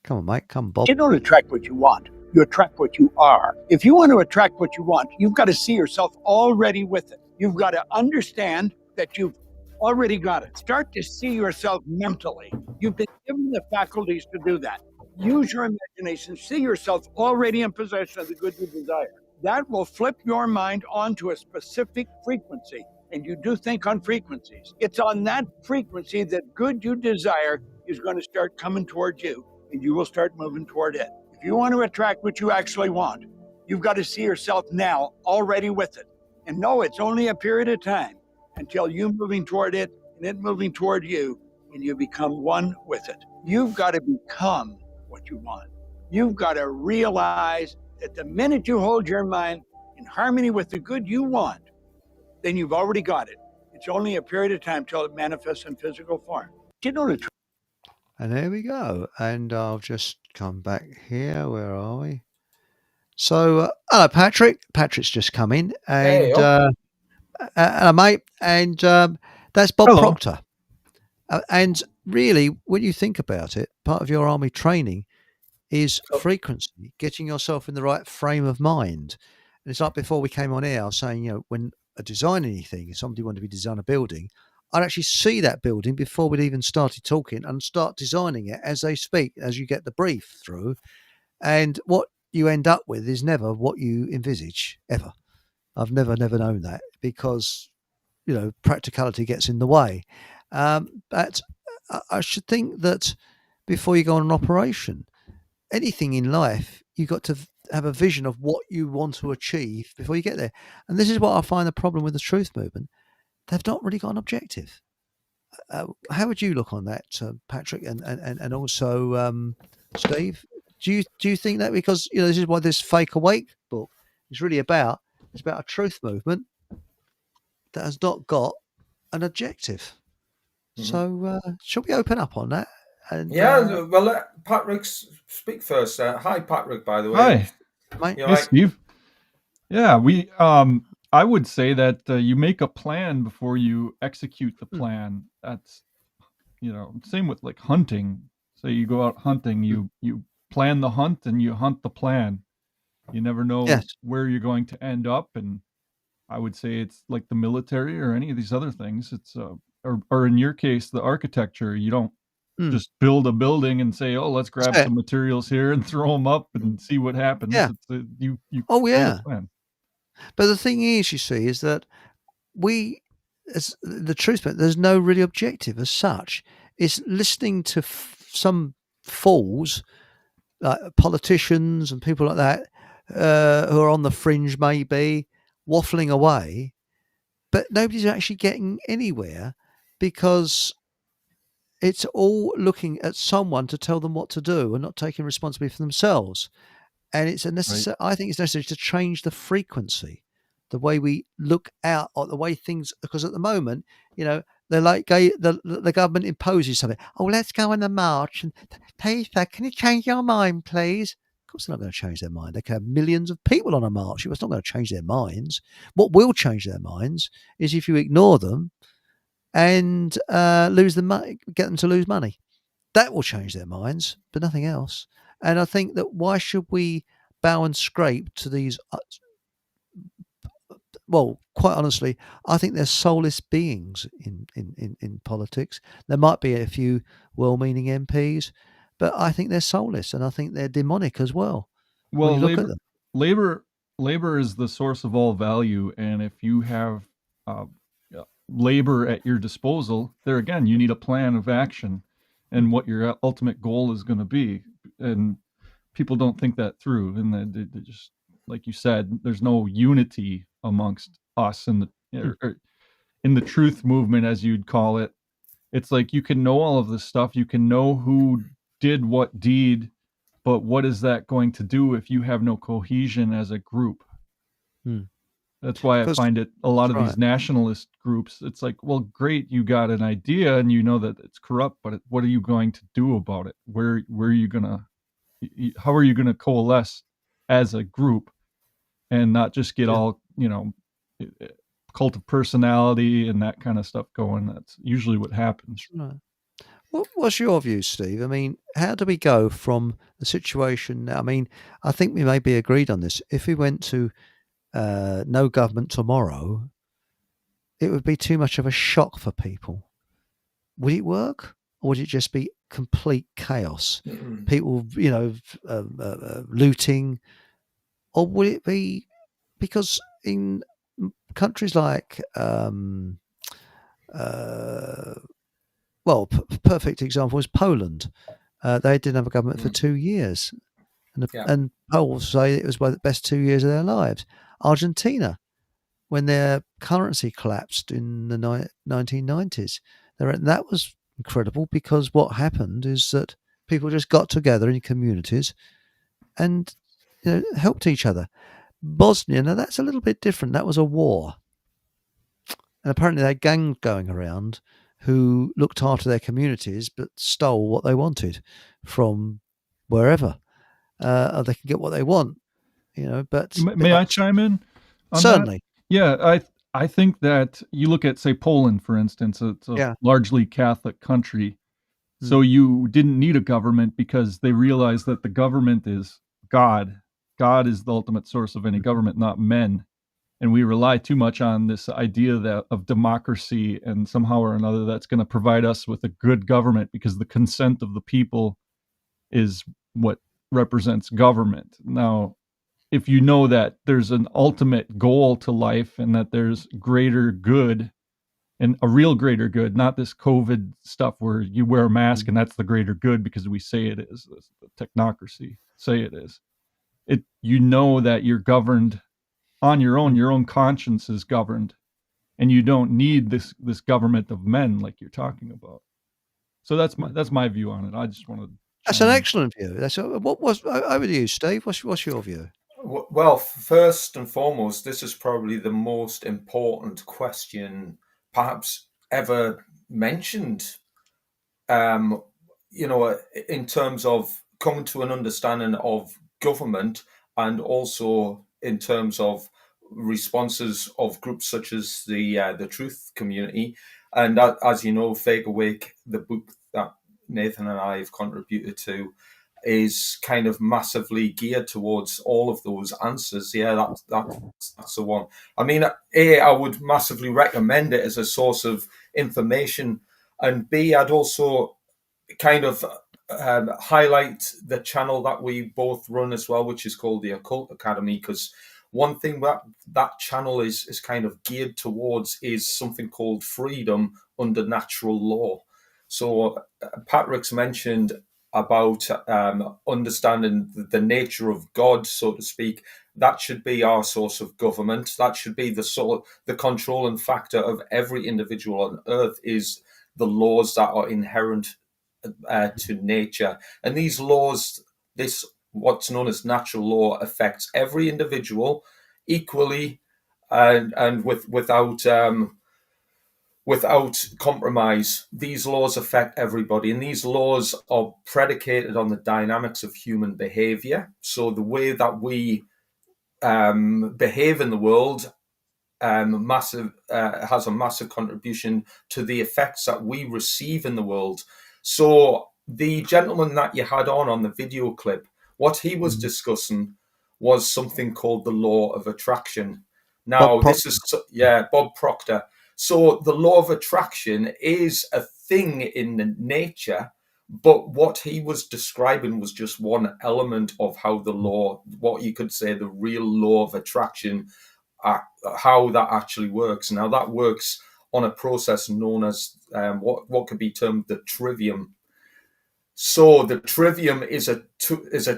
Speaker 1: Come on, mate. Come, Bob.
Speaker 3: You don't attract what you want. You attract what you are. If you want to attract what you want, you've got to see yourself already with it. You've got to understand that you've already got it. Start to see yourself mentally. You've been given the faculties to do that. Use your imagination. See yourself already in possession of the good you desire. That will flip your mind onto a specific frequency. And you do think on frequencies. It's on that frequency that good you desire is going to start coming toward you. And you will start moving toward it. If you want to attract what you actually want, you've got to see yourself now already with it. And know it's only a period of time until you moving toward it and it moving toward you, and you become one with it. You've got to become what you want. You've got to realize that the minute you hold your mind in harmony with the good you want, then you've already got it. It's only a period of time till it manifests in physical form. You don't attract.
Speaker 1: And there we go. And I'll just come back here. Where are we? So, hello, Patrick. Patrick's just come in. And hello, mate. And that's Bob Proctor. And really, when you think about it, part of your army training is
Speaker 2: Oh.
Speaker 1: frequency, getting yourself in the right frame of mind. And it's like before we came on air, I was saying, when I design anything, if somebody wanted me to design a building, I'd actually see that building before we'd even started talking and start designing it as they speak, as you get the brief through. And what you end up with is never what you envisage, ever. I've never known that because, practicality gets in the way. But I should think that before you go on an operation, anything in life, you've got to have a vision of what you want to achieve before you get there. And this is what I find the problem with the truth movement. They've not really got an objective. How would you look on that, Patrick, and also Steve? Do you think that because this is what this Fake Awake book is really about? It's about a truth movement that has not got an objective. So shall we open up on that? And,
Speaker 2: well, let Patrick speak first. Hi, Patrick, by the way.
Speaker 4: Hi.
Speaker 1: mate.
Speaker 2: You
Speaker 4: Hey, Steve. Yeah, I would say that you make a plan before you execute the plan. That's, same with like hunting. So you go out hunting, you plan the hunt and you hunt the plan. You never know
Speaker 1: Yes.
Speaker 4: where you're going to end up. And I would say it's like the military or any of these other things. It's, or in your case, the architecture, you don't just build a building and say, oh, let's grab
Speaker 1: That's it.
Speaker 4: some materials here and throw them up and see what happens.
Speaker 1: Yeah.
Speaker 4: It's, you
Speaker 1: Oh,
Speaker 4: create a
Speaker 1: yeah.
Speaker 4: plan.
Speaker 1: But the thing is, you see, is that as the truth, but there's no really objective as such. It's listening to some fools, like politicians and people like that, who are on the fringe, maybe waffling away, but nobody's actually getting anywhere because it's all looking at someone to tell them what to do and not taking responsibility for themselves. And it's I think it's necessary to change the frequency, the way we look out, or the way things. Because at the moment, they're like the government imposes something. Oh, let's go on the march, and please, can you change your mind, please? Of course, they're not going to change their mind. They can have millions of people on a march. It's not going to change their minds. What will change their minds is if you ignore them and lose the money, get them to lose money. That will change their minds, but nothing else. And I think that why should we bow and scrape to these? Well, quite honestly, I think they're soulless beings in politics. There might be a few well-meaning MPs, but I think they're soulless, and I think they're demonic as well.
Speaker 4: Well,
Speaker 1: when you look at them.
Speaker 4: labor is the source of all value, and if you have labor at your disposal, there again, you need a plan of action and what your ultimate goal is going to be. And people don't think that through, and they just, like you said, there's no unity amongst us in the truth movement, as you'd call it. It's like you can know all of this stuff, you can know who did what deed, but what is that going to do if you have no cohesion as a group? That's why I find it, a lot of these nationalist groups, it's like, well, great, you got an idea and you know that it's corrupt, but what are you going to do about it? Where are you gonna, how are you gonna coalesce as a group and not just get all, cult of personality and that kind of stuff going? That's usually what happens.
Speaker 1: Right. What's your view, Steve? I mean, how do we go from the situation now? I mean, I think we may be agreed on this. If we went to no government tomorrow, it would be too much of a shock for people. Would it work, or would it just be complete chaos? People, looting, or would it be, because in countries like, perfect example is Poland. They didn't have a government for 2 years, and polls say it was one of the best 2 years of their lives. Argentina, when their currency collapsed in the 1990s, that was incredible, because what happened is that people just got together in communities and helped each other. Bosnia, now that's a little bit different. That was a war, and apparently they had gangs going around who looked after their communities but stole what they wanted from wherever. They can get what they want, but...
Speaker 4: May I chime in on
Speaker 1: certainly.
Speaker 4: That? Yeah, I think that you look at, say, Poland, for instance, it's a largely Catholic country, So you didn't need a government because they realized that the government is God. God is the ultimate source of any government, not men. And we rely too much on this idea that of democracy and somehow or another that's going to provide us with a good government because the consent of the people is what represents government. Now, if you know that there's an ultimate goal to life and that there's greater good and a real greater good, not this COVID stuff where you wear a mask and that's the greater good because we say it is, the technocracy say it is. You know that you're governed on your own conscience is governed, and you don't need this government of men like you're talking about. So that's my view on it. I just want to.
Speaker 1: That's an excellent view. What was over to you, Steve? What's your view?
Speaker 2: Well, first and foremost, this is probably the most important question perhaps ever mentioned. In terms of coming to an understanding of government, and also in terms of responses of groups such as the Truth Community, and as you know, Fake Awake, the book that Nathan and I have contributed to, is kind of massively geared towards all of those answers. Yeah, that's the one. I mean, I would massively recommend it as a source of information, and B, I'd also kind of highlight the channel that we both run as well, which is called the Occult Academy, because one thing that channel is kind of geared towards is something called freedom under natural law. So Patrick's mentioned about understanding the nature of God, so to speak. That should be our source of government. That should be the controlling factor of every individual on earth, is the laws that are inherent to nature. And these laws, this what's known as natural law, affects every individual equally and without compromise. These laws affect everybody, and these laws are predicated on the dynamics of human behavior. So the way that we behave in the world has a massive contribution to the effects that we receive in the world. So the gentleman that you had on the video clip, what he was discussing was something called the law of attraction. Now, Bob Proctor. So the law of attraction is a thing in nature, but what he was describing was just one element of how the law, what you could say the real law of attraction, how that actually works. Now, that works on a process known as what could be termed the trivium. So the trivium is a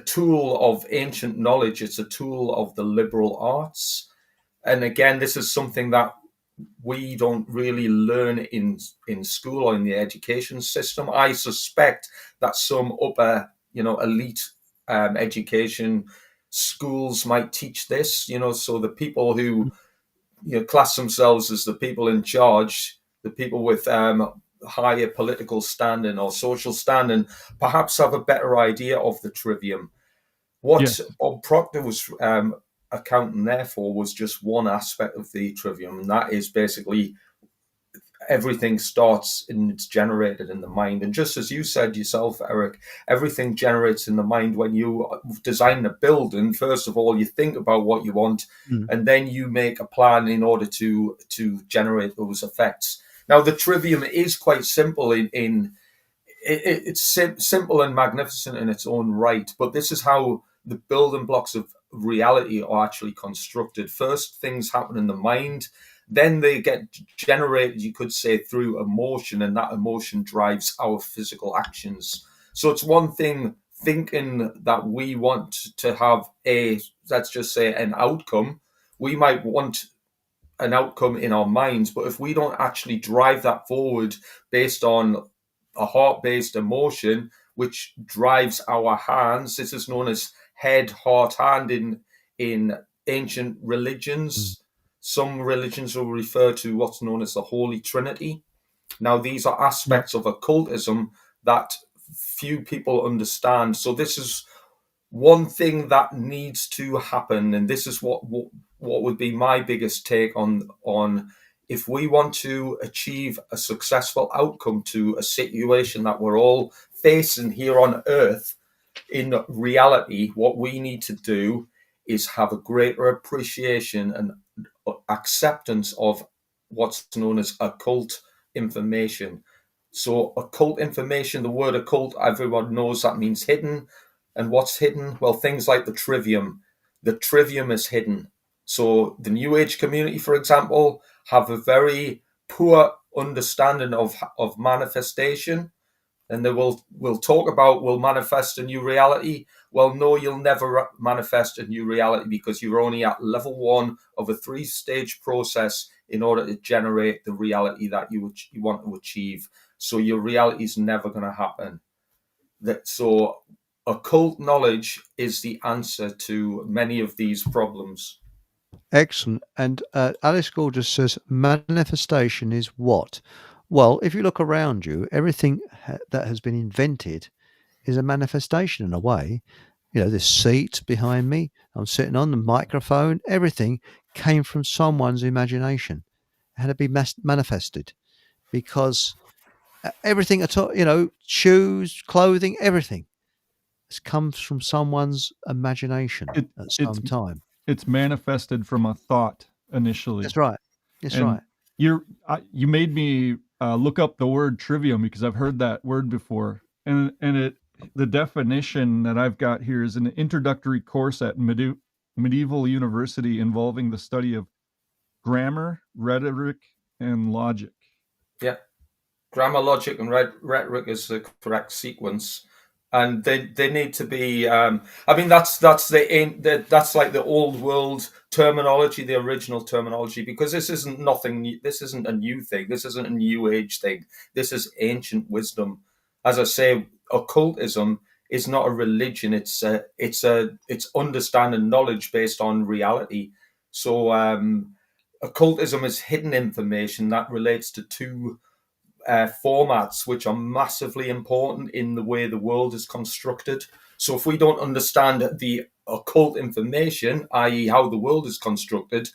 Speaker 2: tool of ancient knowledge. It's a tool of the liberal arts. And again, this is something that we don't really learn in school or in the education system. I suspect that some upper, elite education schools might teach this, so the people who class themselves as the people in charge, the people with higher political standing or social standing, perhaps have a better idea of the trivium. What Bob Proctor was accounting therefore was just one aspect of the trivium, and that is basically everything starts and it's generated in the mind. And just as you said yourself, Eric, everything generates in the mind. When you design a building, first of all, you think about what you want, and then you make a plan in order to generate those effects. Now, the trivium is quite simple it's simple and magnificent in its own right, but this is how the building blocks of reality are actually constructed. First, things happen in the mind, then they get generated, you could say, through emotion, and that emotion drives our physical actions. So it's one thing thinking that we want to have let's just say, an outcome. We might want an outcome in our minds, but if we don't actually drive that forward based on a heart-based emotion, which drives our hands, this is known as head, heart, hand in ancient religions. Some religions will refer to what's known as the Holy Trinity. Now, these are aspects of occultism that few people understand. So this is one thing that needs to happen, and this is what would be my biggest take on if we want to achieve a successful outcome to a situation that we're all facing here on Earth, in reality, what we need to do is have a greater appreciation and acceptance of what's known as occult information. So occult information, the word occult, everyone knows that means hidden. And what's hidden? Well, things like the trivium. The trivium is hidden. So the New Age community, for example, have a very poor understanding of manifestation. And they will talk about, will manifest a new reality. Well, no, you'll never manifest a new reality, because you're only at level 1 of a 3-stage process in order to generate the reality that you want to achieve. So your reality is never going to happen. So occult knowledge is the answer to many of these problems.
Speaker 1: Excellent. And Alice Gorgeous says, manifestation is what? Well, if you look around you, everything that has been invented is a manifestation in a way. You know, this seat behind me, I'm sitting on, the microphone, everything came from someone's imagination. It had to be manifested, because everything at all, you know, shoes, clothing, everything comes from someone's imagination at some time.
Speaker 4: It's manifested from a thought initially.
Speaker 1: That's right. That's
Speaker 4: And
Speaker 1: right.
Speaker 4: You made me look up the word trivium, because I've heard that word before, and the definition that I've got here is an introductory course at medieval university involving the study of grammar, rhetoric, and logic.
Speaker 2: Yeah, grammar, logic, and rhetoric is the correct sequence, and they need to be. I mean, that's like the old world terminology, the original terminology, because this isn't nothing new. This isn't a new thing. This isn't a new age thing. This is ancient wisdom. As I say, occultism is not a religion. It's understanding knowledge based on reality. So occultism is hidden information that relates to two formats which are massively important in the way the world is constructed. So if we don't understand the occult information, i.e. how the world is constructed,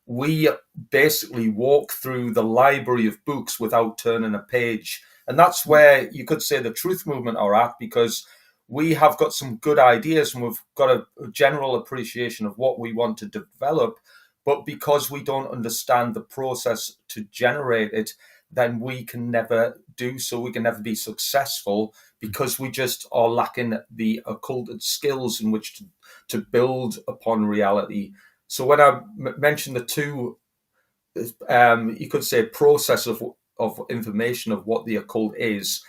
Speaker 2: we basically walk through the library of books without turning a page. And that's where you could say the truth movement are at, because we have got some good ideas and we've got a general appreciation of what we want to develop. But because we don't understand the process to generate it, then we can never do so. We can never be successful, because we just are lacking the occulted skills in which to build upon reality. So when I mentioned the two, you could say, process of information of what the occult is,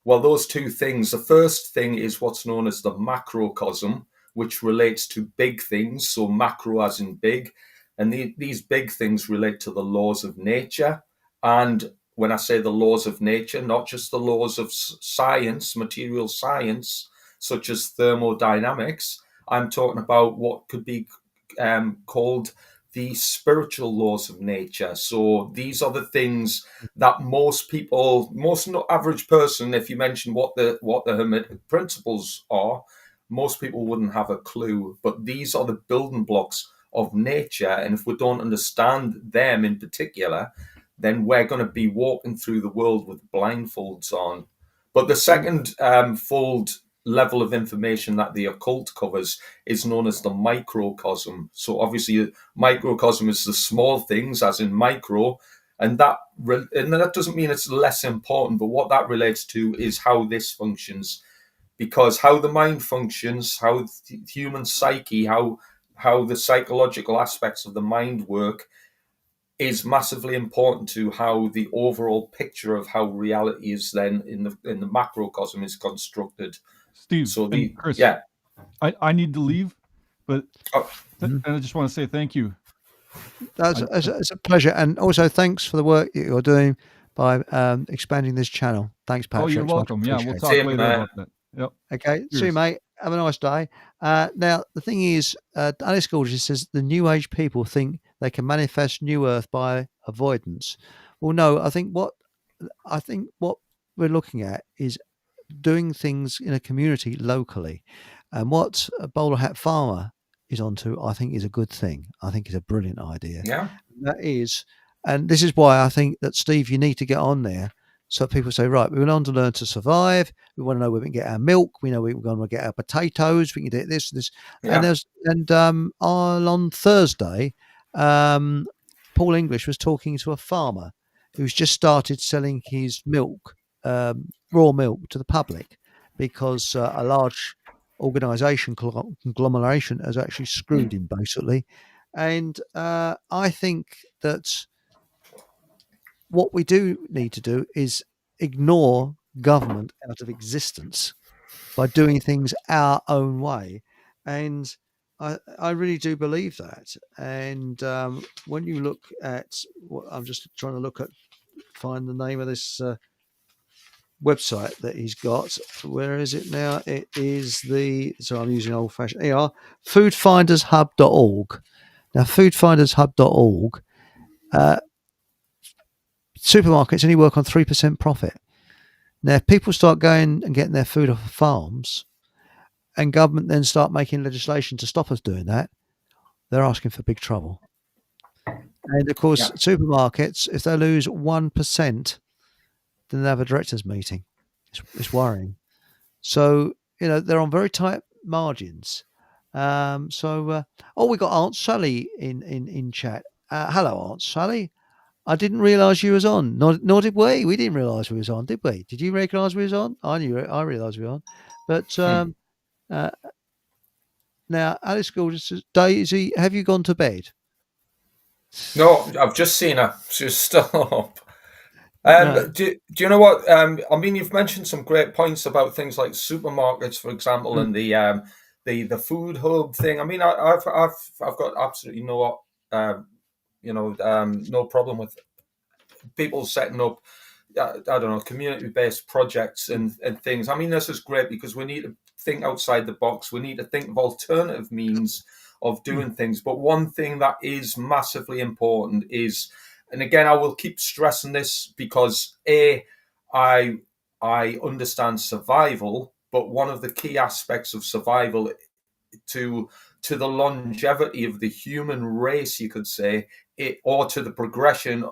Speaker 2: well, those two things, the first thing is what's known as the macrocosm, which relates to big things. So macro as in big. And these big things relate to the laws of nature. And when I say the laws of nature, not just the laws of science, material science, such as thermodynamics, I'm talking about what could be called the spiritual laws of nature. So these are the things that most average person, if you mention what the Hermetic principles are, most people wouldn't have a clue. But these are the building blocks of nature. And if we don't understand them in particular, then we're going to be walking through the world with blindfolds on. But the second fold level of information that the occult covers is known as the microcosm. So obviously, microcosm is the small things, as in micro, and that doesn't mean it's less important. But what that relates to is how this functions, because how the mind functions, how the human psyche, how the psychological aspects of the mind work, is massively important to how the overall picture of how reality is then in the macrocosm is constructed.
Speaker 4: Steve,
Speaker 2: so
Speaker 4: Chris,
Speaker 2: yeah,
Speaker 4: I need to leave, but and I just want to say thank you.
Speaker 1: It's a pleasure, and also thanks for the work that you're doing by expanding this channel. Thanks, Patrick.
Speaker 4: Oh, you're welcome. Yeah, we'll talk later about that. Yep.
Speaker 1: Okay,
Speaker 4: Cheers.
Speaker 1: see you, mate. Have a nice day. Now, the thing is, Alice Gorgeous says the New Age people think they can manifest New Earth by avoidance. Well, no, I think what we're looking at is doing things in a community locally. And what Bowler Hat Farmer is onto, I think, is a good thing. I think it's a brilliant idea.
Speaker 2: Yeah.
Speaker 1: That is And this is why I think that, Steve, you need to get on there. So people say, right, we want to learn to survive. We want to know where we can get our milk. We know we're going to get our potatoes. We can do this.
Speaker 2: Yeah.
Speaker 1: On Thursday, Paul English was talking to a farmer who's just started selling his milk, raw milk, to the public because a large organisation, conglomeration, has actually screwed him, basically. And I think that what we do need to do is ignore government out of existence by doing things our own way. And I really do believe that. And when you look at what I'm just trying to find the name of this website that he's got. Where is it now? It is I'm using old fashioned. Here, foodfindershub.org. Now, foodfindershub.org, supermarkets only work on 3% profit. Now, if people start going and getting their food off of farms, and government then start making legislation to stop us doing that, they're asking for big trouble. And of course, supermarkets, if they lose 1%, then they have a directors' meeting. It's worrying. So, they're on very tight margins. We got Aunt Sally in chat. Hello, Aunt Sally. I didn't realise you was on. Nor did we. We didn't realise we was on, did we? Did you recognise we was on? I knew it. I realised we were on. But now, Alice Gould says, Daisy, have you gone to bed?
Speaker 2: No, I've just seen her. She's still up. Do you know what? You've mentioned some great points about things like supermarkets, for example, and the food hub thing. I've got absolutely no no problem with people setting up, community-based projects and things. This is great because we need to think outside the box. We need to think of alternative means of doing things. But one thing that is massively important is, and again, I will keep stressing this because I understand survival, but one of the key aspects of survival to the longevity of the human race, you could say, or to the progression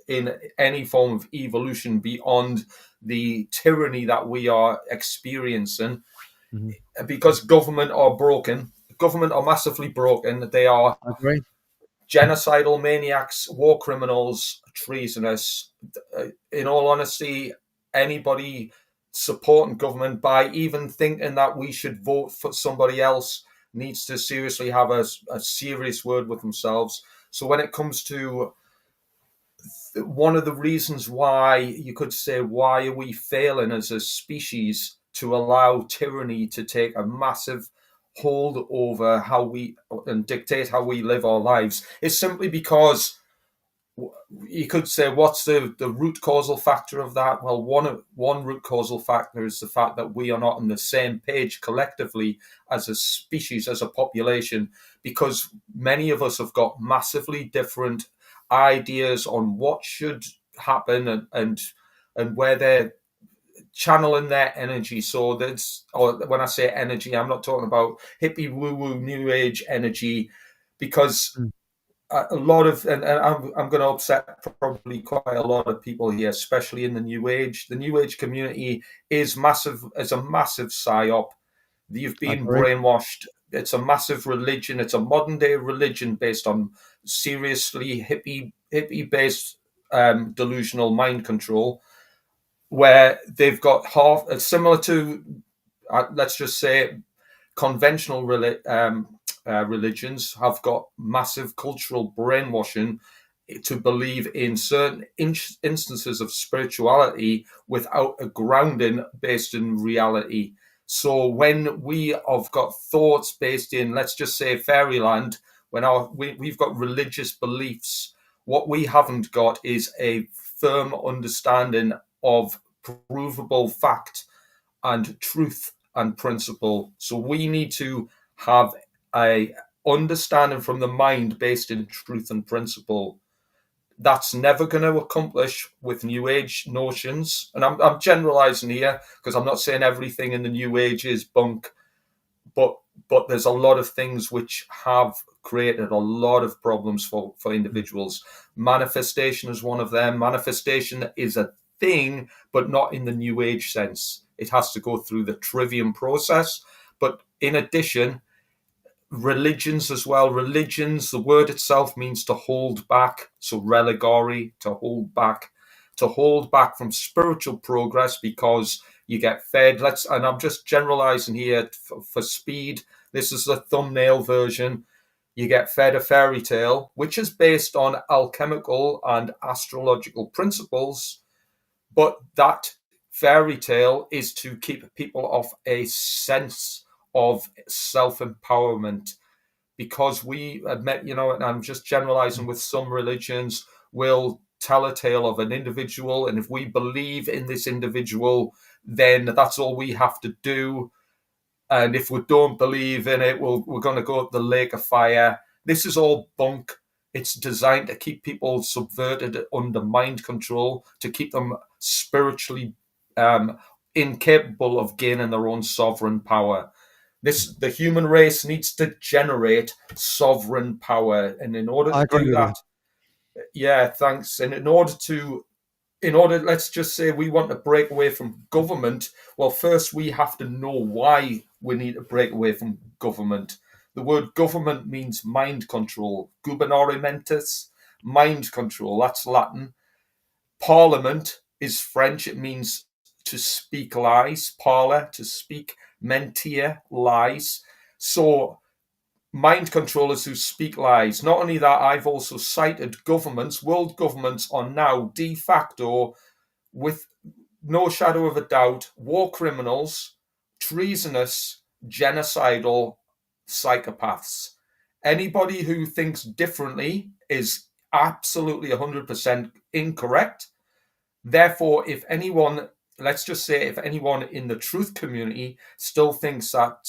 Speaker 2: in any form of evolution beyond the tyranny that we are experiencing, because government are broken. Government are massively broken. They are genocidal maniacs, war criminals, treasonous. In all honesty, anybody supporting government by even thinking that we should vote for somebody else needs to seriously have a serious word with themselves. So when it comes to one of the reasons why you could say, why are we failing as a species to allow tyranny to take a massive hold over how we and dictate how we live our lives, is simply because you could say, what's the root causal factor of that? Well, one root causal factor is the fact that we are not on the same page collectively as a species, as a population, because many of us have got massively different ideas on what should happen and where they're channeling their energy. So when I say energy, I'm not talking about hippie woo-woo new age energy, because a lot of, and I'm going to upset probably quite a lot of people here, especially in the new age. The new age community is a massive psyop. You've been brainwashed. It's a massive religion. It's a modern day religion based on seriously hippie based delusional mind control, where they've got similar to, let's just say, conventional religions have got massive cultural brainwashing to believe in certain instances of spirituality without a grounding based in reality. So when we have got thoughts based in, let's just say, fairyland, when we've got religious beliefs, what we haven't got is a firm understanding of provable fact and truth and principle. So we need to have a understanding from the mind based in truth and principle. That's never going to accomplish with new age notions. And I'm generalizing here because I'm not saying everything in the new age is bunk, but there's a lot of things which have created a lot of problems for individuals. Manifestation is one of them. Manifestation is a thing, but not in the New Age sense. It has to go through the trivium process. But in addition, religions as well. Religions, the word itself means to hold back. So religare, to hold back from spiritual progress, because you get fed. And I'm just generalizing here for speed. This is the thumbnail version. You get fed a fairy tale, which is based on alchemical and astrological principles. But that fairy tale is to keep people off a sense of self-empowerment, because we admit, and I'm just generalizing, with some religions will tell a tale of an individual, and if we believe in this individual, then that's all we have to do. And if we don't believe in it, we're going to go up the lake of fire. This is all bunk. It's designed to keep people subverted under mind control, to keep them spiritually incapable of gaining their own sovereign power. The human race needs to generate sovereign power, and in order to do that, yeah, thanks. And in order, let's just say we want to break away from government. Well, first we have to know why we need to break away from government. The word government means mind control. Gubernare mentis, mind control. That's Latin. Parliament is French. It means to speak lies. Parler, to speak. Mentir, lies. So mind controllers who speak lies. Not only that, I've also cited governments. World governments are now de facto, with no shadow of a doubt, war criminals, treasonous, genocidal psychopaths. Anybody who thinks differently is absolutely 100% incorrect. Therefore, if anyone in the truth community still thinks that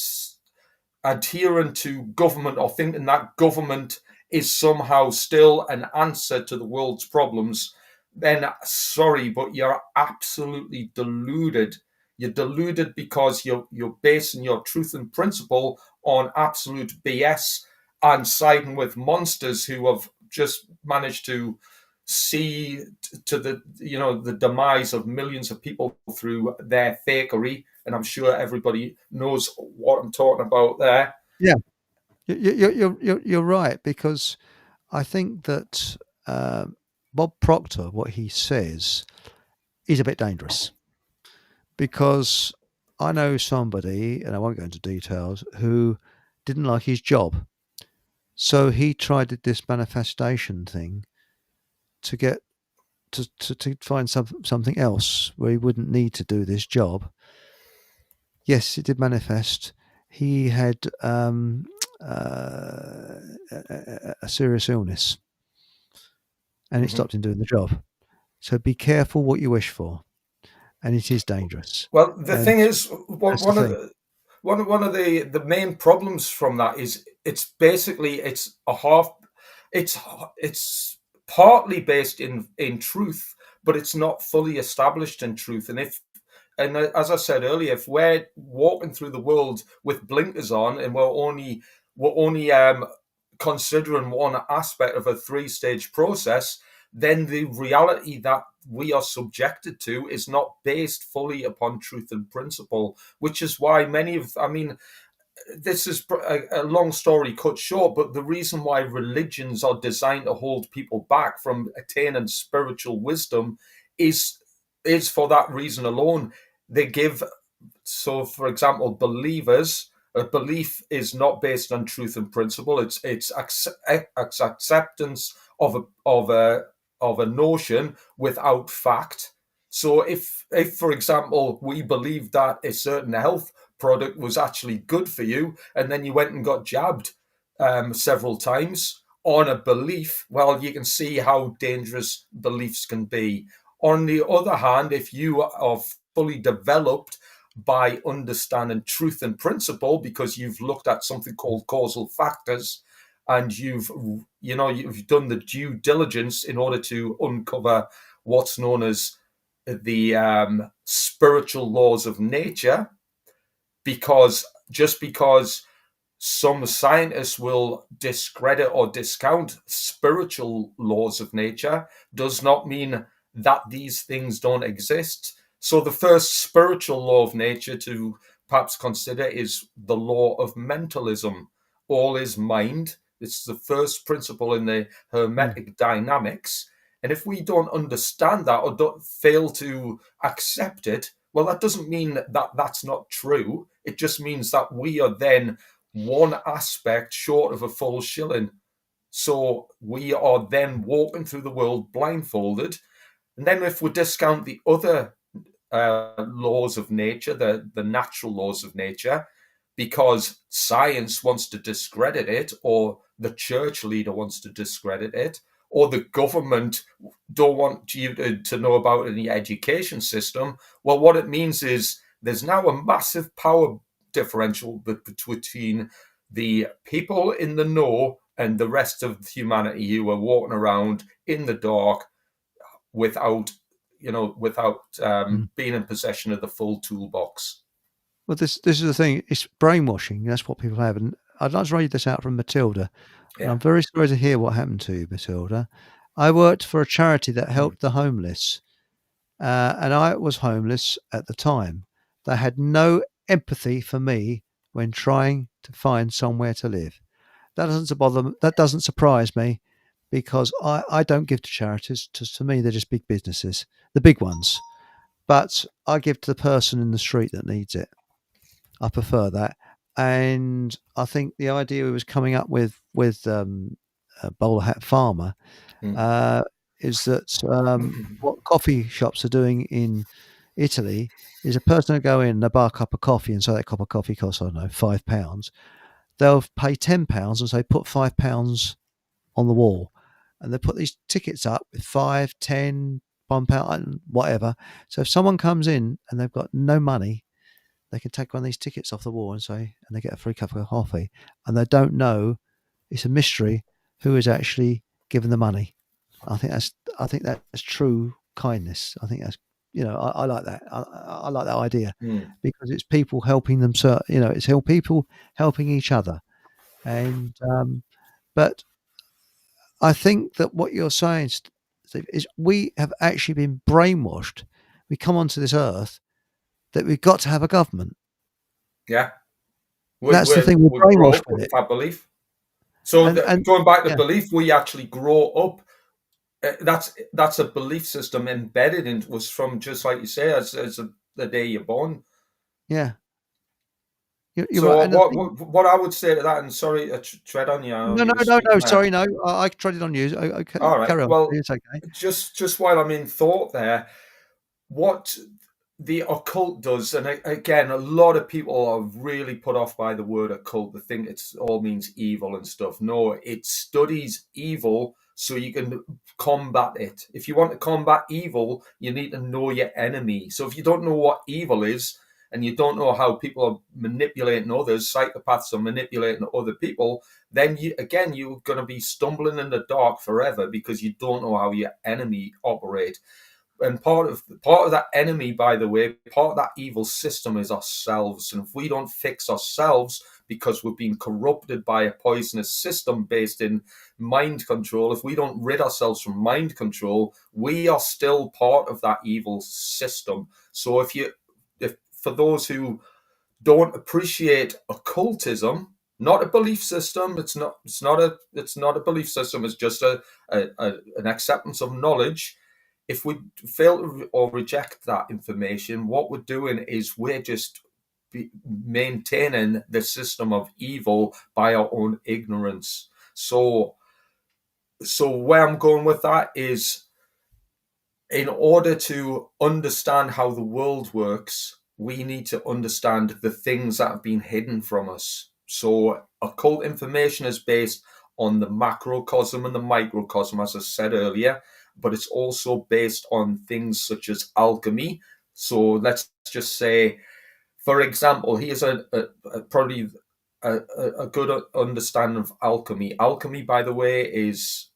Speaker 2: adherent to government, or thinking that government is somehow still an answer to the world's problems, then sorry, but you're absolutely deluded. You're deluded because you're basing your truth and principle on absolute BS and siding with monsters who have just managed to see to the demise of millions of people through their fakery. And I'm sure everybody knows what I'm talking about there.
Speaker 1: Yeah, you're right, because I think that Bob Proctor, what he says, is a bit dangerous, because I know somebody, and I won't go into details, who didn't like his job. So he tried this manifestation thing to get to find something else where he wouldn't need to do this job. Yes, it did manifest. He had a serious illness, and it stopped him doing the job. So be careful what you wish for, and it is dangerous.
Speaker 2: Well, the thing is, one of the main problems from that is it's partly based in truth, but it's not fully established in truth. And as I said earlier, if we're walking through the world with blinkers on, and we're only considering one aspect of a 3-stage process, then the reality that we are subjected to is not based fully upon truth and principle, which is why this is a long story cut short, but the reason why religions are designed to hold people back from attaining spiritual wisdom is for that reason alone. For example, believers, a belief is not based on truth and principle. It's acceptance of a notion without fact. So if for example we believed that a certain health product was actually good for you, and then you went and got jabbed several times on a belief, well, you can see how dangerous beliefs can be. On the other hand, if you are fully developed by understanding truth and principle, because you've looked at something called causal factors, and you've done the due diligence in order to uncover what's known as the spiritual laws of nature, because some scientists will discredit or discount spiritual laws of nature, does not mean that these things don't exist. So the first spiritual law of nature to perhaps consider is the law of mentalism. All is mind. It's the first principle in the Hermetic dynamics. And if we don't understand that or don't fail to accept it, well, that doesn't mean that that's not true. It just means that we are then one aspect short of a full shilling. So we are then walking through the world blindfolded. And then if we discount the other laws of nature, the natural laws of nature, because science wants to discredit it, or the church leader wants to discredit it, or the government don't want you to know about it in the education system, well, what it means is there's now a massive power differential between the people in the know and the rest of humanity who are walking around in the dark without being in possession of the full toolbox.
Speaker 1: Well, this is the thing. It's brainwashing. That's what people have. And I'd like to read this out from Matilda. And I'm very sorry to hear what happened to you, Matilda. I worked for a charity that helped the homeless. And I was homeless at the time. They had no empathy for me when trying to find somewhere to live. That doesn't bother them. That doesn't surprise me, because I don't give to charities. To me, they're just big businesses, the big ones. But I give to the person in the street that needs it. I prefer that. And I think the idea we was coming up with Bowler Hat Farmer is that what coffee shops are doing in Italy is a person will go in and they buy a cup of coffee, and so that cup of coffee costs, I don't know, £5. They'll pay £10 and say, put £5 on the wall. And they put these tickets up with 5, 10, £1, whatever. So if someone comes in and they've got no money, they can take one of these tickets off the wall and say, and they get a free cup of coffee. And they don't know, it's a mystery, who is actually given the money. I think that's true kindness. I think that's, I like that. I like that idea because it's people helping them. It's people helping each other. And, but I think that what you're saying, Steve, is we have actually been brainwashed. We come onto this earth that we've got to have a government.
Speaker 2: Yeah.
Speaker 1: That's the thing, we're brainwashed with it.
Speaker 2: That belief. So going back to belief, we actually grow up. That's a belief system embedded in, was from, just like you say, as the day you're born.
Speaker 1: Yeah. You're
Speaker 2: so
Speaker 1: right.
Speaker 2: What I would say to that, and sorry to tread on you.
Speaker 1: No, sorry, no. I treaded on you. Okay,
Speaker 2: all right.
Speaker 1: Carry on.
Speaker 2: Well,
Speaker 1: it's okay.
Speaker 2: Just while I'm in thought there, what the occult does, and again, a lot of people are really put off by the word occult. They think it all means evil and stuff. No, it studies evil so you can combat it. If you want to combat evil, you need to know your enemy. So if you don't know what evil is, and you don't know how people are manipulating others, psychopaths are manipulating other people, then you're going to be stumbling in the dark forever because you don't know how your enemy operate. And part of that enemy, by the way, part of that evil system is ourselves. And if we don't fix ourselves because we've been corrupted by a poisonous system based in mind control, if we don't rid ourselves from mind control, we are still part of that evil system. So if for those who don't appreciate occultism, not a belief system, it's not a belief system, it's just an acceptance of knowledge. If we fail to or reject that information, what we're doing is we're just maintaining the system of evil by our own ignorance. So where I'm going with that is, in order to understand how the world works, we need to understand the things that have been hidden from us. So occult information is based on the macrocosm and the microcosm, as I said earlier, but it's also based on things such as alchemy. So let's just say, for example, here's probably a good understanding of alchemy. Alchemy, by the way, is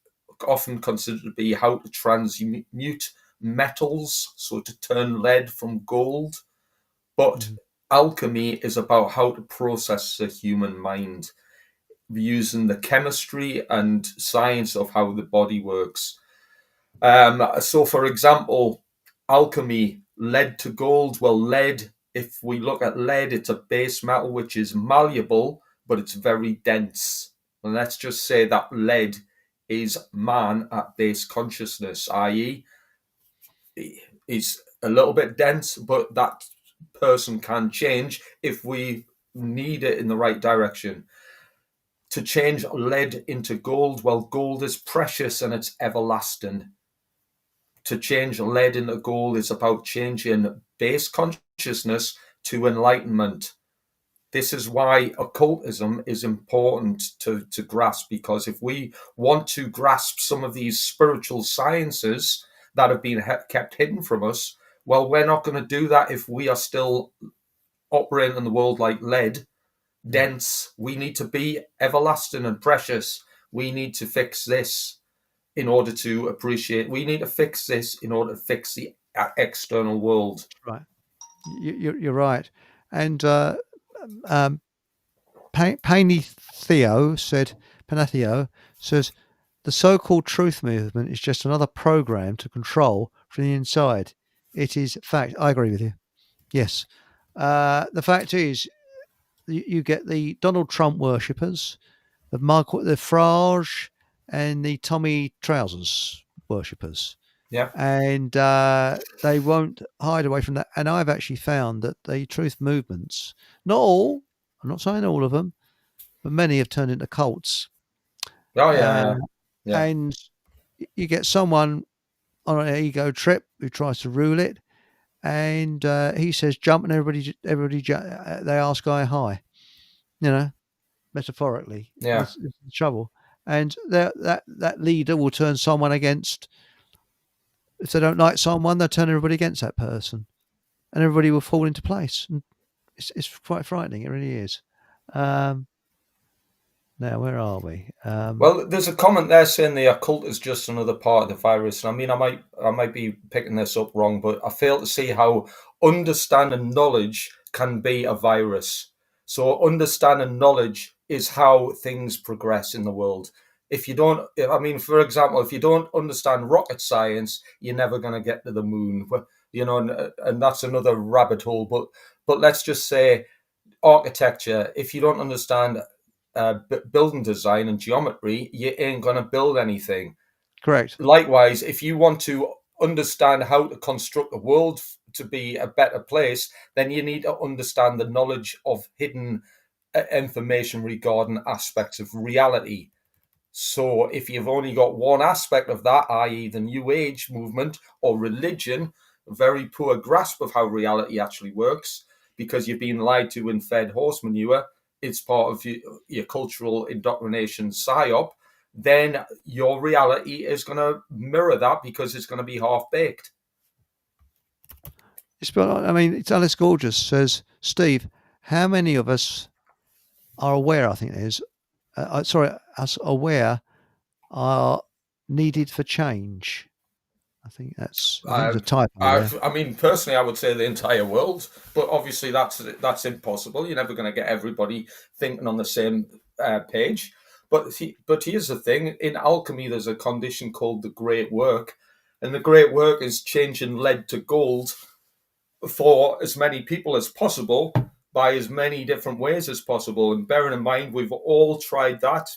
Speaker 2: often considered to be how to transmute metals, so to turn lead from gold. But alchemy is about how to process the human mind using the chemistry and science of how the body works. So, for example, alchemy, lead to gold. Well, lead, if we look at lead, it's a base metal which is malleable, but it's very dense. And let's just say that lead is man at base consciousness, i.e., is a little bit dense, but that person can change if we need it in the right direction. To change lead into gold, well, gold is precious and it's everlasting. To change lead into gold is about changing base consciousness to enlightenment. This is why occultism is important to grasp, because if we want to grasp some of these spiritual sciences that have been kept hidden from us, well, we're not going to do that if we are still operating in the world like lead, dense. We need to be everlasting and precious. We need to fix this in order to appreciate. We need to fix this in order to fix the external world.
Speaker 1: Right. You're right. And Panetheo says, the so-called truth movement is just another program to control from the inside. It is fact. I agree with you. Yes. The fact is, you get the Donald Trump worshippers, the Farage, and the Tommy Trousers worshippers.
Speaker 2: Yeah.
Speaker 1: And they won't hide away from that. And I've actually found that the truth movements, not all, I'm not saying all of them, but many have turned into cults.
Speaker 2: Oh, yeah. Yeah.
Speaker 1: And you get someone on an ego trip who tries to rule it, and he says jump, and everybody they ask guy hi, metaphorically.
Speaker 2: Yeah.
Speaker 1: It's the trouble. And that leader will turn someone against. If they don't like someone, they'll turn everybody against that person, and everybody will fall into place. And it's quite frightening. It really is. Now, where are we?
Speaker 2: Well, there's a comment there saying the occult is just another part of the virus. And I mean, I might be picking this up wrong, but I fail to see how understanding knowledge can be a virus. So understanding knowledge is how things progress in the world. If you don't, I mean, for example, if you don't understand rocket science, you're never going to get to the moon, and that's another rabbit hole. But let's just say architecture. If you don't understand building design and geometry, you ain't going to build anything.
Speaker 1: Correct.
Speaker 2: Likewise, if you want to understand how to construct the world to be a better place, then you need to understand the knowledge of hidden information regarding aspects of reality. So if you've only got one aspect of that, i.e. the New Age movement or religion, a very poor grasp of how reality actually works, because you've been lied to and fed horse manure, it's part of your cultural indoctrination psyop, then your reality is going to mirror that because it's going to be half-baked.
Speaker 1: It's Alice Gorgeous says, Steve, how many of us are aware, I think it is, us aware are needed for change? I think that's a typo.
Speaker 2: I mean, personally, I would say the entire world, but obviously that's impossible. You're never going to get everybody thinking on the same page. But here's the thing: in alchemy, there's a condition called the Great Work, and the Great Work is changing lead to gold for as many people as possible by as many different ways as possible. And bearing in mind, we've all tried that.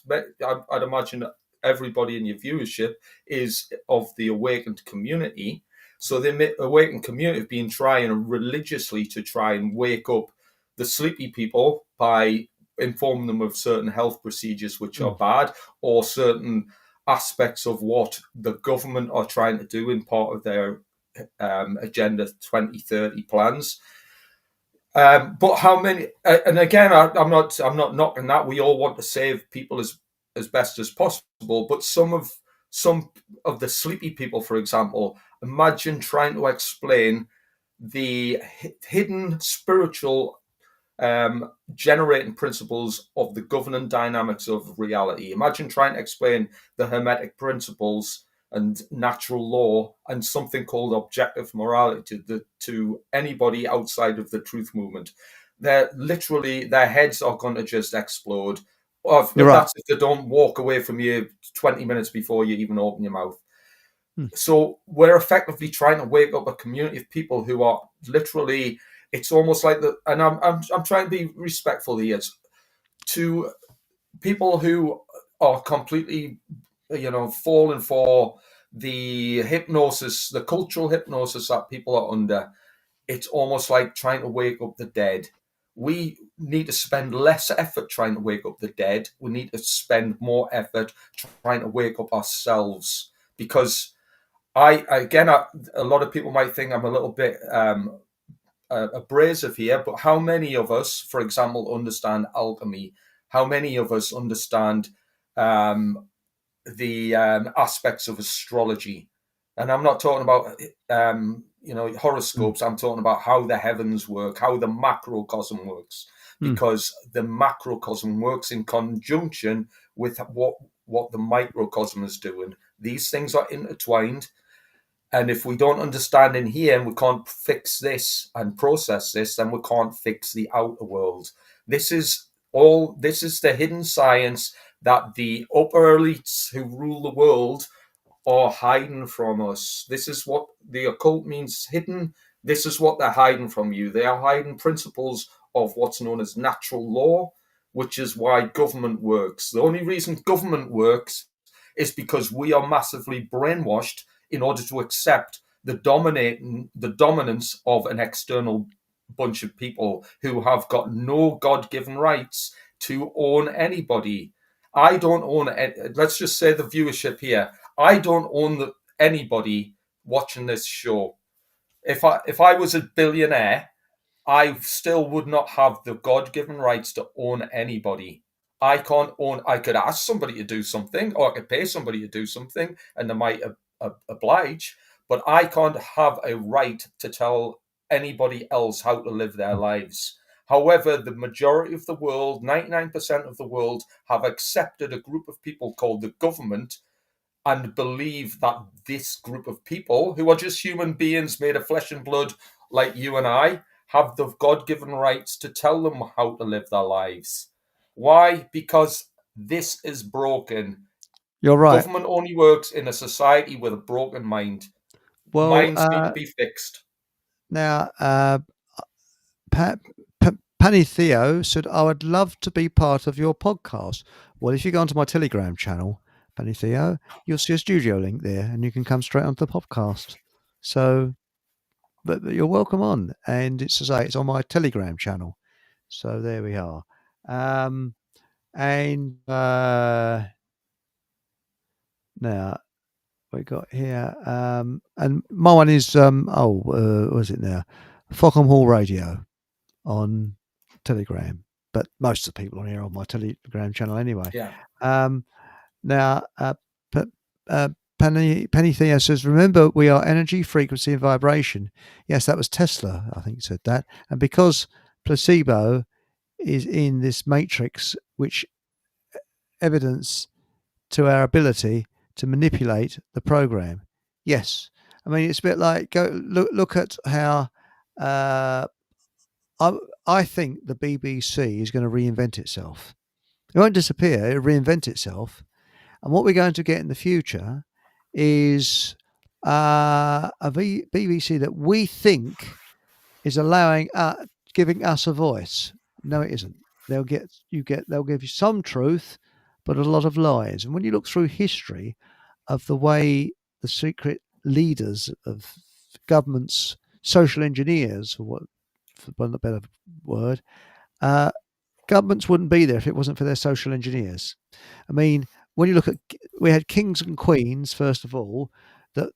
Speaker 2: I'd imagine everybody in your viewership is of the awakened community. So the awakened community have been trying religiously to try and wake up the sleepy people by informing them of certain health procedures which are bad, or certain aspects of what the government are trying to do in part of their Agenda 2030 plans. But how many? And again, I'm not knocking that. We all want to save people as best as possible, but some of the sleepy people, for example, imagine trying to explain the hidden spiritual generating principles of the governing dynamics of reality. Imagine trying to explain the Hermetic principles and natural law and something called objective morality to anybody outside of the truth movement. they're literally, their heads are going to just explode. Or
Speaker 1: You're right.
Speaker 2: that's if they don't walk away from you 20 minutes before you even open your mouth. So we're effectively trying to wake up a community of people who are literally, it's almost like and I'm trying to be respectful here to people who are completely, falling for the hypnosis, the cultural hypnosis that people are under. It's almost like trying to wake up the dead. We need to spend less effort trying to wake up the dead. We need to spend more effort trying to wake up ourselves. Because a lot of people might think I'm a little bit abrasive here, but how many of us, for example, understand alchemy? How many of us understand the aspects of astrology? And I'm not talking about horoscopes. I'm talking about how the heavens work, how the macrocosm works, because the macrocosm works in conjunction with what the microcosm is doing. These things are intertwined. And if we don't understand in here and we can't fix this and process this, then we can't fix the outer world. This is the hidden science that the upper elites who rule the world are hiding from us. This is what the occult means, hidden. This is what they're hiding from you. They are hiding principles of what's known as natural law, which is why government works. The only reason government works is because we are massively brainwashed in order to accept the dominance of an external bunch of people who have got no God-given rights to own anybody. I don't own, let's just say the viewership here, I don't own anybody watching this show. If I was a billionaire, I still would not have the God-given rights to own anybody. I can't own, I could ask somebody to do something, or I could pay somebody to do something, and they might oblige, but I can't have a right to tell anybody else how to live their lives. However, the majority of the world, 99% of the world, have accepted a group of people called the government and believe that this group of people, who are just human beings made of flesh and blood like you and I, have the God-given rights to tell them how to live their lives. Why? Because this is broken.
Speaker 1: You're right.
Speaker 2: Government only works in a society with a broken mind.
Speaker 1: Well,
Speaker 2: minds need to be fixed.
Speaker 1: Now, Penny Theo said, I would love to be part of your podcast. Well, if you go onto my Telegram channel, Penny Theo, you'll see a studio link there and you can come straight onto the podcast. So, but you're welcome on. And it's on my Telegram channel. So there we are. Now we got here, and my one is what is it now? Fockham Hall Radio on Telegram, but most of the people on here are on my Telegram channel anyway.
Speaker 2: Yeah.
Speaker 1: Now, Penny Theo says, remember, we are energy, frequency, and vibration. Yes, that was Tesla, I think, said that. And because placebo is in this matrix, which evidence to our ability to manipulate the program. Yes, I mean, it's a bit like look at how I think the BBC is going to reinvent itself. It won't disappear; it'll reinvent itself. And what we're going to get in the future is a BBC that we think is giving us a voice. No, it isn't. They'll give you some truth, but a lot of lies. And when you look through history of the way the secret leaders of governments, social engineers, for want of a better word, governments wouldn't be there if it wasn't for their social engineers. I mean, when you look at, we had kings and queens, first of all, that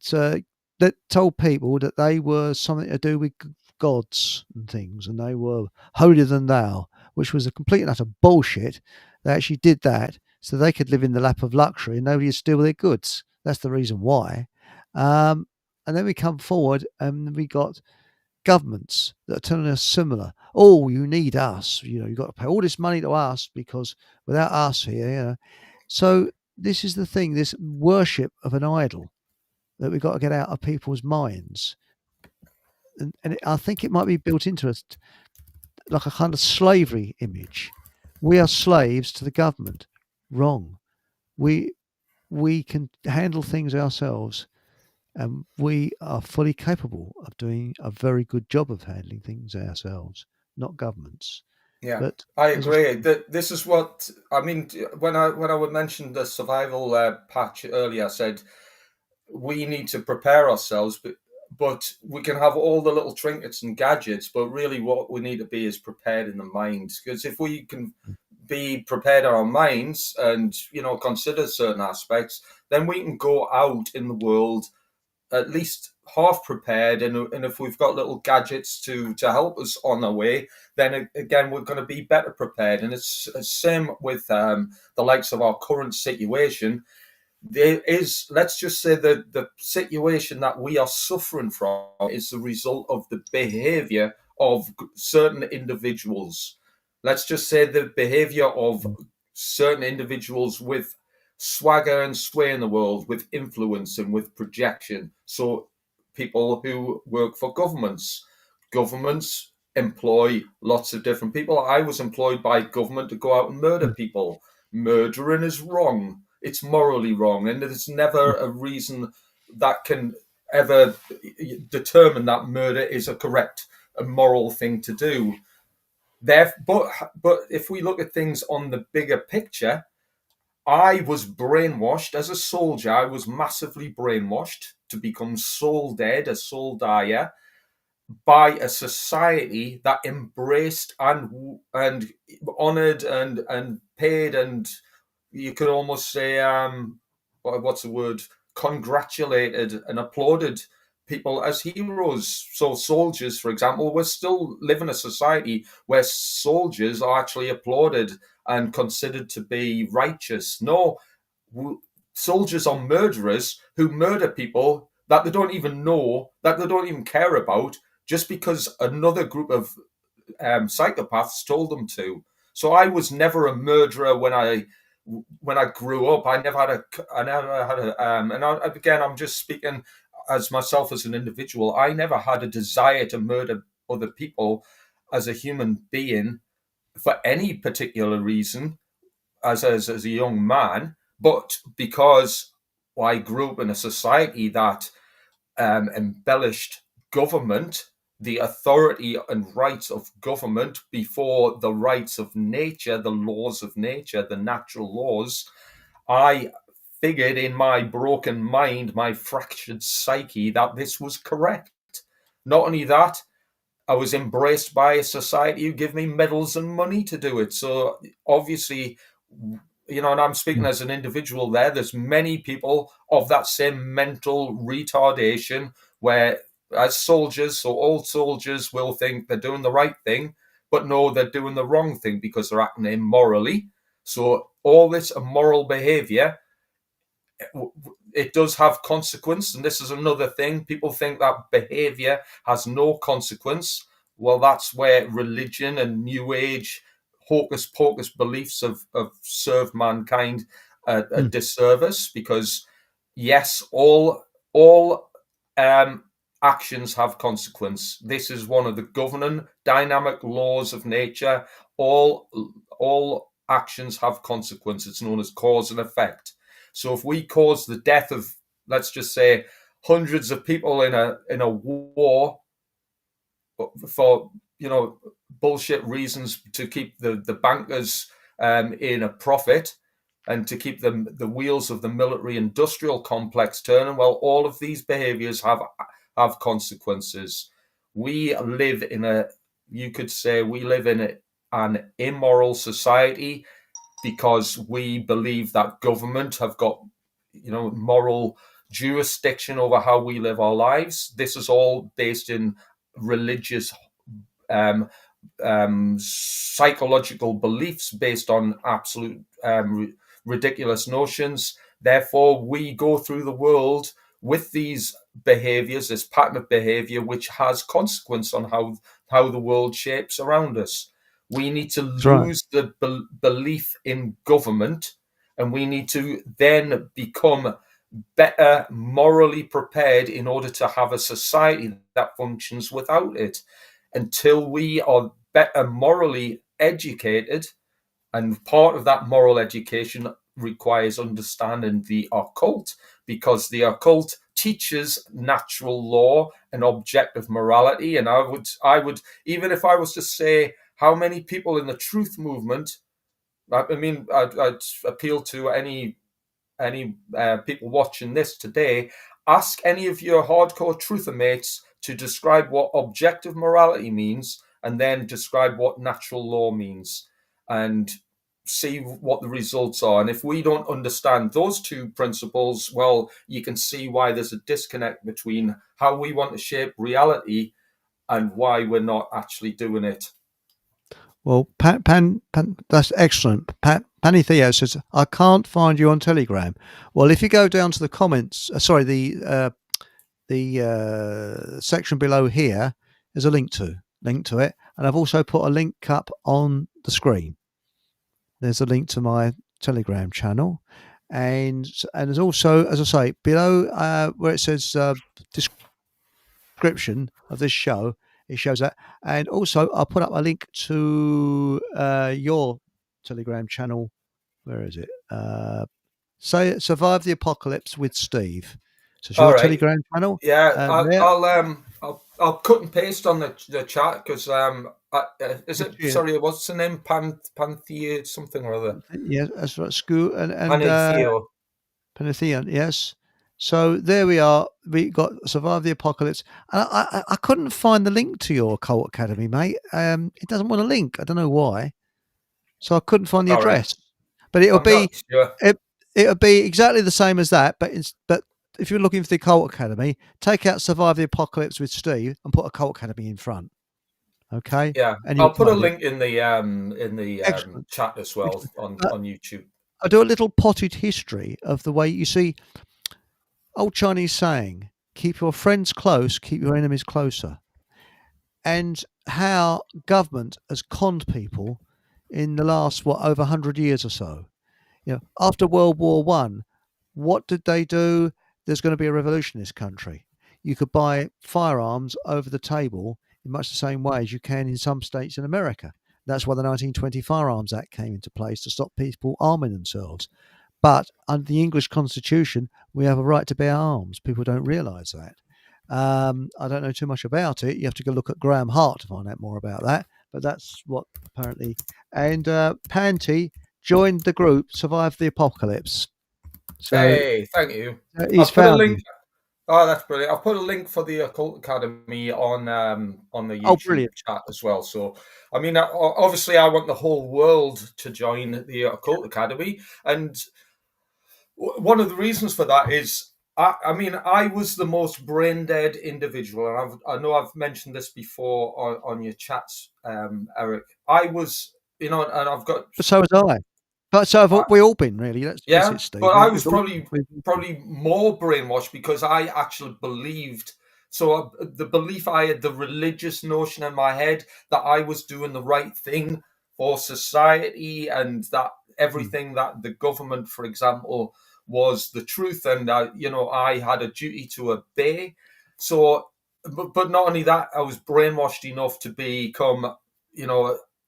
Speaker 1: told people that they were something to do with gods and things, and they were holier than thou, which was a complete and utter bullshit. They actually did that so they could live in the lap of luxury and nobody would steal their goods. That's the reason why. And then we come forward and we got governments that are telling us similar. Oh, you need us. You've got to pay all this money to us because without us here, So this is the thing, this worship of an idol that we've got to get out of people's minds. And I think it might be built into us. like a kind of slavery image. We are slaves to the government. Wrong. We can handle things ourselves, and we are fully capable of doing a very good job of handling things ourselves, not governments.
Speaker 2: Yeah,
Speaker 1: But
Speaker 2: I
Speaker 1: as you
Speaker 2: agree.
Speaker 1: say,
Speaker 2: This is what I mean when I would mention the survival patch earlier. I said we need to prepare ourselves, but we can have all the little trinkets and gadgets, but really what we need to be is prepared in the mind. Because if we can be prepared in our minds and consider certain aspects, then we can go out in the world at least half prepared, and if we've got little gadgets to help us on our way, then again we're going to be better prepared. And it's the same with the likes of our current situation. There is, let's just say that the situation that we are suffering from is the result of the behavior of certain individuals. Let's just say the behavior of certain individuals with swagger and sway in the world, with influence and with projection. So people who work for governments employ lots of different people. I was employed by government to go out and murder people. Murdering is wrong. It's morally wrong, and there's never a reason that can ever determine that murder is a moral thing to do. But if we look at things on the bigger picture, I was brainwashed as a soldier. I was massively brainwashed to become soul dead, a soul dyer, by a society that embraced and honoured and paid, and you could almost say what's the word, congratulated and applauded people as heroes. So soldiers, for example, we still live in a society where soldiers are actually applauded and considered to be righteous. No, soldiers are murderers who murder people that they don't even know, that they don't even care about, just because another group of psychopaths told them to. So I was never a murderer when I grew up. I never had a, again, I'm just speaking as myself as an individual. I never had a desire to murder other people as a human being for any particular reason as a young man, but because I grew up in a society that embellished government, the authority and rights of government before the rights of nature, the laws of nature, the natural laws. I figured in my broken mind, my fractured psyche, that this was correct. Not only that, I was embraced by a society who give me medals and money to do it. So obviously, and I'm speaking as an individual there, there's many people of that same mental retardation where as soldiers, so old soldiers will think they're doing the right thing, but no, they're doing the wrong thing because they're acting immorally. So all this immoral behavior, it does have consequence. And this is another thing. People think that behavior has no consequence. Well, that's where religion and New Age hocus pocus beliefs have served mankind a disservice, because yes, all actions have consequence. This is one of the governing dynamic laws of nature. All actions have consequence. It's known as cause and effect. So if we cause the death of, let's just say, hundreds of people in a war for bullshit reasons to keep the bankers in a profit and to keep the wheels of the military industrial complex turning, well, all of these behaviors have consequences. We live in an immoral society because we believe that government have got moral jurisdiction over how we live our lives. This is all based in religious psychological beliefs based on absolute ridiculous notions. Therefore, we go through the world with these behaviors, this pattern of behavior, which has consequence on how the world shapes around us. We need to lose the belief in government, and we need to then become better morally prepared in order to have a society that functions without it. Until we are better morally educated, and part of that moral education requires understanding the occult, because the occult teaches natural law and objective morality. And I would, even if I was to say how many people in the truth movement, I mean, I'd appeal to any people watching this today, ask any of your hardcore truther mates to describe what objective morality means, and then describe what natural law means, and see what the results are. And if we don't understand those two principles, well, you can see why there's a disconnect between how we want to shape reality and why we're not actually doing it.
Speaker 1: Well, Pan, that's excellent. Panny Theo says, I can't find you on Telegram. Well, if you go down to the comments, the section below here, there's a link to it. And I've also put a link up on the screen. There's a link to my Telegram channel. And there's also, as I say, below where it says description of this show, it shows that. And also I'll put up a link to your Telegram channel. Where is it? Say Survive the Apocalypse with Steve. So it's your Telegram channel.
Speaker 2: Yeah, I'll cut and paste on the chat, because is it, sorry, what's the name? Panthea something or other.
Speaker 1: Yeah, that's right. School and Pantheon, yes. So there we are. We got Survive the Apocalypse. I couldn't find the link to your Cult Academy, mate. It doesn't want a link. I don't know why. So I couldn't find the address. Right. But it'll be exactly the same as that. But if you're looking for the Cult Academy, take out Survive the Apocalypse with Steve and put a Cult Academy in front. Okay.
Speaker 2: Yeah, and I'll put a link in the chat as well on YouTube.
Speaker 1: I do a little potted history of the way, you see, old Chinese saying, keep your friends close, keep your enemies closer. And how government has conned people in the last, over 100 years or so. You know, after World War I, what did they do? There's going to be a revolution in this country. You could buy firearms over the table in much the same way as you can in some states in America. That's why the 1920 Firearms Act came into place, to stop people arming themselves. But under the English Constitution, we have a right to bear arms. People don't realise that. I don't know too much about it. You have to go look at Graham Hart to find out more about that. But that's what apparently. And Panty joined the group Survive the Apocalypse.
Speaker 2: So, hey, thank you.
Speaker 1: He's found a
Speaker 2: link. Oh, that's brilliant. I'll put a link for the Occult Academy on the YouTube chat as well. So, I mean, obviously, I want the whole world to join the Occult Academy. And one of the reasons for that is, I was the most brain-dead individual. And I know I've mentioned this before on your chats, Eric. I was, and I've got...
Speaker 1: But so was I. But so have we all been, really. Let's face it, Steve.
Speaker 2: But I was probably more brainwashed, because I actually believed. So the belief I had, the religious notion in my head that I was doing the right thing for society, and that everything that the government, for example, was the truth, and I had a duty to obey. So, but not only that, I was brainwashed enough to become,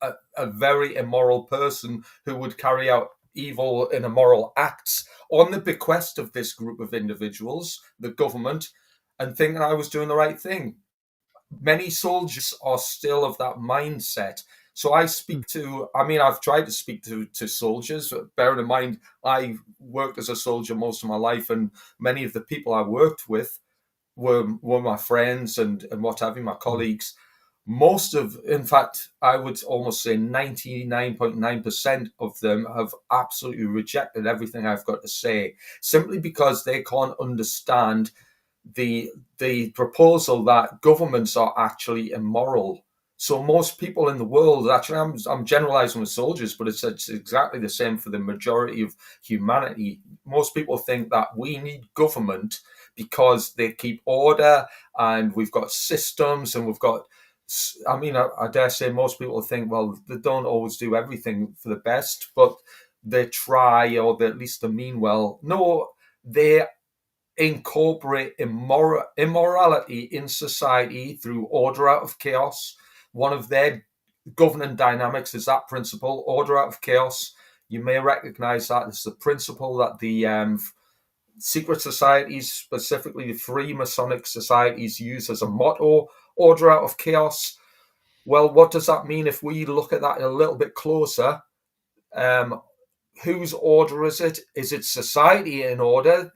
Speaker 2: a very immoral person who would carry out evil and immoral acts on the bequest of this group of individuals, the government, and thinking I was doing the right thing. Many soldiers are still of that mindset. So I've tried to speak to soldiers, bearing in mind I worked as a soldier most of my life, and many of the people I worked with were my friends and what have you, my colleagues. In fact, I would almost say 99.9% of them have absolutely rejected everything I've got to say, simply because they can't understand the proposal that governments are actually immoral. So most people in the world, actually, I'm generalizing with soldiers, but it's exactly the same for the majority of humanity. Most people think that we need government because they keep order, and we've got systems, and we've got... I dare say most people think, well, they don't always do everything for the best, but they try, or at least they mean well. No, they incorporate immorality in society through order out of chaos. One of their governing dynamics is that principle, order out of chaos. You may recognize that as the principle that the secret societies, specifically the Freemasonic societies, use as a motto, order out of chaos. Well, what does that mean if we look at that a little bit closer? Whose order is it? Is it society in order?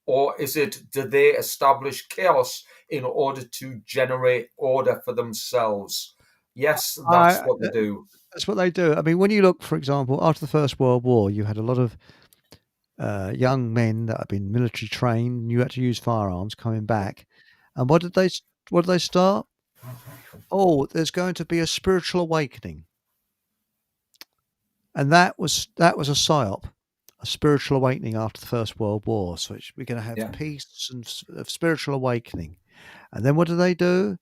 Speaker 2: Or do they establish chaos in order to generate order for themselves? Yes, that's what they do.
Speaker 1: That's what they do. I mean, when you look, for example, after the First World War, you had a lot of young men that had been military trained, and you had to use firearms coming back. And what did they start? Oh, there's going to be a spiritual awakening. And that was a psyop, a spiritual awakening after the First World War. So we're going to have peace and spiritual awakening. And then what do?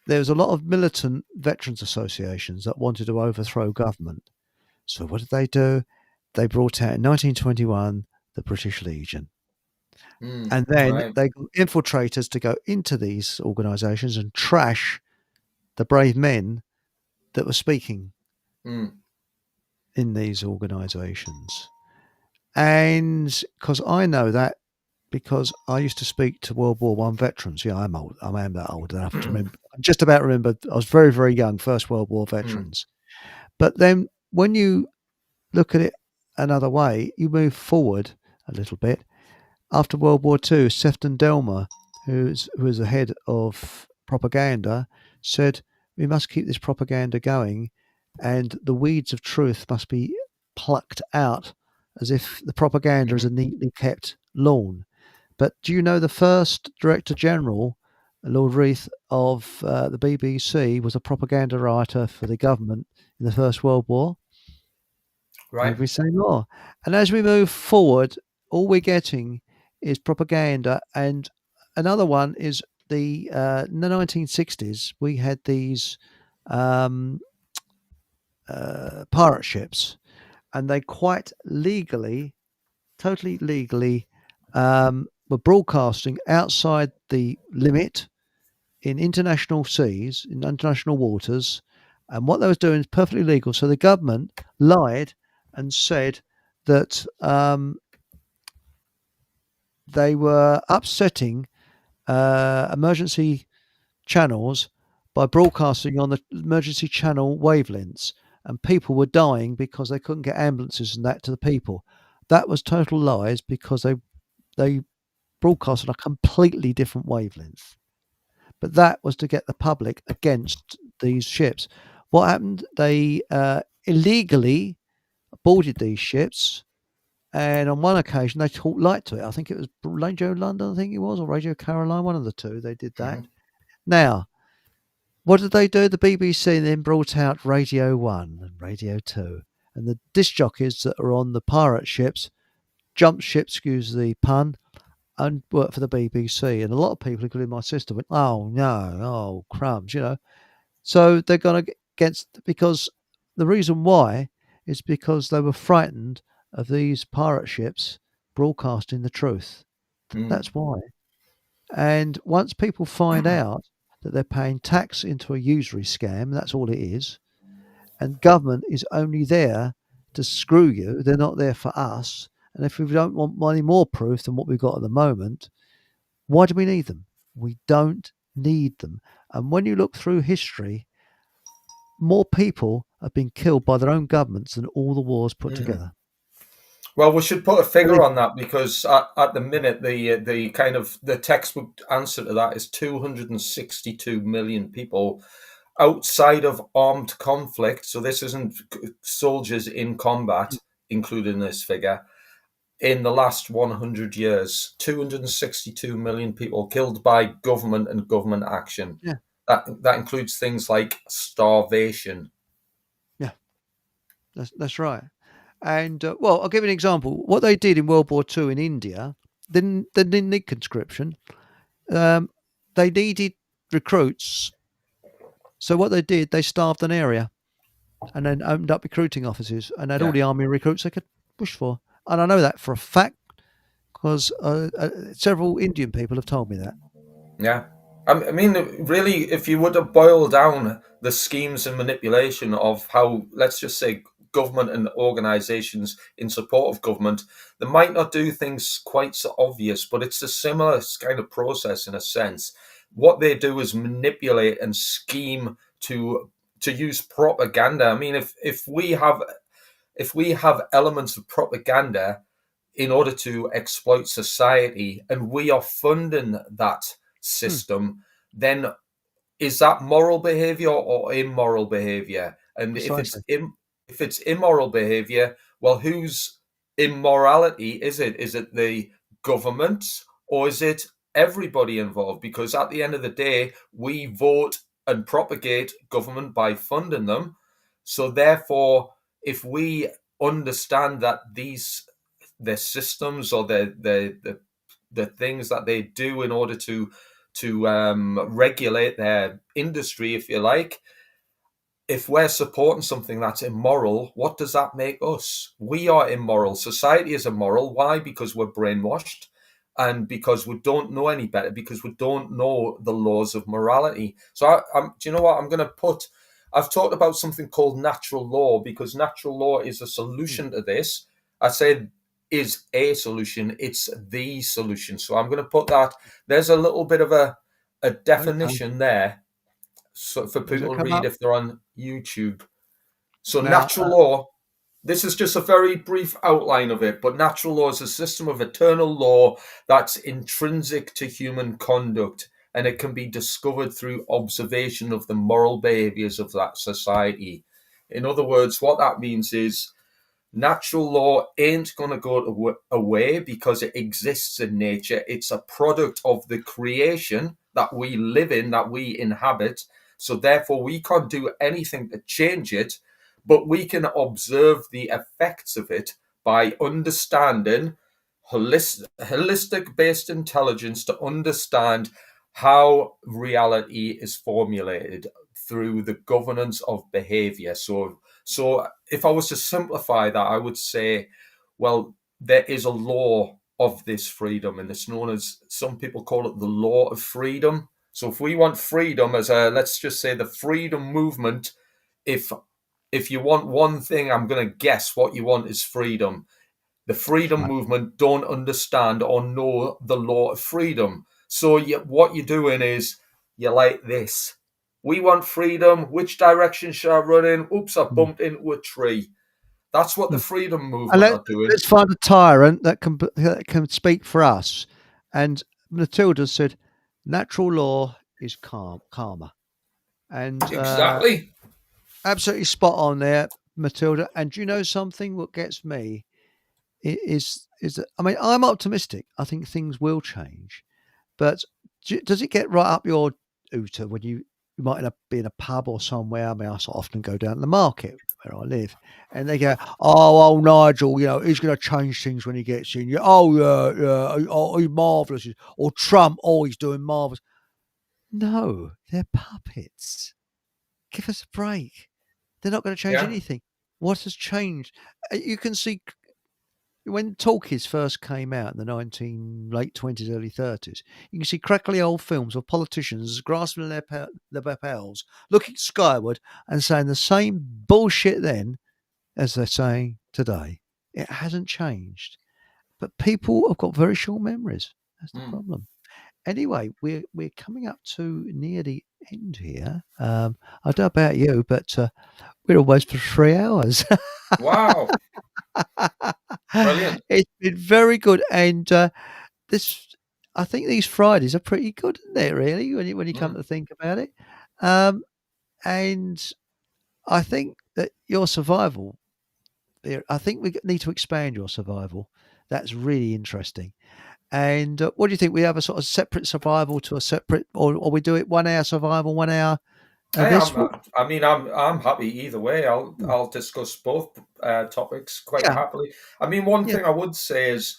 Speaker 1: There was a lot of militant veterans associations that wanted to overthrow government. So what did they do? They brought out in 1921 the British Legion. And then they got infiltrators to go into these organisations and trash the brave men that were speaking in these organisations. And because I know that, because I used to speak to World War I veterans. Yeah, I'm old. I am that old enough to remember. I just about remember. I was very, very young, First World War veterans. But then when you look at it another way, you move forward a little bit. After World War II, Sefton Delmer, who was the head of propaganda, said, we must keep this propaganda going, and the weeds of truth must be plucked out, as if the propaganda is a neatly kept lawn. But do you know the first Director General, Lord Reith of the BBC, was a propaganda writer for the government in the First World War?
Speaker 2: Right.
Speaker 1: Every say more. And as we move forward, all we're getting is propaganda. And another one is in the 1960s, we had these pirate ships, and they quite legally, totally legally, were broadcasting outside the limit in international seas, in international waters. And what they was doing is perfectly legal. So the government lied and said that they were upsetting emergency channels by broadcasting on the emergency channel wavelengths, and people were dying because they couldn't get ambulances and that to the people. That was total lies, because they broadcast on a completely different wavelength. But that was to get the public against these ships. What happened? They illegally boarded these ships, and on one occasion they talked light to it. I think it was Radio London, I think it was, or Radio Caroline, one of the two. They did that. Now, what did they do? The BBC then brought out Radio 1 and Radio 2. And the disc jockeys that are on the pirate ships jumped ship, excuse the pun, and worked for the BBC. And a lot of people, including my sister, went, oh, no, oh, crumbs, you know. So they're going to against, because the reason why is because they were frightened of these pirate ships broadcasting the truth. That's why. And once people find out that they're paying tax into a usury scam, that's all it is, and government is only there to screw you, they're not there for us. And if we don't want any more proof than what we've got at the moment, why do we need them? We don't need them. And when you look through history, more people have been killed by their own governments than all the wars put together.
Speaker 2: Well, we should put a figure on that, because at the minute the kind of the textbook answer to that is 262 million people outside of armed conflict. So this isn't soldiers in combat included in this figure. In the last 100 years, 262 million people killed by government and government action.
Speaker 1: Yeah.
Speaker 2: That includes things like starvation.
Speaker 1: Yeah, that's right. And, well, I'll give you an example. What they did in World War II in India, they didn't need conscription. They needed recruits. So what they did, they starved an area and then opened up recruiting offices and had all the army recruits they could push for. And I know that for a fact, because several Indian people have told me that.
Speaker 2: Yeah. I mean, really, if you were to boil down the schemes and manipulation of how, let's just say, government and organizations in support of government, they might not do things quite so obvious, but it's a similar kind of process in a sense. What they do is manipulate and scheme to use propaganda. I mean, if we have elements of propaganda in order to exploit society, and we are funding that system, then is that moral behavior or immoral behavior? And
Speaker 1: Precisely.
Speaker 2: if it's immoral behavior, well, whose immorality is it? Is it the government or is it everybody involved? Because at the end of the day, we vote and propagate government by funding them. So therefore, if we understand that their systems or the things that they do in order to regulate their industry, if you like, if we're supporting something that's immoral, what does that make us? We are immoral. Society is immoral. Why? Because we're brainwashed and because we don't know any better, because we don't know the laws of morality. So, do you know what? I've talked about something called natural law, because natural law is a solution to this. I said is a solution, it's the solution. So I'm going to put that, there's a little bit of a
Speaker 1: Okay.
Speaker 2: definition there, so for
Speaker 1: Does it
Speaker 2: people to
Speaker 1: come
Speaker 2: read
Speaker 1: up
Speaker 2: if they're on YouTube. So
Speaker 1: now?
Speaker 2: natural law, this is just a very brief outline of it, but natural law is a system of eternal law that's intrinsic to human conduct, and it can be discovered through observation of the moral behaviors of that society. In other words, what that means is natural law ain't going to go away because it exists in nature. It's a product of the creation that we live in, that we inhabit. So therefore, we can't do anything to change it, but we can observe the effects of it by understanding holistic based intelligence to understand how reality is formulated through the governance of behavior. So if I was to simplify that, I would say, well, there is a law of this freedom, and it's known as, some people call it the law of freedom. So if we want freedom as a, let's just say the freedom movement, if you want one thing, I'm going to guess what you want is freedom. The freedom
Speaker 1: Right.
Speaker 2: movement don't understand or know the law of freedom. So what you're doing is you're like this. We want freedom. Which direction should I run in? Oops, I
Speaker 1: Mm.
Speaker 2: bumped into a tree. That's what the
Speaker 1: Mm.
Speaker 2: freedom
Speaker 1: And
Speaker 2: movement are doing.
Speaker 1: let's find a tyrant that can speak for us. And Matilda said, "Natural law is karma," and
Speaker 2: Exactly.
Speaker 1: absolutely spot on there, Matilda. And do you know something? What gets me is that, I mean, I'm optimistic. I think things will change, but does it get right up your Uta when you might be in a pub or somewhere? I mean, I sort of often go down to the market where I live, and they go, "Oh, Nigel, he's going to change things when he gets in." Oh, yeah, oh, he's marvelous. Or Trump, oh, he's doing marvelous. No, they're puppets. Give us a break. They're not going to change
Speaker 2: Yeah.
Speaker 1: anything. What has changed? You can see when talkies first came out in the late 20s, early 30s, you can see crackly old films of politicians grasping their lapels, looking skyward and saying the same bullshit then as they're saying today. It hasn't changed. But people have got very short memories. That's the problem. Anyway, we're coming up to near the end here. I don't know about you, but we're almost for 3 hours.
Speaker 2: Wow. Brilliant.
Speaker 1: It's been very good, and this I think these Fridays are pretty good, isn't it? Really, when you come to think about it, and I think that your survival. I think we need to expand your survival. That's really interesting. And what do you think? We have a sort of separate survival to a separate, or we do it 1 hour survival, 1 hour this?
Speaker 2: I'm happy either way. I'll discuss both topics quite
Speaker 1: Yeah,
Speaker 2: happily. I mean, one
Speaker 1: yeah,
Speaker 2: thing I would say is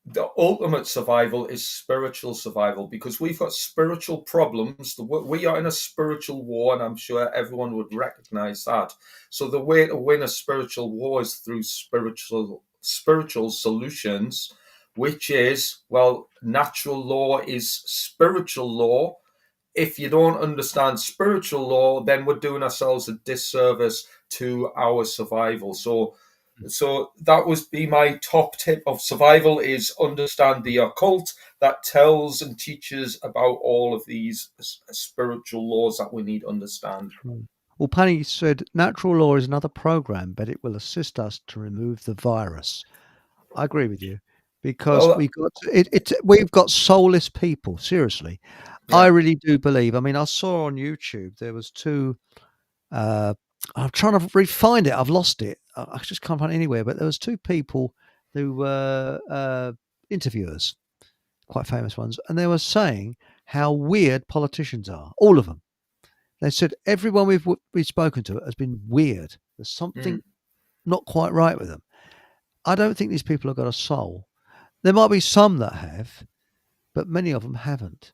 Speaker 2: the ultimate survival is spiritual survival, because we've got spiritual problems. We are in a spiritual war, and I'm sure everyone would recognize that. So the way to win a spiritual war is through spiritual solutions, which is, well, natural law is spiritual law. if you don't understand spiritual law, then we're doing ourselves a disservice to our survival. So that would be my top tip of survival: is understand the occult that tells and teaches about all of these spiritual laws that we need to understand.
Speaker 1: Well, Penny said natural law is another program, but it will assist us to remove the virus. I agree with you, because
Speaker 2: Well,
Speaker 1: we've got soulless people. Seriously, I
Speaker 2: yeah.
Speaker 1: really do believe. I mean, I saw on YouTube there was two. I'm trying to find it. I've lost it. I just can't find it anywhere. But there was two people who were interviewers, quite famous ones, and they were saying how weird politicians are. All of them. They said everyone we've spoken to has been weird. There's something not quite right with them. I don't think these people have got a soul. There might be some that have, but many of them haven't.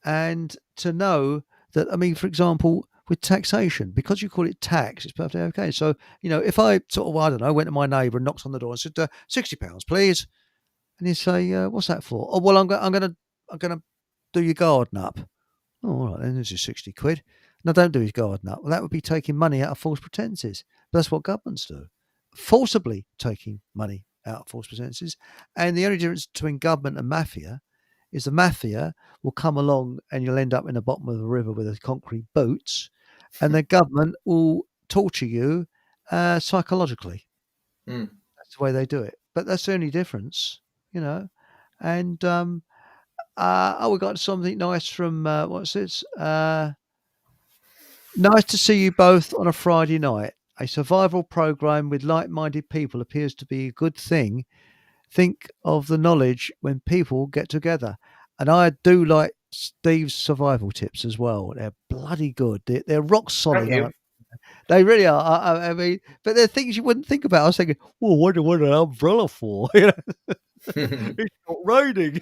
Speaker 1: And to know that, I mean, for example, with taxation, because you call it tax, it's perfectly okay. So, if I sort of, I don't know, went to my neighbour and knocked on the door and said, £60, please. And he'd say, what's that for? Oh, well, I'm going to do your garden up. Oh, all right, then this is 60 quid. No, don't do his garden up. Well, that would be taking money out of false pretences. But that's what governments do. Forcibly taking money out of false pretences. And the only difference between government and mafia is the mafia will come along and you'll end up in the bottom of the river with a concrete boots, and the government will torture you psychologically.
Speaker 2: Mm.
Speaker 1: That's the way they do it. But that's the only difference, And we got something nice from what's this? Nice to see you both on a Friday night. A survival program with like-minded people appears to be a good thing. Think of the knowledge when people get together. And I do like Steve's survival tips as well. They're bloody good. They're rock solid.
Speaker 2: Thank you.
Speaker 1: They really are. I mean, but they're things you wouldn't think about. I was thinking, well, what do I want an umbrella for? It's not raining.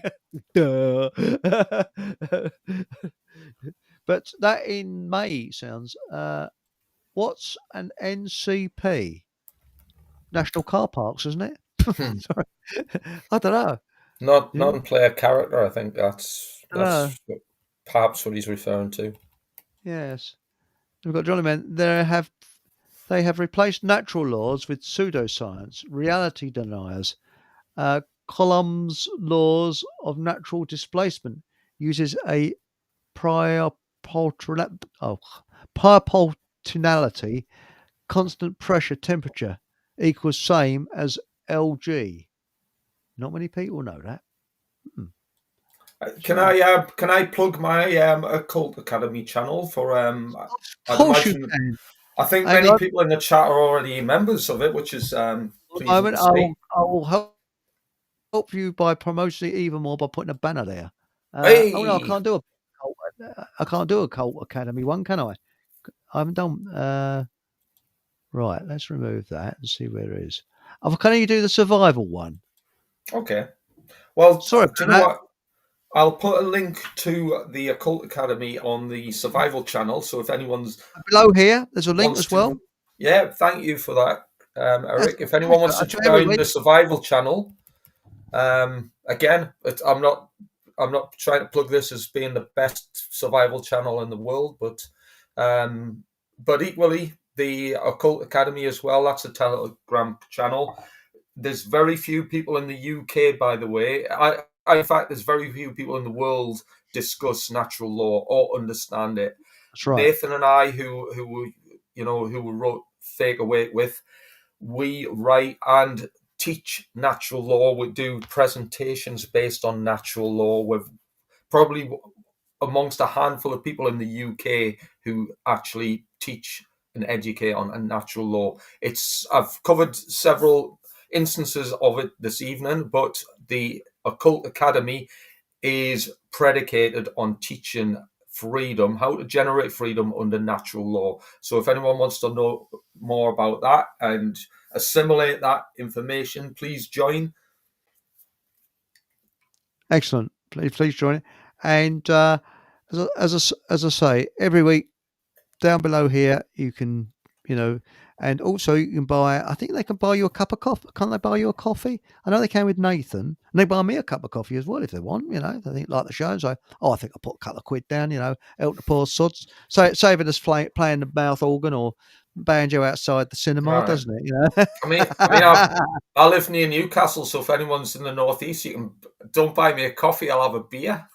Speaker 1: But that in May sounds. What's an NCP? National Car Parks, isn't it? Sorry, I don't know.
Speaker 2: Not
Speaker 1: Yeah.
Speaker 2: non-player character. I think that's
Speaker 1: Ah.
Speaker 2: perhaps what he's referring to.
Speaker 1: Yes, we've got Johnny Man. They have replaced natural laws with pseudoscience, reality deniers. Column's laws of natural displacement uses a proportionality, constant pressure temperature equals same as LG. Not many people know that.
Speaker 2: Can I plug my Occult Academy channel for
Speaker 1: Of course you can.
Speaker 2: I think
Speaker 1: Hang
Speaker 2: many
Speaker 1: on.
Speaker 2: people in the chat are already members of it, which is
Speaker 1: At the
Speaker 2: pleasing
Speaker 1: moment,
Speaker 2: to see.
Speaker 1: I will help you by promoting it even more by putting a banner there.
Speaker 2: Hey!
Speaker 1: Oh no, I can't do a Cult Academy one, can I? I haven't done. Right, let's remove that and see where it is. Oh, can you do the survival one?
Speaker 2: Okay. Well,
Speaker 1: Sorry
Speaker 2: do you
Speaker 1: about
Speaker 2: know
Speaker 1: that.
Speaker 2: what? I'll put a link to the Occult Academy on the Survival channel. So if anyone's
Speaker 1: Below here, there's a link
Speaker 2: wants
Speaker 1: as
Speaker 2: to,
Speaker 1: well.
Speaker 2: yeah, thank you for that, Eric.
Speaker 1: That's
Speaker 2: If anyone wants
Speaker 1: I
Speaker 2: to
Speaker 1: do every
Speaker 2: join
Speaker 1: week.
Speaker 2: the Survival channel, again, I'm not trying to plug this as being the best survival channel in the world, but equally the Occult Academy as well. That's a Telegram channel. There's very few people in the UK, by the way. In fact, there's very few people in the world discuss natural law or understand it.
Speaker 1: That's right.
Speaker 2: Nathan and I, who wrote Fake Awake with, we write and teach natural law. We do presentations based on natural law. We're probably amongst a handful of people in the UK who actually teach and educate on natural law. I've covered several instances of it this evening, but the Occult Academy is predicated on teaching freedom, how to generate freedom under natural law. So if anyone wants to know more about that and assimilate that information, please join.
Speaker 1: Excellent. Please join it. And as I say, every week down below here, you can, And also, you can buy. I think they can buy you a cup of coffee. Can't they buy you a coffee? I know they can with Nathan. And they buy me a cup of coffee as well if they want. You know, they think like the show. So, I think I'll put a couple of quid down. You know, help the poor sods. So, saving us playing the mouth organ or banjo outside the cinema,
Speaker 2: All right.
Speaker 1: doesn't it? You know.
Speaker 2: I live near Newcastle, so if anyone's in the northeast, don't buy me a coffee. I'll have a beer.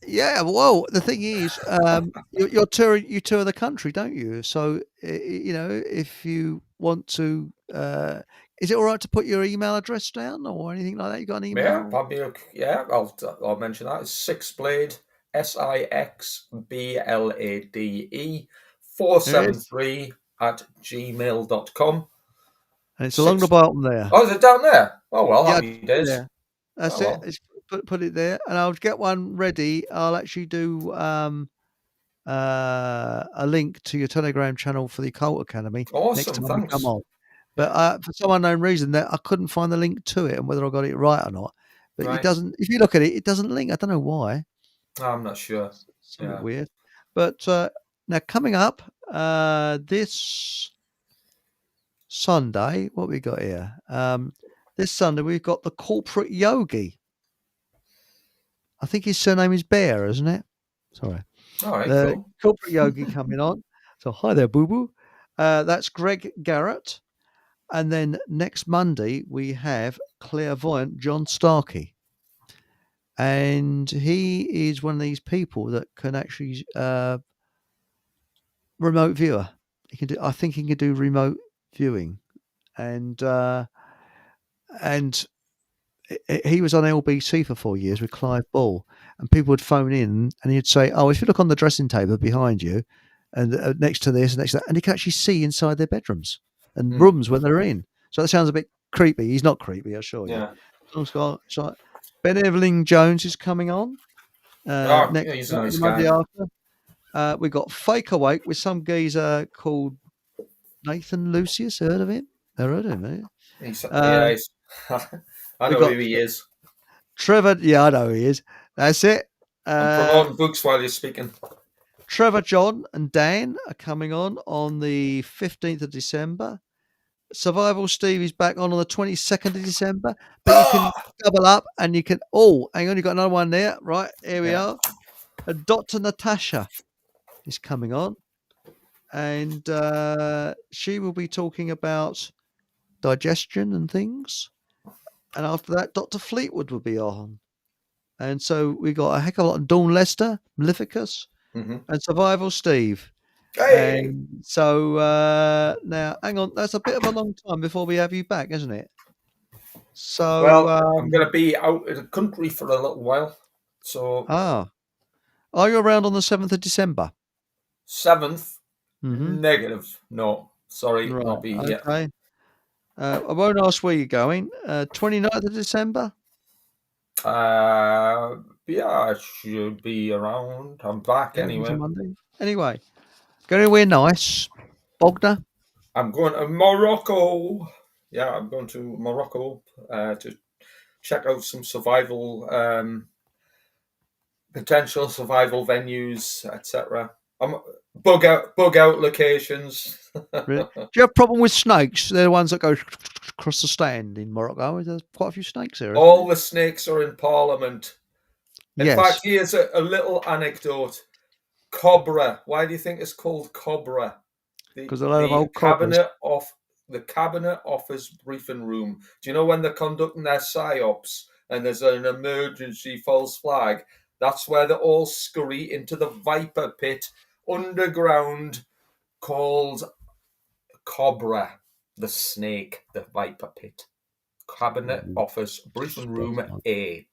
Speaker 1: Yeah, well, the thing is, you tour the country, don't you? So, you know, if you want to, is it all right to put your email address down or anything like that? You got an email?
Speaker 2: I'll mention that. It's Sixblade, SIXBLADE 473 at gmail.com.
Speaker 1: And it's along the bottom there.
Speaker 2: Oh, is it down there? Oh, well,
Speaker 1: Yeah,
Speaker 2: happy days.
Speaker 1: yeah. That's it. It's put it there, and I'll get one ready. I'll actually do a link to your Telegram channel for the Occult Academy next
Speaker 2: Awesome,
Speaker 1: time we
Speaker 2: thanks.
Speaker 1: come on. But for some unknown reason, that I couldn't find the link to it and whether I got it right or not. But
Speaker 2: Right.
Speaker 1: it doesn't. If you look at it, it doesn't link. I don't know why.
Speaker 2: I'm not sure.
Speaker 1: It's a bit weird. But now coming up this Sunday, what we got here? This Sunday we've got the Corporate Yogi. I think his surname is Bear, isn't it? Sorry.
Speaker 2: All right,
Speaker 1: The
Speaker 2: cool.
Speaker 1: Corporate Yogi coming on. So hi there, Boo Boo. That's Greg Garrett. And then next Monday we have clairvoyant John Starkey. And he is one of these people that can actually remote viewer. He can do. I think he can do remote viewing, and he was on LBC for 4 years with Clive Ball, and people would phone in and he'd say, "Oh, if you look on the dressing table behind you, and next to this, and next to that," and he can actually see inside their bedrooms and rooms when they're in. So that sounds a bit creepy. He's not creepy, I assure you.
Speaker 2: Yeah.
Speaker 1: So Ben Evelyn Jones is coming on.
Speaker 2: He's a nice
Speaker 1: Monday
Speaker 2: guy.
Speaker 1: after. We got Fake Awake with some geezer called Nathan Lucius. Heard of him? Never heard of him, eh?
Speaker 2: I know who he is.
Speaker 1: Trevor, yeah, I know who he is. That's it.
Speaker 2: I'm promoting books while you're speaking.
Speaker 1: Trevor, John, and Dan are coming on the 15th of December. Survival Steve is back on the 22nd of December. But you can double up and you can. Oh, hang on, you got another one there. Right, here we are. Dr. Natasha is coming on. And she will be talking about digestion and things. And after that, Dr. Fleetwood will be on. And so we got a heck of a lot of Dawn Lester, Maleficus, and Survival Steve.
Speaker 2: Hey!
Speaker 1: And so now, hang on, that's a bit of a long time before we have you back, isn't it? So,
Speaker 2: well, I'm going to be out of the country for a little while. So,
Speaker 1: are you around on the 7th of December?
Speaker 2: 7th? Negative. No, sorry,
Speaker 1: Right,
Speaker 2: not be yet.
Speaker 1: Okay. I won't ask where you're going. 29th of December?
Speaker 2: Yeah, I should be around. I'm back anyway.
Speaker 1: Monday. Anyway, going anywhere nice? Bogner?
Speaker 2: I'm going to Morocco. Yeah, I'm going to Morocco to check out some survival, potential survival venues, etc. Bug out locations.
Speaker 1: Really? Do you have a problem with snakes? They're the ones that go across the stand in Morocco. There's quite a few snakes there.
Speaker 2: All the snakes are in Parliament. In
Speaker 1: Yes.
Speaker 2: fact, here's a little anecdote. Cobra. Why do you think it's called Cobra?
Speaker 1: Because a lot of old cobras.
Speaker 2: The Cabinet Office briefing room. Do you know when they're conducting their psyops and there's an emergency false flag? That's where they all scurry into the Viper pit underground called Cobra, the snake, the Viper pit. Cabinet Office briefing room A.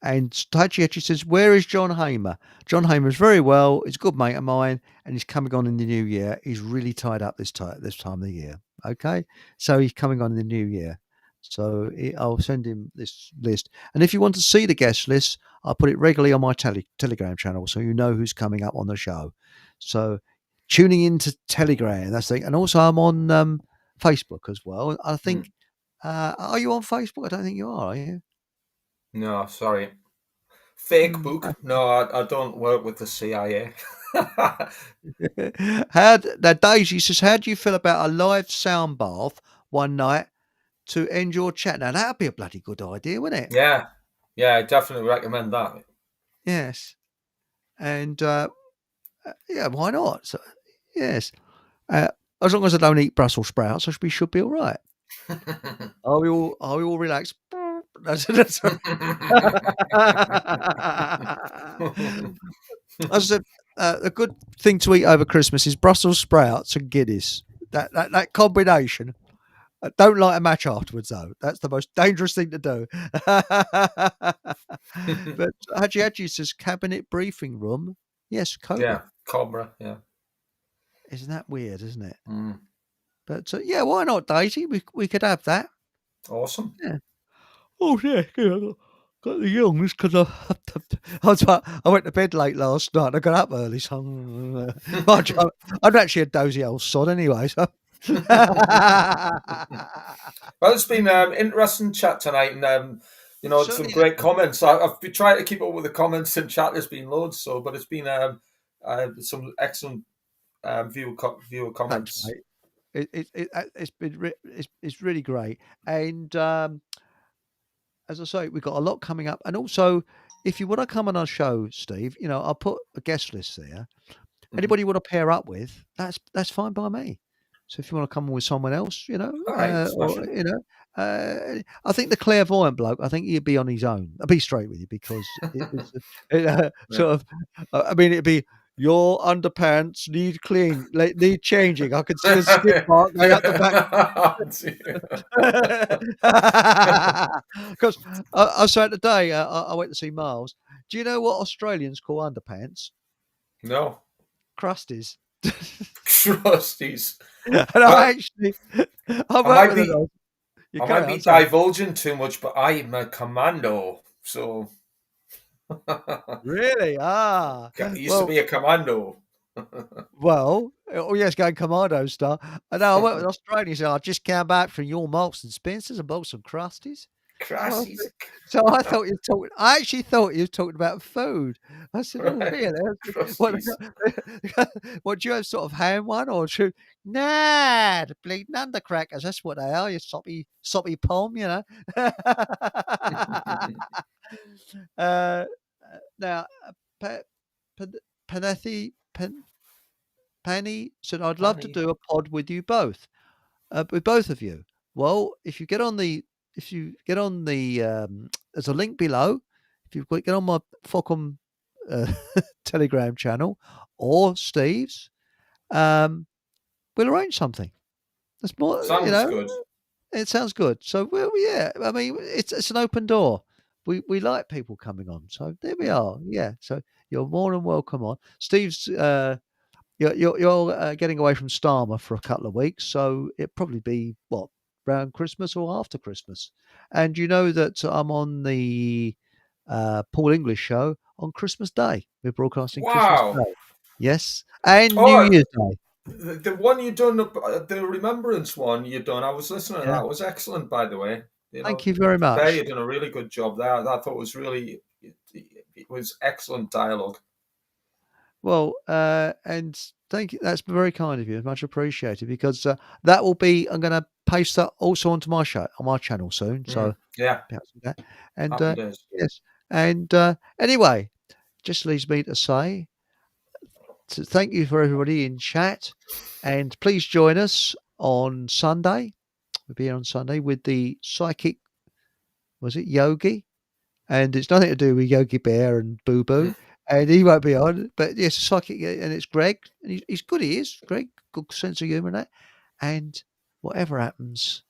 Speaker 1: And Tachi says, where is John Hamer? John Hamer's very well. He's a good mate of mine, and he's coming on in the new year. He's really tied up this time of the year. Okay, so he's coming on in the new year. So I'll send him this list. And if you want to see the guest list, I'll put it regularly on my Telegram channel, so you know who's coming up on the show. So tuning into Telegram, that's the thing. And also I'm on Facebook as well. I think. Are you on Facebook? I don't think you are you?
Speaker 2: No, sorry. Fake book. No, I don't work with the CIA.
Speaker 1: Now Daisy says, how do you feel about a live sound bath one night to end your chat? Now that'd be a bloody good idea, wouldn't it?
Speaker 2: Yeah, I definitely recommend that.
Speaker 1: Yes. And yeah, why not? So, yes. As long as I don't eat Brussels sprouts, we should be all right. Are we all relaxed? As I said, a good thing to eat over Christmas is Brussels sprouts and Guinness. That combination. Don't light a match afterwards, though. That's the most dangerous thing to do. But Haji says cabinet briefing room. Yes, Cobra.
Speaker 2: Yeah, Cobra. Yeah.
Speaker 1: Isn't that weird, isn't it?
Speaker 2: Mm.
Speaker 1: But yeah, why not, Daisy? We could have that.
Speaker 2: Awesome.
Speaker 1: Yeah. Oh yeah, got the youngs because I went to bed late last night. I got up early, so I'm actually a dozy old sod anyway. So.
Speaker 2: Well, it's been interesting chat tonight, and some great comments. I've been trying to keep up with the comments in chat. There's been loads, but it's been some excellent viewer comments.
Speaker 1: Thanks, it's been it's really great, and as I say, we've got a lot coming up, and also if you want to come on our show, Steve, I'll put a guest list there. Anybody you want to pair up with, that's fine by me. So if you want to come on with someone else,
Speaker 2: All right,
Speaker 1: I think the clairvoyant bloke, I think he'd be on his own. I'll be straight with you because sort of, I mean, it'd be your underpants need need changing. I can see a skip mark going up the back. Because I said today, I went to see Miles. Do you know what Australians call underpants?
Speaker 2: No.
Speaker 1: Crusties.
Speaker 2: Crusties.
Speaker 1: And I might
Speaker 2: be divulging too much, but I'm a commando, so
Speaker 1: really?
Speaker 2: I used to be a commando.
Speaker 1: Well, oh yes, going commando style. And I went with Australia, so I just came back from your Marks and Spencers and bought some crusties. So I thought you were talking. I actually thought you were talking about food. I said, "Oh, really? What do you have? Sort of ham one or two? Nah, the bleeding undercrackers. That's what they are. You soppy palm, Now, Penny said, "I'd love to do a pod with you both, with both of you." Well, if you get on the there's a link below. If you get on my Fockham Telegram channel or Steve's, we'll arrange something. That's more.
Speaker 2: Sounds good.
Speaker 1: It sounds good. So yeah. I mean, it's an open door. We like people coming on. So there we are. Yeah. So you're more than welcome on. Steve's. You're getting away from Starmer for a couple of weeks, so it'll probably be around Christmas or after Christmas. And you know that I'm on the Paul English show on Christmas Day. We're broadcasting Christmas Day. Yes, and New Year's Day.
Speaker 2: The one you done, the Remembrance one you done, I was listening to that. It was excellent, by the way.
Speaker 1: Thank you very much.
Speaker 2: You done a really good job there. I thought it was excellent dialogue.
Speaker 1: Well, and thank you. That's very kind of you. Much appreciated. Because that will be. I'm going to paste that also onto my show on my channel soon. So
Speaker 2: yeah,
Speaker 1: and yes, and anyway, just leaves me to say, thank you for everybody in chat, and please join us on Sunday. We'll be here on Sunday with the psychic. Was it Yogi? And it's nothing to do with Yogi Bear and Boo Boo. And he won't be on, but yes, psychic, and it's Greg. And he's good. He is Greg. Good sense of humour and that. And whatever happens,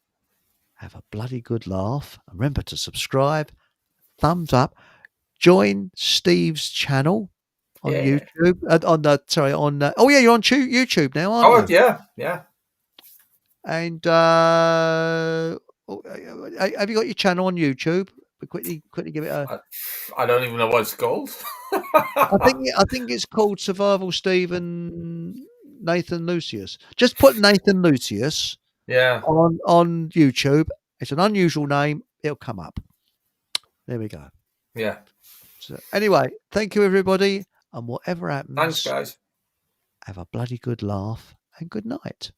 Speaker 1: have a bloody good laugh. And remember to subscribe, thumbs up, join Steve's channel on YouTube. You're on YouTube now, aren't you?
Speaker 2: Yeah.
Speaker 1: And have you got your channel on YouTube? Quickly give it a.
Speaker 2: I don't even know what it's called.
Speaker 1: I think it's called Survival Steve and Nathan Lucius. Just put Nathan Lucius.
Speaker 2: Yeah.
Speaker 1: On YouTube. It's an unusual name. It'll come up. There we go.
Speaker 2: Yeah.
Speaker 1: So anyway, thank you everybody, and whatever happens.
Speaker 2: Thanks, guys.
Speaker 1: have a bloody good laugh, and good night.